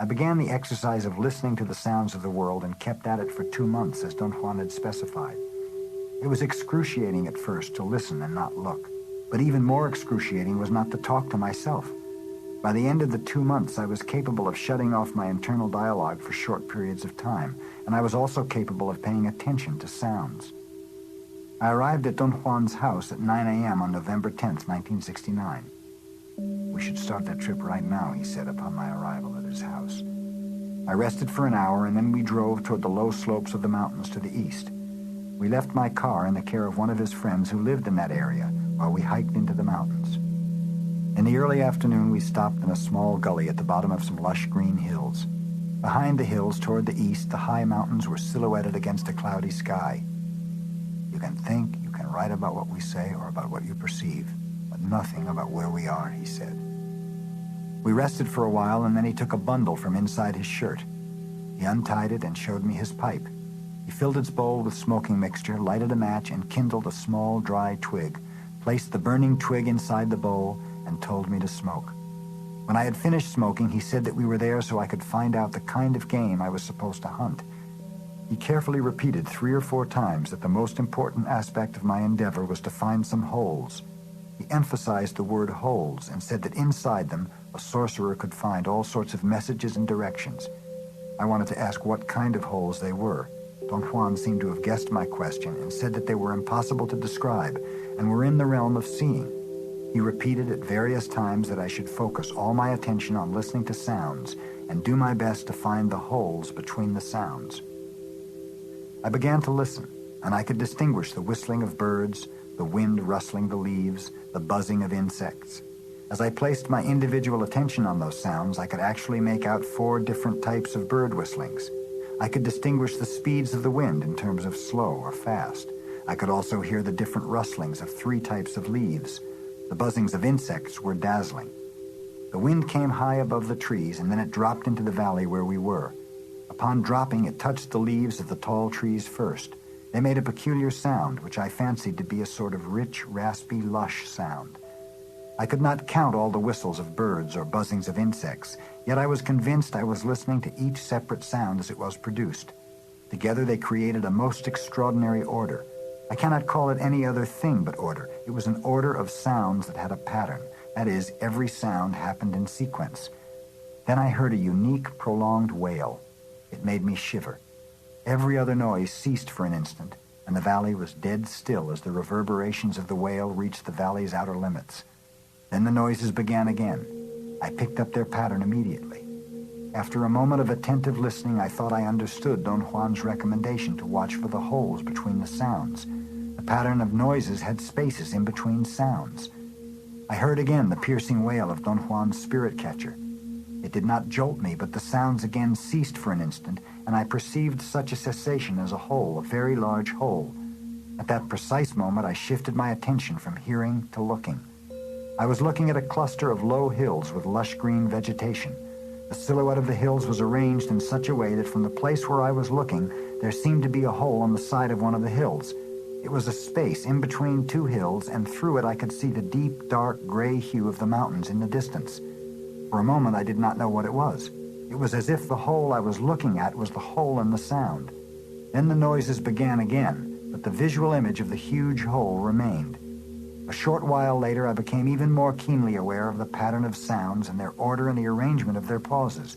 I began the exercise of listening to the sounds of the world and kept at it for 2 months, as Don Juan had specified. It was excruciating at first to listen and not look, but even more excruciating was not to talk to myself. By the end of the 2 months, I was capable of shutting off my internal dialogue for short periods of time, and I was also capable of paying attention to sounds. I arrived at Don Juan's house at 9 a.m. on November 10th, 1969. "We should start that trip right now," he said upon my arrival at his house. I rested for an hour, and then we drove toward the low slopes of the mountains to the east. We left my car in the care of one of his friends who lived in that area while we hiked into the mountains. In the early afternoon, we stopped in a small gully at the bottom of some lush green hills. Behind the hills, toward the east, the high mountains were silhouetted against a cloudy sky. "You can think, you can write about what we say or about what you perceive, but nothing about where we are," he said. We rested for a while, and then he took a bundle from inside his shirt. He untied it and showed me his pipe. He filled its bowl with smoking mixture, lighted a match, and kindled a small, dry twig, placed the burning twig inside the bowl, and told me to smoke. When I had finished smoking, he said that we were there so I could find out the kind of game I was supposed to hunt. He carefully repeated 3 or 4 times that the most important aspect of my endeavor was to find some holes. He emphasized the word holes and said that inside them a sorcerer could find all sorts of messages and directions. I wanted to ask what kind of holes they were. Don Juan seemed to have guessed my question and said that they were impossible to describe and were in the realm of seeing. He repeated at various times that I should focus all my attention on listening to sounds and do my best to find the holes between the sounds. I began to listen, and I could distinguish the whistling of birds, the wind rustling the leaves, the buzzing of insects. As I placed my individual attention on those sounds, I could actually make out 4 different types of bird whistlings. I could distinguish the speeds of the wind in terms of slow or fast. I could also hear the different rustlings of 3 types of leaves. The buzzings of insects were dazzling. The wind came high above the trees, and then it dropped into the valley where we were. Upon dropping, it touched the leaves of the tall trees first. They made a peculiar sound, which I fancied to be a sort of rich, raspy, lush sound. I could not count all the whistles of birds or buzzings of insects, yet I was convinced I was listening to each separate sound as it was produced. Together they created a most extraordinary order. I cannot call it any other thing but order. It was an order of sounds that had a pattern. That is, every sound happened in sequence. Then I heard a unique, prolonged wail. It made me shiver. Every other noise ceased for an instant, and the valley was dead still as the reverberations of the wail reached the valley's outer limits. Then the noises began again. I picked up their pattern immediately. After a moment of attentive listening, I thought I understood Don Juan's recommendation to watch for the holes between the sounds. The pattern of noises had spaces in between sounds. I heard again the piercing wail of Don Juan's spirit catcher. It did not jolt me, but the sounds again ceased for an instant, and I perceived such a cessation as a hole, a very large hole. At that precise moment, I shifted my attention from hearing to looking. I was looking at a cluster of low hills with lush green vegetation. The silhouette of the hills was arranged in such a way that from the place where I was looking, there seemed to be a hole on the side of one of the hills. It was a space in between two hills, and through it I could see the deep, dark, gray hue of the mountains in the distance. For a moment, I did not know what it was. It was as if the hole I was looking at was the hole in the sound. Then the noises began again, but the visual image of the huge hole remained. A short while later, I became even more keenly aware of the pattern of sounds and their order and the arrangement of their pauses.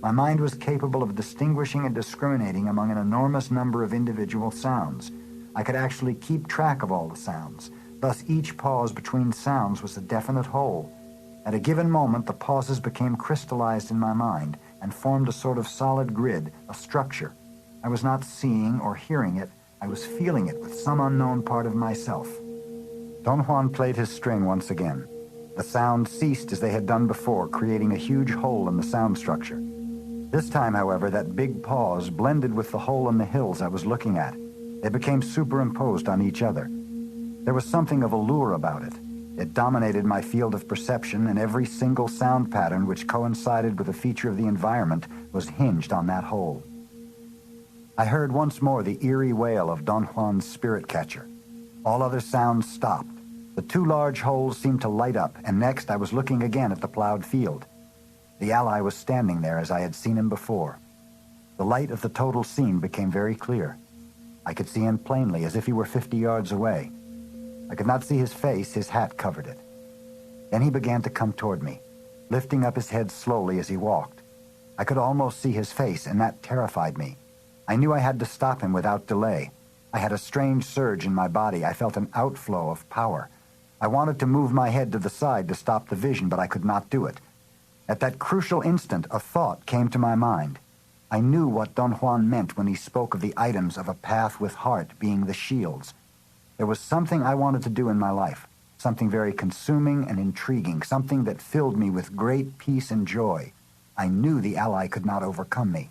My mind was capable of distinguishing and discriminating among an enormous number of individual sounds. I could actually keep track of all the sounds. Thus, each pause between sounds was a definite whole. At a given moment, the pauses became crystallized in my mind and formed a sort of solid grid, a structure. I was not seeing or hearing it. I was feeling it with some unknown part of myself. Don Juan played his string once again. The sounds ceased as they had done before, creating a huge hole in the sound structure. This time, however, that big pause blended with the hole in the hills I was looking at. They became superimposed on each other. There was something of allure about it. It dominated my field of perception, and every single sound pattern which coincided with a feature of the environment was hinged on that hole. I heard once more the eerie wail of Don Juan's spirit catcher. All other sounds stopped. The two large holes seemed to light up, and next I was looking again at the plowed field. The ally was standing there as I had seen him before. The light of the total scene became very clear. I could see him plainly, as if he were 50 yards away. I could not see his face, his hat covered it. Then he began to come toward me, lifting up his head slowly as he walked. I could almost see his face, and that terrified me. I knew I had to stop him without delay. I had a strange surge in my body. I felt an outflow of power. I wanted to move my head to the side to stop the vision, but I could not do it. At that crucial instant, a thought came to my mind. I knew what Don Juan meant when he spoke of the items of a path with heart being the shields. There was something I wanted to do in my life, something very consuming and intriguing, something that filled me with great peace and joy. I knew the ally could not overcome me.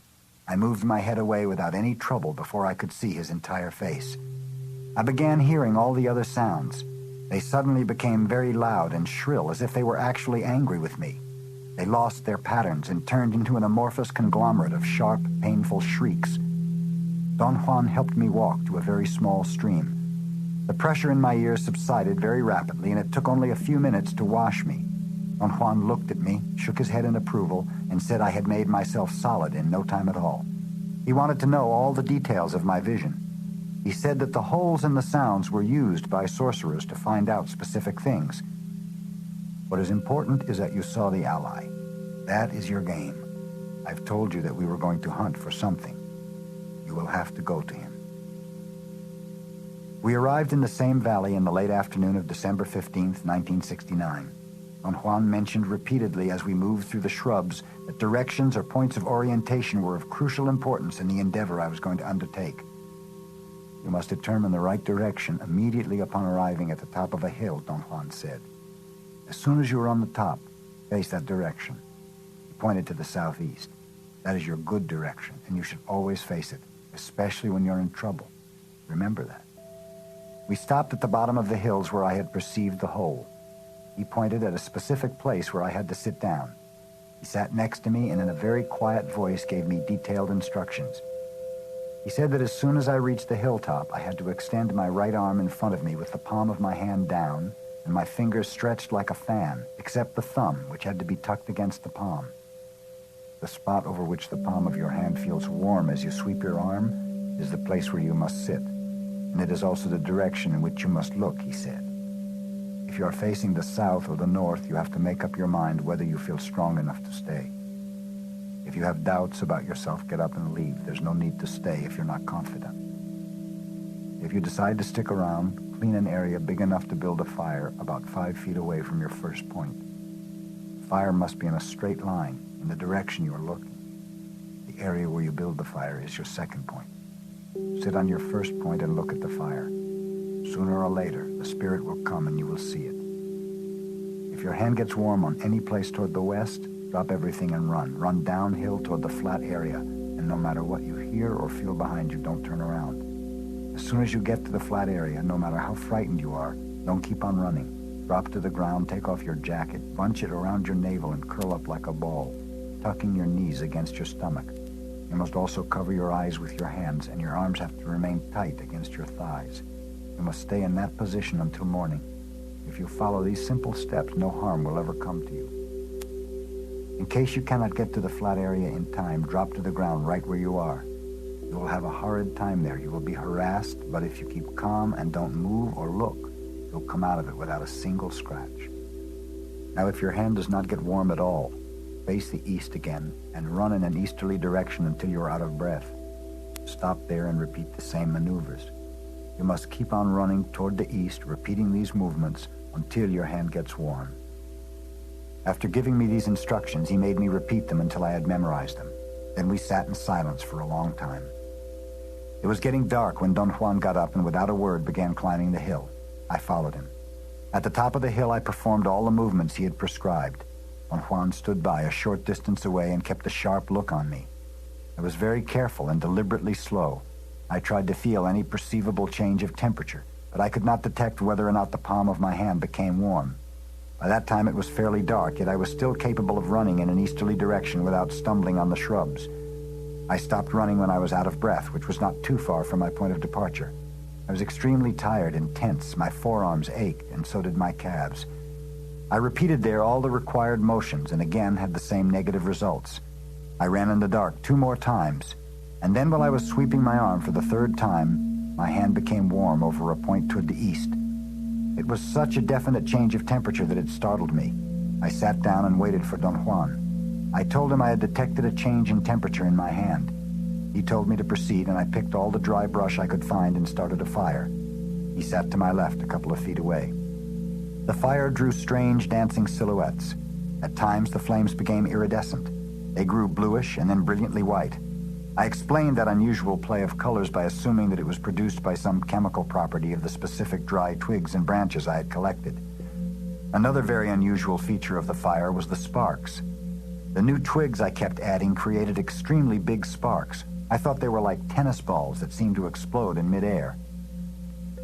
I moved my head away without any trouble before I could see his entire face. I began hearing all the other sounds. They suddenly became very loud and shrill, as if they were actually angry with me. They lost their patterns and turned into an amorphous conglomerate of sharp, painful shrieks. Don Juan helped me walk to a very small stream. The pressure in my ears subsided very rapidly, and it took only a few minutes to wash me. Don Juan looked at me, shook his head in approval, and said I had made myself solid in no time at all. He wanted to know all the details of my vision. He said that the holes in the sounds were used by sorcerers to find out specific things. What is important is that you saw the ally. That is your game. I've told you that we were going to hunt for something. You will have to go to him. We arrived in the same valley in the late afternoon of December 15th, 1969. Don Juan mentioned repeatedly as we moved through the shrubs that directions or points of orientation were of crucial importance in the endeavor I was going to undertake. You must determine the right direction immediately upon arriving at the top of a hill, Don Juan said. As soon as you are on the top, face that direction. He pointed to the southeast. That is your good direction, and you should always face it, especially when you're in trouble. Remember that. We stopped at the bottom of the hills where I had perceived the hole. He pointed at a specific place where I had to sit down. He sat next to me and in a very quiet voice gave me detailed instructions. He said that as soon as I reached the hilltop, I had to extend my right arm in front of me with the palm of my hand down and my fingers stretched like a fan, except the thumb, which had to be tucked against the palm. The spot over which the palm of your hand feels warm as you sweep your arm is the place where you must sit. And it is also the direction in which you must look, he said. If you are facing the south or the north, you have to make up your mind whether you feel strong enough to stay. If you have doubts about yourself, get up and leave. There's no need to stay if you're not confident. If you decide to stick around, clean an area big enough to build a fire about 5 feet away from your first point. The fire must be in a straight line in the direction you are looking. area where you build the fire is your second point. Sit on your first point and look at the fire. Sooner or later, the spirit will come and you will see it. If your hand gets warm on any place toward the west, drop everything and run. Run downhill toward the flat area, and no matter what you hear or feel behind you, don't turn around. As soon as you get to the flat area, no matter how frightened you are, don't keep on running. Drop to the ground, take off your jacket, bunch it around your navel and curl up like a ball, tucking your knees against your stomach. You must also cover your eyes with your hands, and your arms have to remain tight against your thighs. You must stay in that position until morning. If you follow these simple steps, no harm will ever come to you. In case you cannot get to the flat area in time, drop to the ground right where you are. You will have a horrid time there. You will be harassed, but if you keep calm and don't move or look, you'll come out of it without a single scratch. Now, if your hand does not get warm at all, face the east again and run in an easterly direction until you are out of breath. Stop there and repeat the same maneuvers. You must keep on running toward the east, repeating these movements until your hand gets warm. After giving me these instructions, he made me repeat them until I had memorized them. Then we sat in silence for a long time. It was getting dark when Don Juan got up and without a word began climbing the hill. I followed him. At the top of the hill, I performed all the movements he had prescribed. Don Juan stood by a short distance away and kept a sharp look on me. I was very careful and deliberately slow. I tried to feel any perceivable change of temperature, but I could not detect whether or not the palm of my hand became warm. By that time it was fairly dark, yet I was still capable of running in an easterly direction without stumbling on the shrubs. I stopped running when I was out of breath, which was not too far from my point of departure. I was extremely tired and tense. My forearms ached, and so did my calves. I repeated there all the required motions, and again had the same negative results. I ran in the dark 2 more times, and then while I was sweeping my arm for the 3rd time, my hand became warm over a point toward the east. It was such a definite change of temperature that it startled me. I sat down and waited for Don Juan. I told him I had detected a change in temperature in my hand. He told me to proceed, and I picked all the dry brush I could find and started a fire. He sat to my left, a couple of feet away. The fire drew strange dancing silhouettes. At times the flames became iridescent. They grew bluish and then brilliantly white. I explained that unusual play of colors by assuming that it was produced by some chemical property of the specific dry twigs and branches I had collected. Another very unusual feature of the fire was the sparks. The new twigs I kept adding created extremely big sparks. I thought they were like tennis balls that seemed to explode in midair.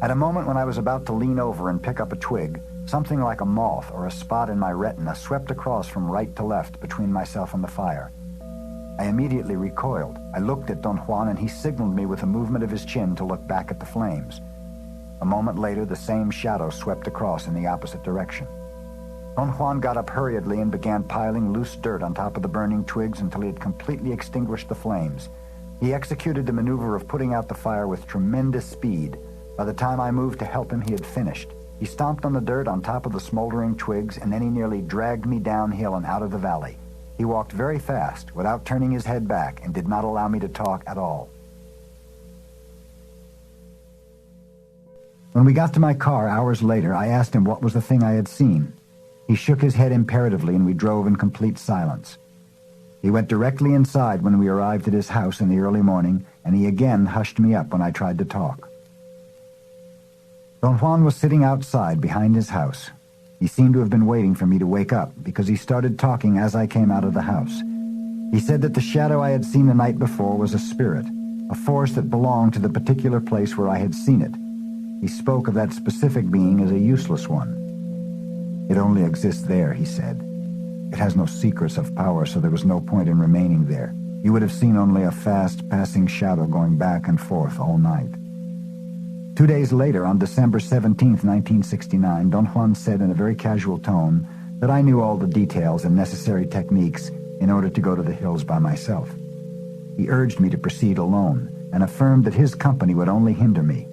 At a moment when I was about to lean over and pick up a twig, something like a moth or a spot in my retina swept across from right to left between myself and the fire. I immediately recoiled. I looked at Don Juan and he signaled me with a movement of his chin to look back at the flames. A moment later, the same shadow swept across in the opposite direction. Don Juan got up hurriedly and began piling loose dirt on top of the burning twigs until he had completely extinguished the flames. He executed the maneuver of putting out the fire with tremendous speed. By the time I moved to help him, he had finished. He stomped on the dirt on top of the smoldering twigs, and then he nearly dragged me downhill and out of the valley. He walked very fast, without turning his head back, and did not allow me to talk at all. When we got to my car hours later, I asked him what was the thing I had seen. He shook his head imperatively, and we drove in complete silence. He went directly inside when we arrived at his house in the early morning, and he again hushed me up when I tried to talk. Don Juan was sitting outside behind his house. He seemed to have been waiting for me to wake up, because he started talking as I came out of the house. He said that the shadow I had seen the night before was a spirit, a force that belonged to the particular place where I had seen it. He spoke of that specific being as a useless one. It only exists there, he said. It has no secrets of power, so there was no point in remaining there. You would have seen only a fast, passing shadow going back and forth all night. 2 days later, on December 17th, 1969, Don Juan said in a very casual tone that I knew all the details and necessary techniques in order to go to the hills by myself. He urged me to proceed alone and affirmed that his company would only hinder me.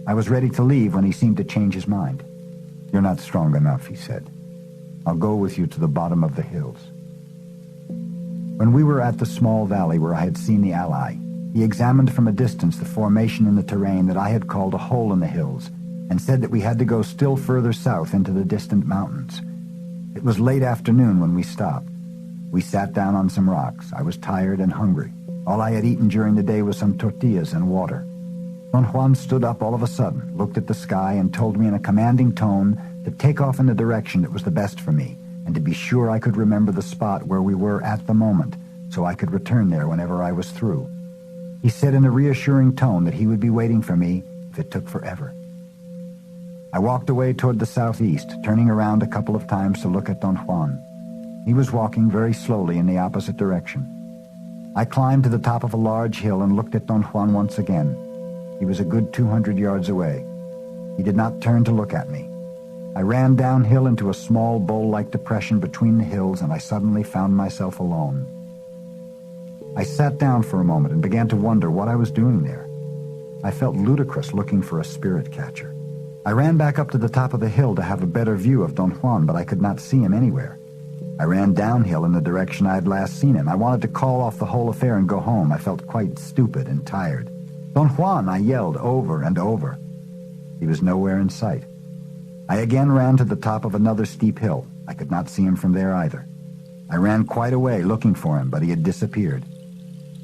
I was ready to leave when he seemed to change his mind. "You're not strong enough," he said. "I'll go with you to the bottom of the hills." When we were at the small valley where I had seen the ally, he examined from a distance the formation in the terrain that I had called a hole in the hills, and said that we had to go still further south into the distant mountains. It was late afternoon when we stopped. We sat down on some rocks. I was tired and hungry. All I had eaten during the day was some tortillas and water. Don Juan stood up all of a sudden, looked at the sky, and told me in a commanding tone to take off in the direction that was the best for me, and to be sure I could remember the spot where we were at the moment, so I could return there whenever I was through. He said in a reassuring tone that he would be waiting for me if it took forever. I walked away toward the southeast, turning around a couple of times to look at Don Juan. He was walking very slowly in the opposite direction. I climbed to the top of a large hill and looked at Don Juan once again. He was a good 200 yards away. He did not turn to look at me. I ran downhill into a small bowl-like depression between the hills, and I suddenly found myself alone. I sat down for a moment and began to wonder what I was doing there. I felt ludicrous looking for a spirit catcher. I ran back up to the top of the hill to have a better view of Don Juan, but I could not see him anywhere. I ran downhill in the direction I had last seen him. I wanted to call off the whole affair and go home. I felt quite stupid and tired. "Don Juan!" I yelled over and over. He was nowhere in sight. I again ran to the top of another steep hill. I could not see him from there either. I ran quite a way looking for him, but he had disappeared.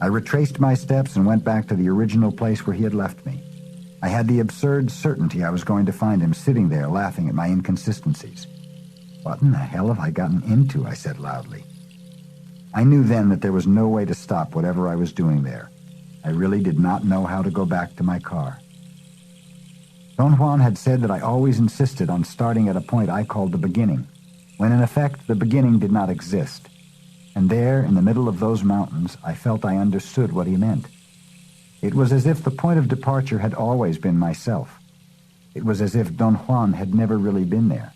I retraced my steps and went back to the original place where he had left me. I had the absurd certainty I was going to find him sitting there laughing at my inconsistencies. "What in the hell have I gotten into?" I said loudly. I knew then that there was no way to stop whatever I was doing there. I really did not know how to go back to my car. Don Juan had said that I always insisted on starting at a point I called the beginning, when in effect the beginning did not exist. And there, in the middle of those mountains, I felt I understood what he meant. It was as if the point of departure had always been myself. It was as if Don Juan had never really been there.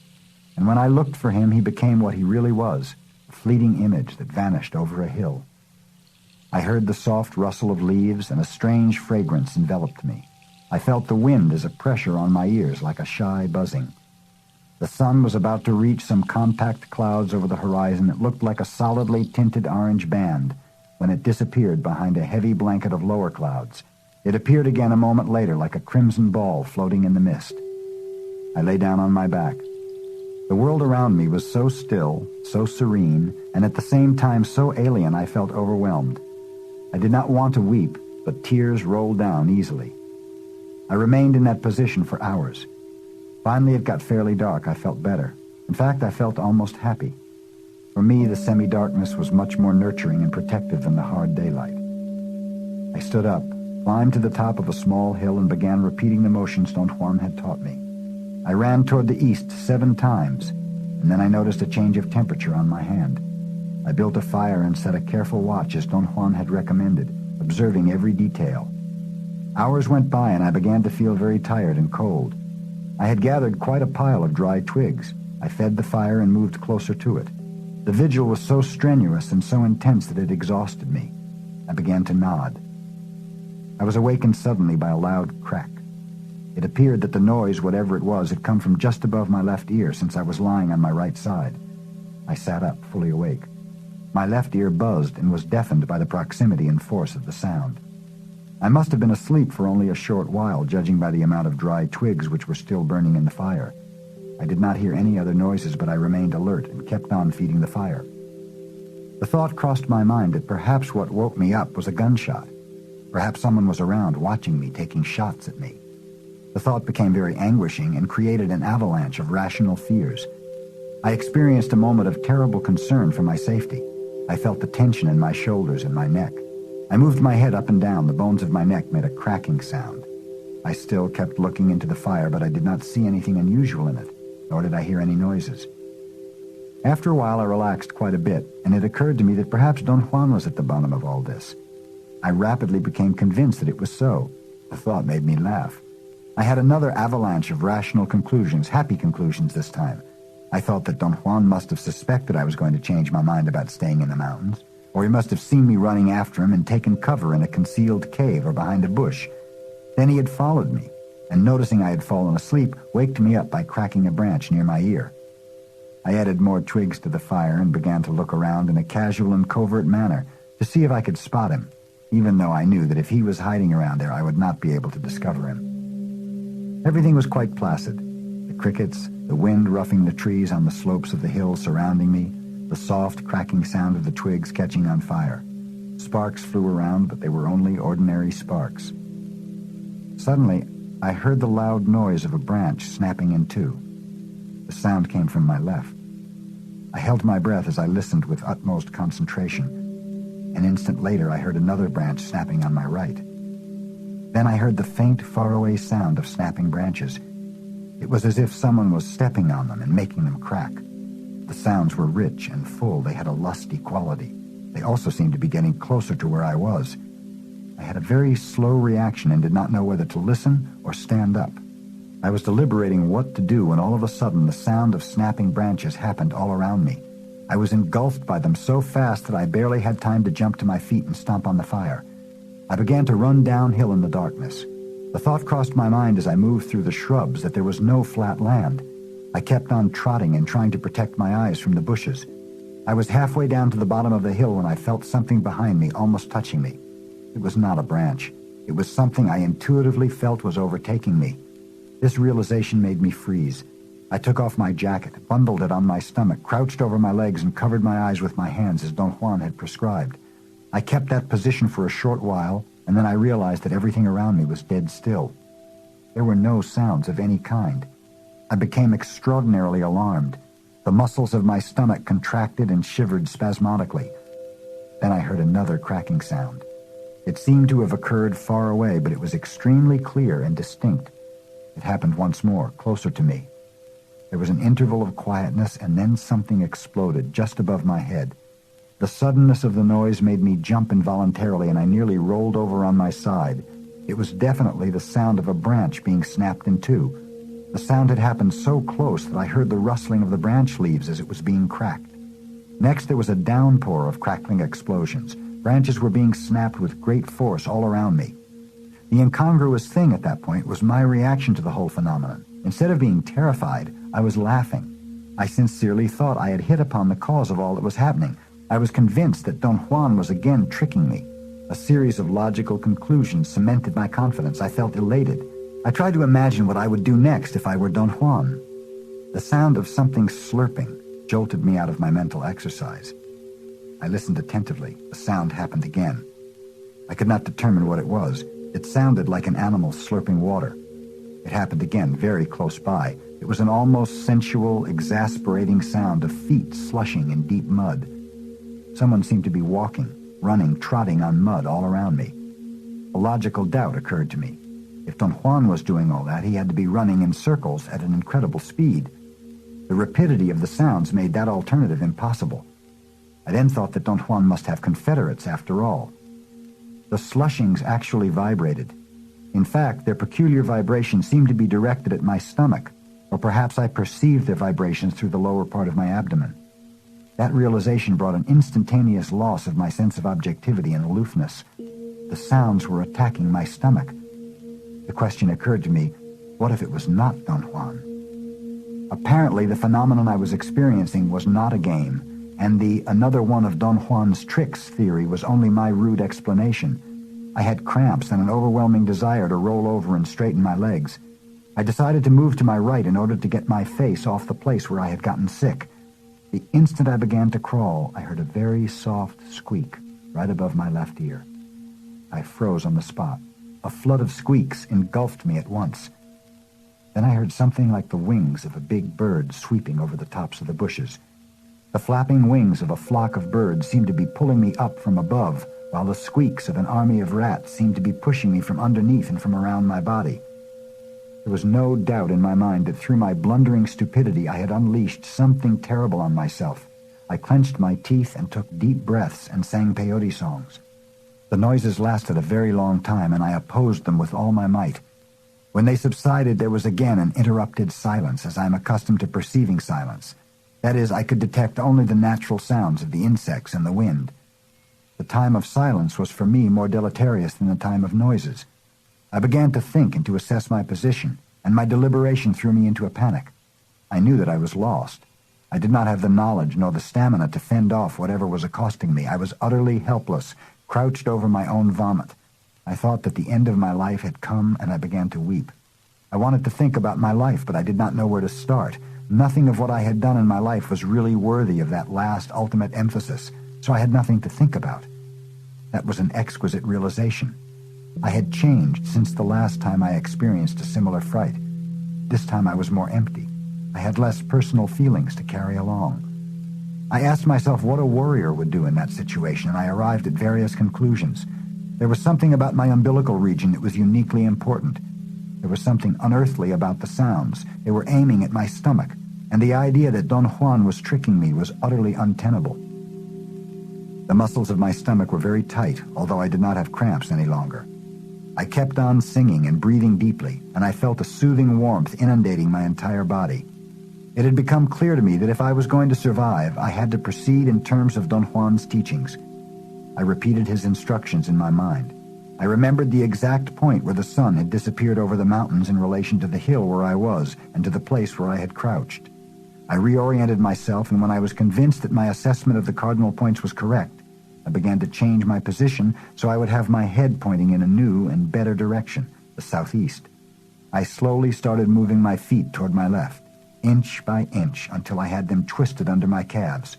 And when I looked for him, he became what he really was, a fleeting image that vanished over a hill. I heard the soft rustle of leaves, and a strange fragrance enveloped me. I felt the wind as a pressure on my ears, like a shy buzzing. The sun was about to reach some compact clouds over the horizon that looked like a solidly tinted orange band when it disappeared behind a heavy blanket of lower clouds. It appeared again a moment later like a crimson ball floating in the mist. I lay down on my back. The world around me was so still, so serene, and at the same time so alien I felt overwhelmed. I did not want to weep, but tears rolled down easily. I remained in that position for hours. Finally, it got fairly dark. I felt better. In fact, I felt almost happy. For me, the semi-darkness was much more nurturing and protective than the hard daylight. I stood up, climbed to the top of a small hill, and began repeating the motions Don Juan had taught me. I ran toward the east 7 times, and then I noticed a change of temperature on my hand. I built a fire and set a careful watch as Don Juan had recommended, observing every detail. Hours went by, and I began to feel very tired and cold. I had gathered quite a pile of dry twigs. I fed the fire and moved closer to it. The vigil was so strenuous and so intense that it exhausted me. I began to nod. I was awakened suddenly by a loud crack. It appeared that the noise, whatever it was, had come from just above my left ear, since I was lying on my right side. I sat up, fully awake. My left ear buzzed and was deafened by the proximity and force of the sound. I must have been asleep for only a short while, judging by the amount of dry twigs which were still burning in the fire. I did not hear any other noises, but I remained alert and kept on feeding the fire. The thought crossed my mind that perhaps what woke me up was a gunshot. Perhaps someone was around watching me, taking shots at me. The thought became very anguishing and created an avalanche of rational fears. I experienced a moment of terrible concern for my safety. I felt the tension in my shoulders and my neck. I moved my head up and down. The bones of my neck made a cracking sound. I still kept looking into the fire, but I did not see anything unusual in it, nor did I hear any noises. After a while, I relaxed quite a bit, and it occurred to me that perhaps Don Juan was at the bottom of all this. I rapidly became convinced that it was so. The thought made me laugh. I had another avalanche of rational conclusions, happy conclusions this time. I thought that Don Juan must have suspected I was going to change my mind about staying in the mountains, or he must have seen me running after him and taken cover in a concealed cave or behind a bush. Then he had followed me, and noticing I had fallen asleep, waked me up by cracking a branch near my ear. I added more twigs to the fire and began to look around in a casual and covert manner to see if I could spot him, even though I knew that if he was hiding around there, I would not be able to discover him. Everything was quite placid. The crickets, the wind roughing the trees on the slopes of the hill surrounding me, the soft cracking sound of the twigs catching on fire. Sparks flew around, but they were only ordinary sparks. Suddenly, I heard the loud noise of a branch snapping in two. The sound came from my left. I held my breath as I listened with utmost concentration. An instant later, I heard another branch snapping on my right. Then I heard the faint, faraway sound of snapping branches. It was as if someone was stepping on them and making them crack. The sounds were rich and full. They had a lusty quality. They also seemed to be getting closer to where I was. I had a very slow reaction and did not know whether to listen or stand up. I was deliberating what to do when all of a sudden the sound of snapping branches happened all around me. I was engulfed by them so fast that I barely had time to jump to my feet and stomp on the fire. I began to run downhill in the darkness. The thought crossed my mind as I moved through the shrubs that there was no flat land. I kept on trotting and trying to protect my eyes from the bushes. I was halfway down to the bottom of the hill when I felt something behind me almost touching me. It was not a branch. It was something I intuitively felt was overtaking me. This realization made me freeze. I took off my jacket, bundled it on my stomach, crouched over my legs, and covered my eyes with my hands as Don Juan had prescribed. I kept that position for a short while, and then I realized that everything around me was dead still. There were no sounds of any kind. I became extraordinarily alarmed. The muscles of my stomach contracted and shivered spasmodically. Then I heard another cracking sound. It seemed to have occurred far away, but it was extremely clear and distinct. It happened once more, closer to me. There was an interval of quietness, and then something exploded just above my head. The suddenness of the noise made me jump involuntarily, and I nearly rolled over on my side. It was definitely the sound of a branch being snapped in two. The sound had happened so close that I heard the rustling of the branch leaves as it was being cracked. Next, there was a downpour of crackling explosions. Branches were being snapped with great force all around me. The incongruous thing at that point was my reaction to the whole phenomenon. Instead of being terrified, I was laughing. I sincerely thought I had hit upon the cause of all that was happening. I was convinced that Don Juan was again tricking me. A series of logical conclusions cemented my confidence. I felt elated. I tried to imagine what I would do next if I were Don Juan. The sound of something slurping jolted me out of my mental exercise. I listened attentively. The sound happened again. I could not determine what it was. It sounded like an animal slurping water. It happened again, very close by. It was an almost sensual, exasperating sound of feet slushing in deep mud. Someone seemed to be walking, running, trotting on mud all around me. A logical doubt occurred to me. If Don Juan was doing all that, he had to be running in circles at an incredible speed. The rapidity of the sounds made that alternative impossible. I then thought that Don Juan must have confederates after all. The slushings actually vibrated. In fact, their peculiar vibrations seemed to be directed at my stomach, or perhaps I perceived their vibrations through the lower part of my abdomen. That realization brought an instantaneous loss of my sense of objectivity and aloofness. The sounds were attacking my stomach. The question occurred to me, what if it was not Don Juan? Apparently, the phenomenon I was experiencing was not a game, and the another one of Don Juan's tricks theory was only my rude explanation. I had cramps and an overwhelming desire to roll over and straighten my legs. I decided to move to my right in order to get my face off the place where I had gotten sick. The instant I began to crawl, I heard a very soft squeak right above my left ear. I froze on the spot. A flood of squeaks engulfed me at once. Then I heard something like the wings of a big bird sweeping over the tops of the bushes. The flapping wings of a flock of birds seemed to be pulling me up from above, while the squeaks of an army of rats seemed to be pushing me from underneath and from around my body. There was no doubt in my mind that through my blundering stupidity I had unleashed something terrible on myself. I clenched my teeth and took deep breaths and sang peyote songs. The noises lasted a very long time, and I opposed them with all my might. When they subsided, there was again an interrupted silence, as I am accustomed to perceiving silence. That is, I could detect only the natural sounds of the insects and the wind. The time of silence was for me more deleterious than the time of noises. I began to think and to assess my position, and my deliberation threw me into a panic. I knew that I was lost. I did not have the knowledge nor the stamina to fend off whatever was accosting me. I was utterly helpless, crouched over my own vomit. I thought that the end of my life had come, and I began to weep. I wanted to think about my life, but I did not know where to start. Nothing of what I had done in my life was really worthy of that last ultimate emphasis, so I had nothing to think about. That was an exquisite realization. I had changed since the last time I experienced a similar fright. This time I was more empty. I had less personal feelings to carry along. I asked myself what a warrior would do in that situation, and I arrived at various conclusions. There was something about my umbilical region that was uniquely important. There was something unearthly about the sounds. They were aiming at my stomach, and the idea that Don Juan was tricking me was utterly untenable. The muscles of my stomach were very tight, although I did not have cramps any longer. I kept on singing and breathing deeply, and I felt a soothing warmth inundating my entire body. It had become clear to me that if I was going to survive, I had to proceed in terms of Don Juan's teachings. I repeated his instructions in my mind. I remembered the exact point where the sun had disappeared over the mountains in relation to the hill where I was and to the place where I had crouched. I reoriented myself, and when I was convinced that my assessment of the cardinal points was correct, I began to change my position so I would have my head pointing in a new and better direction, the southeast. I slowly started moving my feet toward my left, inch by inch, until I had them twisted under my calves.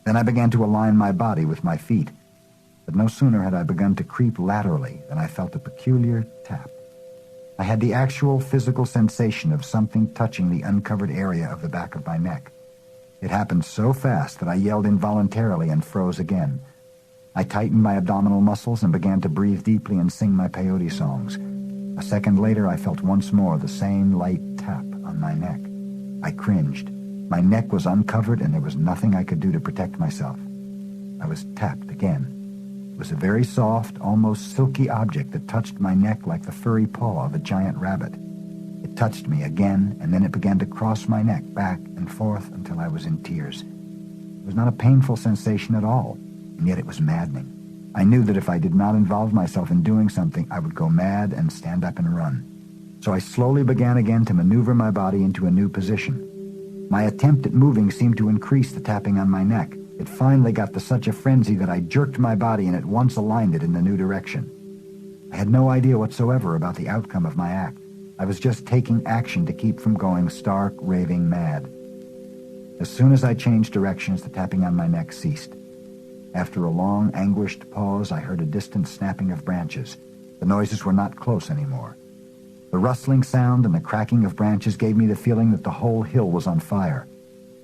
Then I began to align my body with my feet. But no sooner had I begun to creep laterally than I felt a peculiar tap. I had the actual physical sensation of something touching the uncovered area of the back of my neck. It happened so fast that I yelled involuntarily and froze again. I tightened my abdominal muscles and began to breathe deeply and sing my peyote songs. A second later, I felt once more the same light tap on my neck. I cringed. My neck was uncovered, and there was nothing I could do to protect myself. I was tapped again. It was a very soft, almost silky object that touched my neck like the furry paw of a giant rabbit. It touched me again, and then it began to cross my neck back and forth until I was in tears. It was not a painful sensation at all, and yet it was maddening. I knew that if I did not involve myself in doing something, I would go mad and stand up and run. So I slowly began again to maneuver my body into a new position. My attempt at moving seemed to increase the tapping on my neck. It finally got to such a frenzy that I jerked my body and at once aligned it in the new direction. I had no idea whatsoever about the outcome of my act. I was just taking action to keep from going stark, raving mad. As soon as I changed directions, the tapping on my neck ceased. After a long, anguished pause, I heard a distant snapping of branches. The noises were not close anymore. The rustling sound and the cracking of branches gave me the feeling that the whole hill was on fire.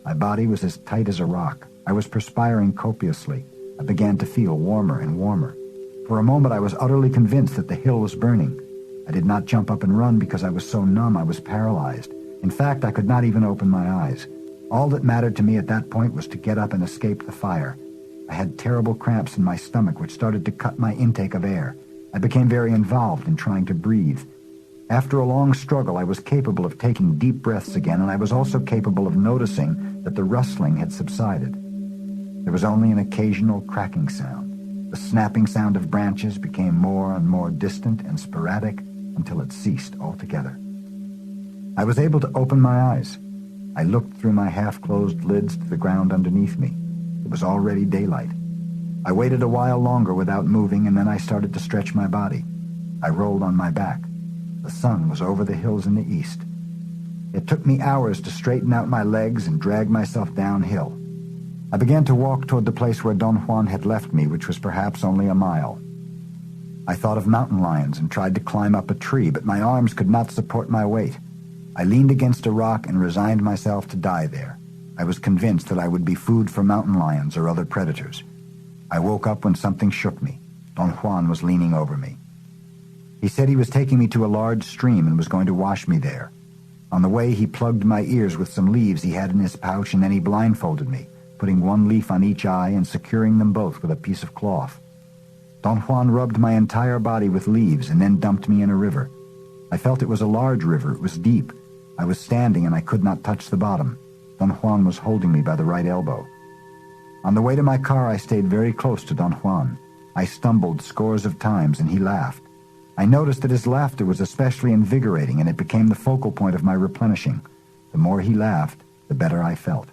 My body was as tight as a rock. I was perspiring copiously. I began to feel warmer and warmer. For a moment I was utterly convinced that the hill was burning. I did not jump up and run because I was so numb I was paralyzed. In fact, I could not even open my eyes. All that mattered to me at that point was to get up and escape the fire. I had terrible cramps in my stomach which started to cut my intake of air. I became very involved in trying to breathe. After a long struggle, I was capable of taking deep breaths again, and I was also capable of noticing that the rustling had subsided. There was only an occasional cracking sound. The snapping sound of branches became more and more distant and sporadic until it ceased altogether. I was able to open my eyes. I looked through my half-closed lids to the ground underneath me. It was already daylight. I waited a while longer without moving, and then I started to stretch my body. I rolled on my back. The sun was over the hills in the east. It took me hours to straighten out my legs and drag myself downhill. I began to walk toward the place where Don Juan had left me, which was perhaps only a mile. I thought of mountain lions and tried to climb up a tree, but my arms could not support my weight. I leaned against a rock and resigned myself to die there. I was convinced that I would be food for mountain lions or other predators. I woke up when something shook me. Don Juan was leaning over me. He said he was taking me to a large stream and was going to wash me there. On the way, he plugged my ears with some leaves he had in his pouch, and then he blindfolded me, putting one leaf on each eye and securing them both with a piece of cloth. Don Juan rubbed my entire body with leaves and then dumped me in a river. I felt it was a large river. It was deep. I was standing and I could not touch the bottom. Don Juan was holding me by the right elbow. On the way to my car, I stayed very close to Don Juan. I stumbled scores of times and he laughed. I noticed that his laughter was especially invigorating, and it became the focal point of my replenishing. The more he laughed, the better I felt.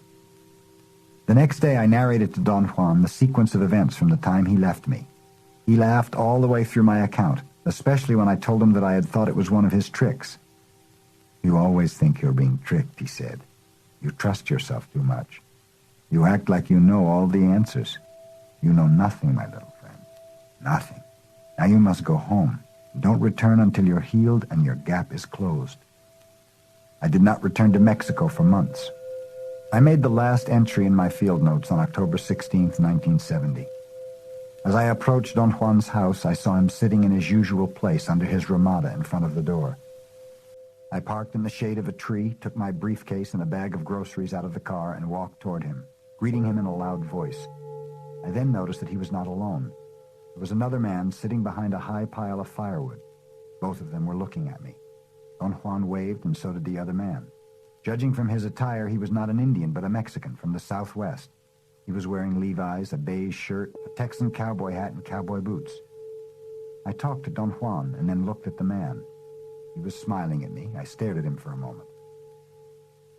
The next day I narrated to Don Juan the sequence of events from the time he left me. He laughed all the way through my account, especially when I told him that I had thought it was one of his tricks. "You always think you're being tricked," he said. "You trust yourself too much. You act like you know all the answers. You know nothing, my little friend. Nothing. Now you must go home. Don't return until you're healed and your gap is closed. I did not return to Mexico for months. I made the last entry in my field notes on October 16th, 1970. As I approached Don Juan's house, I saw him sitting in his usual place under his ramada in front of the door. I parked in the shade of a tree, took my briefcase and a bag of groceries out of the car, and walked toward him, greeting him in a loud voice. I then noticed that he was not alone. There was another man sitting behind a high pile of firewood. Both of them were looking at me. Don Juan waved, and so did the other man. Judging from his attire, he was not an Indian, but a Mexican from the Southwest. He was wearing Levi's, a beige shirt, a Texan cowboy hat, and cowboy boots. I talked to Don Juan and then looked at the man. He was smiling at me. I stared at him for a moment.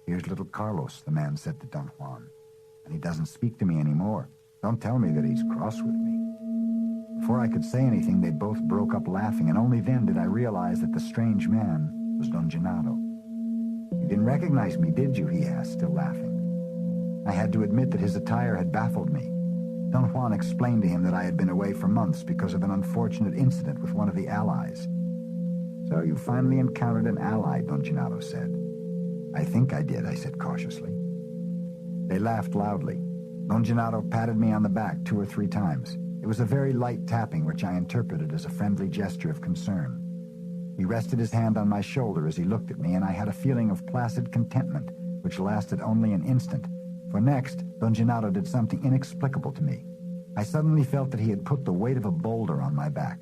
"Here's little Carlos," the man said to Don Juan. "And he doesn't speak to me anymore. Don't tell me that he's cross with me." Before I could say anything, they both broke up laughing, and only then did I realize that the strange man was Don Gennaro. "You didn't recognize me, did you?" he asked, still laughing. I had to admit that his attire had baffled me. Don Juan explained to him that I had been away for months because of an unfortunate incident with one of the allies. "So you finally encountered an ally," Don Gennaro said. "I think I did," I said cautiously. They laughed loudly. Don Gennaro patted me on the back 2 or 3 times. It was a very light tapping, which I interpreted as a friendly gesture of concern. He rested his hand on my shoulder as he looked at me, and I had a feeling of placid contentment, which lasted only an instant. For next, Don Gennaro did something inexplicable to me. I suddenly felt that he had put the weight of a boulder on my back.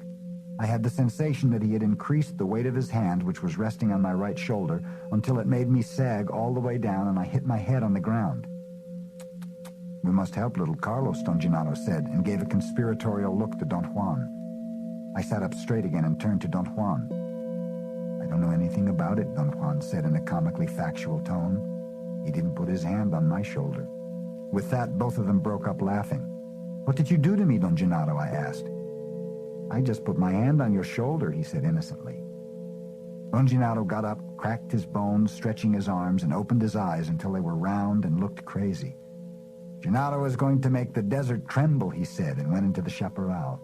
I had the sensation that he had increased the weight of his hand, which was resting on my right shoulder, until it made me sag all the way down, and I hit my head on the ground. "We must help little Carlos," Don Gennaro said, and gave a conspiratorial look to Don Juan. I sat up straight again and turned to Don Juan. "I don't know anything about it," Don Juan said in a comically factual tone. He didn't put his hand on my shoulder. With that, both of them broke up laughing. "What did you do to me, Don Gennaro?" I asked. "I just put my hand on your shoulder," he said innocently. Don Gennaro got up, cracked his bones, stretching his arms, and opened his eyes until they were round and looked crazy. "Gennaro is going to make the desert tremble," he said, and went into the chaparral.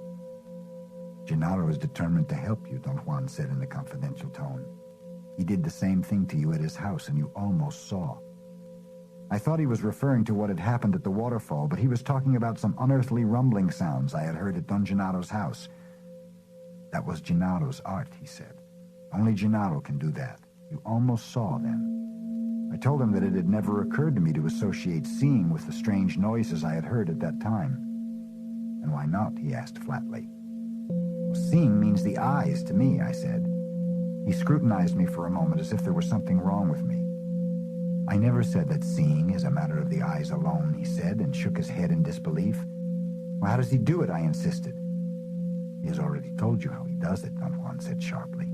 "Gennaro is determined to help you," Don Juan said in a confidential tone. "He did the same thing to you at his house, and you almost saw." I thought he was referring to what had happened at the waterfall, but he was talking about some unearthly rumbling sounds I had heard at Don Gennaro's house. "That was Gennaro's art," he said. "Only Gennaro can do that. You almost saw then." I told him that it had never occurred to me to associate seeing with the strange noises I had heard at that time. "And why not?" he asked flatly. "Well, seeing means the eyes to me," I said. He scrutinized me for a moment as if there was something wrong with me. "I never said that seeing is a matter of the eyes alone," he said, and shook his head in disbelief. "Well, how does he do it?" I insisted. "He has already told you how he does it," Don Juan said sharply.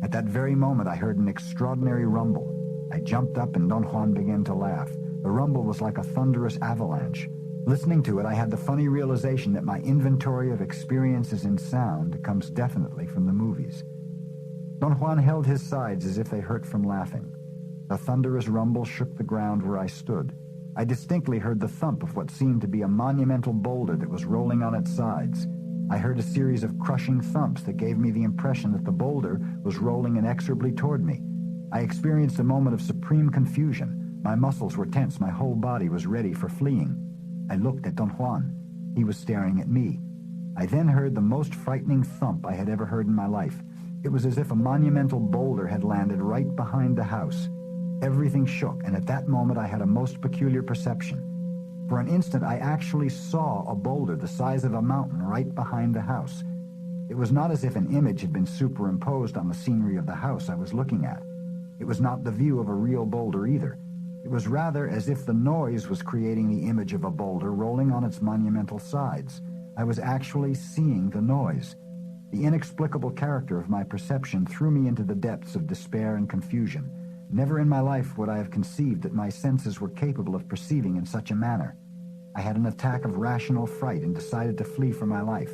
At that very moment, I heard an extraordinary rumble. I jumped up, and Don Juan began to laugh. The rumble was like a thunderous avalanche. Listening to it, I had the funny realization that my inventory of experiences in sound comes definitely from the movies. Don Juan held his sides as if they hurt from laughing. The thunderous rumble shook the ground where I stood. I distinctly heard the thump of what seemed to be a monumental boulder that was rolling on its sides. I heard a series of crushing thumps that gave me the impression that the boulder was rolling inexorably toward me. I experienced a moment of supreme confusion. My muscles were tense. My whole body was ready for fleeing. I looked at Don Juan. He was staring at me. I then heard the most frightening thump I had ever heard in my life. It was as if a monumental boulder had landed right behind the house. Everything shook, and at that moment I had a most peculiar perception. For an instant, I actually saw a boulder the size of a mountain right behind the house. It was not as if an image had been superimposed on the scenery of the house I was looking at. It was not the view of a real boulder either. It was rather as if the noise was creating the image of a boulder rolling on its monumental sides. I was actually seeing the noise. The inexplicable character of my perception threw me into the depths of despair and confusion. Never in my life would I have conceived that my senses were capable of perceiving in such a manner. I had an attack of rational fright and decided to flee for my life.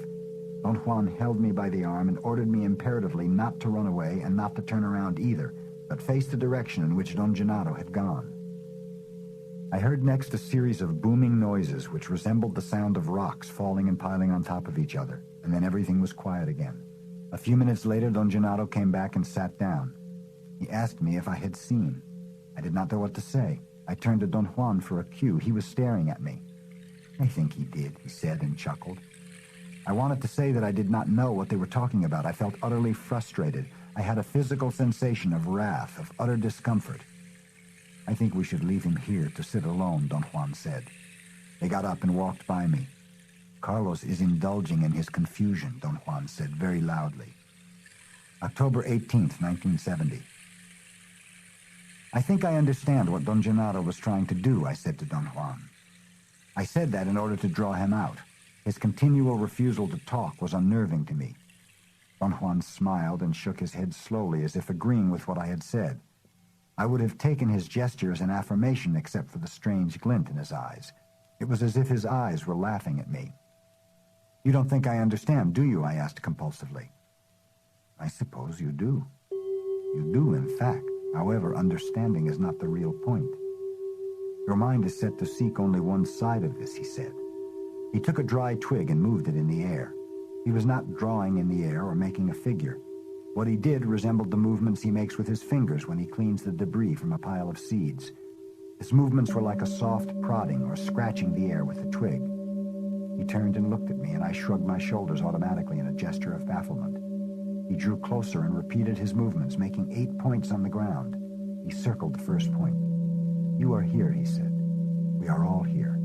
Don Juan held me by the arm and ordered me imperatively not to run away and not to turn around either, but face the direction in which Don Gennaro had gone. I heard next a series of booming noises which resembled the sound of rocks falling and piling on top of each other, and then everything was quiet again. A few minutes later, Don Gennaro came back and sat down. He asked me if I had seen. I did not know what to say. I turned to Don Juan for a cue. He was staring at me. "I think he did," he said and chuckled. I wanted to say that I did not know what they were talking about. I felt utterly frustrated. I had a physical sensation of wrath, of utter discomfort. "I think we should leave him here to sit alone," Don Juan said. They got up and walked by me. "Carlos is indulging in his confusion," Don Juan said very loudly. October 18th, 1970. "I think I understand what Don Gennaro was trying to do," I said to Don Juan. I said that in order to draw him out. His continual refusal to talk was unnerving to me. Don Juan smiled and shook his head slowly as if agreeing with what I had said. I would have taken his gesture as an affirmation except for the strange glint in his eyes. It was as if his eyes were laughing at me. "You don't think I understand, do you?" I asked compulsively. "I suppose you do. You do, in fact. However, understanding is not the real point. Your mind is set to seek only one side of this," he said. He took a dry twig and moved it in the air. He was not drawing in the air or making a figure. What he did resembled the movements he makes with his fingers when he cleans the debris from a pile of seeds. His movements were like a soft prodding or scratching the air with a twig. He turned and looked at me, and I shrugged my shoulders automatically in a gesture of bafflement. He drew closer and repeated his movements, making 8 points on the ground. He circled the first point. "You are here," he said. "We are all here.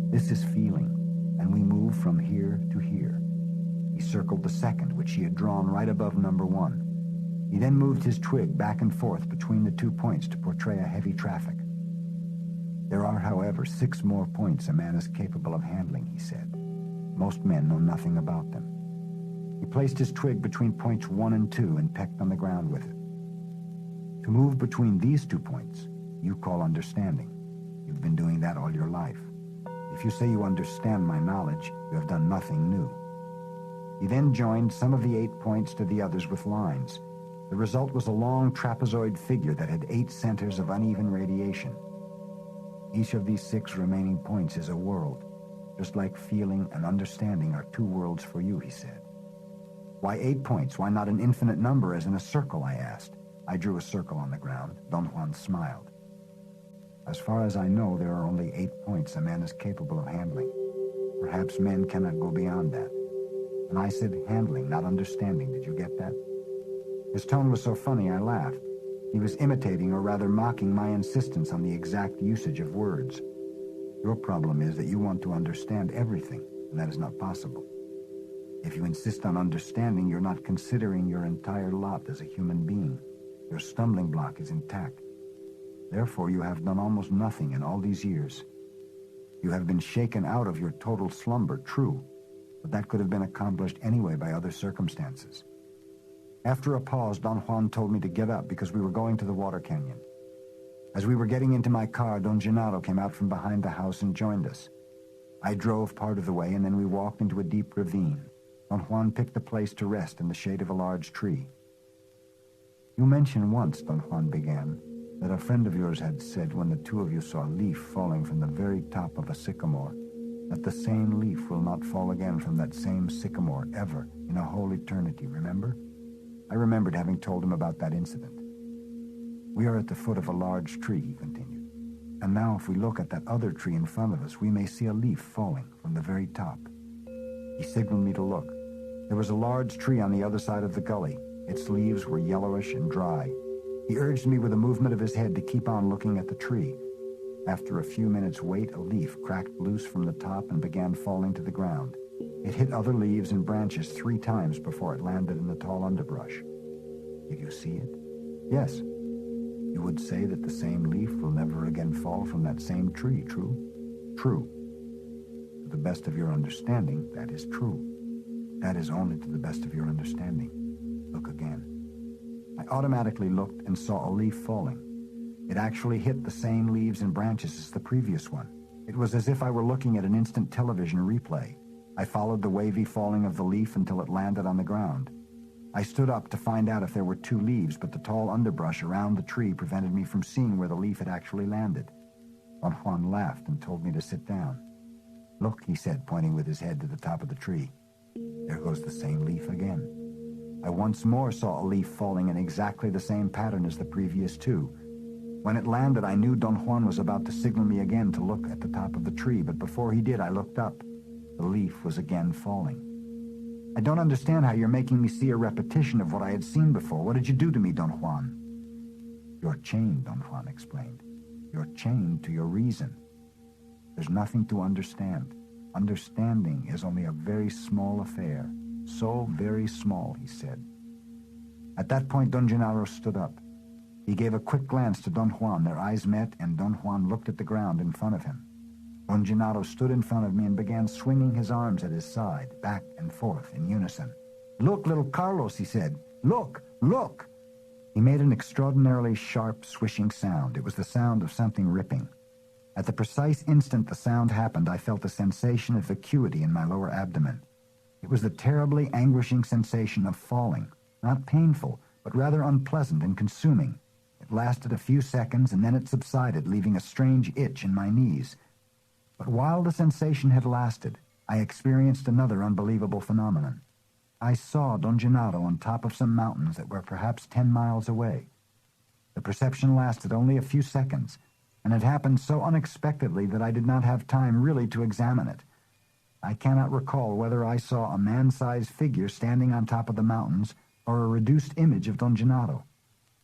This is feeling, and we move from here to here." He circled the second, which he had drawn right above number 1. He then moved his twig back and forth between the 2 points to portray a heavy traffic. "There are, however, 6 more points a man is capable of handling," he said. "Most men know nothing about them." He placed his twig between points 1 and 2 and pecked on the ground with it. "To move between these 2 points, you call understanding. You've been doing that all your life. If you say you understand my knowledge, you have done nothing new." He then joined some of the 8 points to the others with lines. The result was a long trapezoid figure that had 8 centers of uneven radiation. "Each of these 6 remaining points is a world. Just like feeling and understanding are 2 worlds for you," he said. "Why 8 points? Why not an infinite number as in a circle?" I asked. I drew a circle on the ground. Don Juan smiled. "As far as I know, there are only 8 points a man is capable of handling. Perhaps men cannot go beyond that." And I said handling, not understanding. Did you get that? His tone was so funny I laughed. He was imitating, or rather mocking, my insistence on the exact usage of words. "Your problem is that you want to understand everything, and that is not possible. If you insist on understanding, you're not considering your entire lot as a human being. Your stumbling block is intact. Therefore, you have done almost nothing in all these years. You have been shaken out of your total slumber, true, but that could have been accomplished anyway by other circumstances." After a pause, Don Juan told me to get up because we were going to the water canyon. As we were getting into my car, Don Gennaro came out from behind the house and joined us. I drove part of the way, and then we walked into a deep ravine. Don Juan picked a place to rest in the shade of a large tree. "You mentioned once," Don Juan began, "that a friend of yours had said when the 2 of you saw a leaf falling from the very top of a sycamore, that the same leaf will not fall again from that same sycamore ever in a whole eternity, remember?" I remembered having told him about that incident. "We are at the foot of a large tree," he continued, "and now if we look at that other tree in front of us, we may see a leaf falling from the very top." He signaled me to look. There was a large tree on the other side of the gully. Its leaves were yellowish and dry. He urged me with a movement of his head to keep on looking at the tree. After a few minutes' wait, a leaf cracked loose from the top and began falling to the ground. It hit other leaves and branches 3 times before it landed in the tall underbrush. "Did you see it?" "Yes." "You would say that the same leaf will never again fall from that same tree, true?" "True." "To the best of your understanding, that is true." "That is only to the best of your understanding. Look again." I automatically looked and saw a leaf falling. It actually hit the same leaves and branches as the previous one. It was as if I were looking at an instant television replay. I followed the wavy falling of the leaf until it landed on the ground. I stood up to find out if there were 2 leaves, but the tall underbrush around the tree prevented me from seeing where the leaf had actually landed. Don Juan laughed and told me to sit down. "Look," he said, pointing with his head to the top of the tree. "There goes the same leaf again." I once more saw a leaf falling in exactly the same pattern as the previous two. When it landed, I knew Don Juan was about to signal me again to look at the top of the tree, but before he did, I looked up. The leaf was again falling. "I don't understand how you're making me see a repetition of what I had seen before. What did you do to me, Don Juan?" "You're chained," Don Juan explained. "You're chained to your reason. There's nothing to understand. Understanding is only a very small affair. So very small," he said. At that point, Don Gennaro stood up. He gave a quick glance to Don Juan. Their eyes met, and Don Juan looked at the ground in front of him. Don Gennaro stood in front of me and began swinging his arms at his side, back and forth, in unison. "Look, little Carlos," he said. "Look, look!" He made an extraordinarily sharp, swishing sound. It was the sound of something ripping. At the precise instant the sound happened, I felt a sensation of vacuity in my lower abdomen. It was the terribly anguishing sensation of falling, not painful, but rather unpleasant and consuming. It lasted a few seconds, and then it subsided, leaving a strange itch in my knees. But while the sensation had lasted, I experienced another unbelievable phenomenon. I saw Don Gennaro on top of some mountains that were perhaps 10 miles away. The perception lasted only a few seconds, and it happened so unexpectedly that I did not have time really to examine it. I cannot recall whether I saw a man-sized figure standing on top of the mountains or a reduced image of Don Gennaro.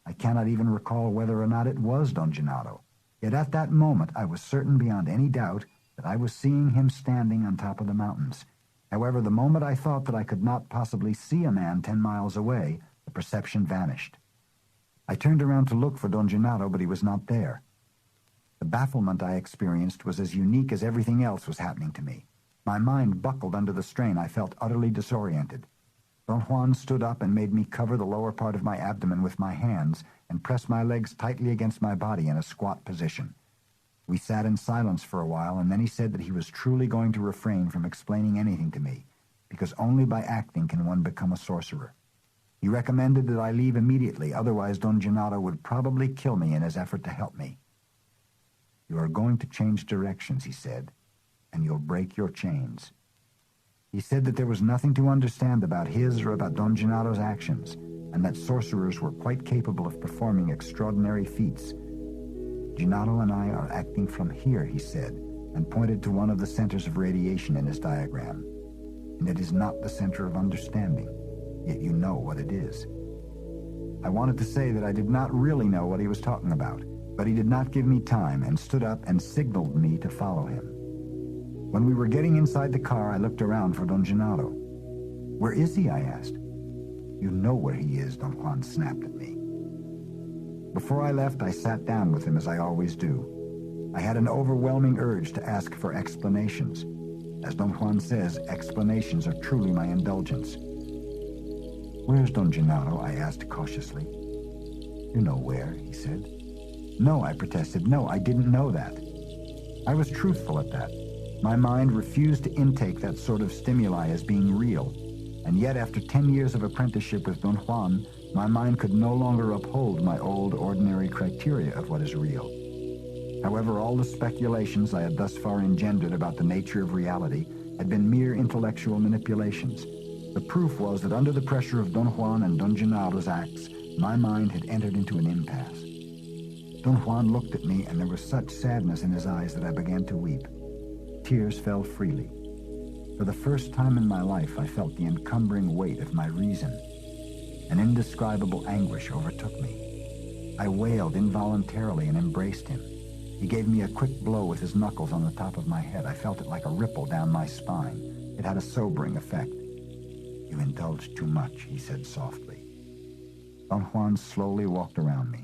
I cannot even recall whether or not it was Don Gennaro. Yet at that moment I was certain beyond any doubt that I was seeing him standing on top of the mountains. However, the moment I thought that I could not possibly see a man 10 miles away, the perception vanished. I turned around to look for Don Gennaro, but he was not there. The bafflement I experienced was as unique as everything else was happening to me. My mind buckled under the strain. I felt utterly disoriented. Don Juan stood up and made me cover the lower part of my abdomen with my hands and press my legs tightly against my body in a squat position. We sat in silence for a while, and then he said that he was truly going to refrain from explaining anything to me, because only by acting can one become a sorcerer. He recommended that I leave immediately, otherwise Don Gennaro would probably kill me in his effort to help me. "You are going to change directions," he said, "and you'll break your chains." He said that there was nothing to understand about his or about Don Gennaro's actions, and that sorcerers were quite capable of performing extraordinary feats. "Gennaro and I are acting from here," he said, and pointed to one of the centers of radiation in his diagram. "And it is not the center of understanding, yet you know what it is." I wanted to say that I did not really know what he was talking about, but he did not give me time and stood up and signaled me to follow him. When we were getting inside the car, I looked around for Don Gennaro. "Where is he?" I asked. "You know where he is," Don Juan snapped at me. Before I left, I sat down with him as I always do. I had an overwhelming urge to ask for explanations. As Don Juan says, explanations are truly my indulgence. "Where's Don Gennaro?" I asked cautiously. "You know where," he said. "No," I protested. "No, I didn't know that." I was truthful at that. My mind refused to intake that sort of stimuli as being real, and yet after 10 years of apprenticeship with Don Juan, my mind could no longer uphold my old ordinary criteria of what is real. However, all the speculations I had thus far engendered about the nature of reality had been mere intellectual manipulations. The proof was that under the pressure of Don Juan and Don Gennaro's acts, my mind had entered into an impasse. Don Juan looked at me, and there was such sadness in his eyes that I began to weep. Tears fell freely. For the first time in my life, I felt the encumbering weight of my reason. An indescribable anguish overtook me. I wailed involuntarily and embraced him. He gave me a quick blow with his knuckles on the top of my head. I felt it like a ripple down my spine. It had a sobering effect. "You indulged too much," he said softly. Don Juan slowly walked around me.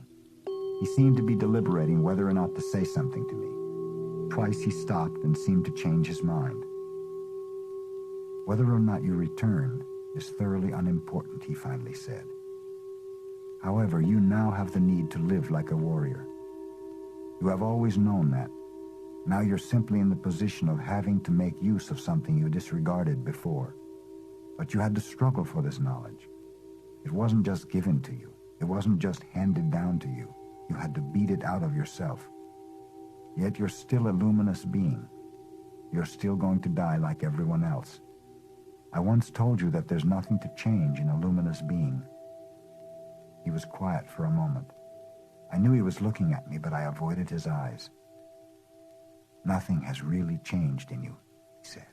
He seemed to be deliberating whether or not to say something to me. Twice he stopped and seemed to change his mind. "Whether or not you return is thoroughly unimportant," he finally said. "However, you now have the need to live like a warrior. You have always known that. Now you're simply in the position of having to make use of something you disregarded before. But you had to struggle for this knowledge. It wasn't just given to you. It wasn't just handed down to you. You had to beat it out of yourself. Yet you're still a luminous being. You're still going to die like everyone else. I once told you that there's nothing to change in a luminous being." He was quiet for a moment. I knew he was looking at me, but I avoided his eyes. "Nothing has really changed in you," he said.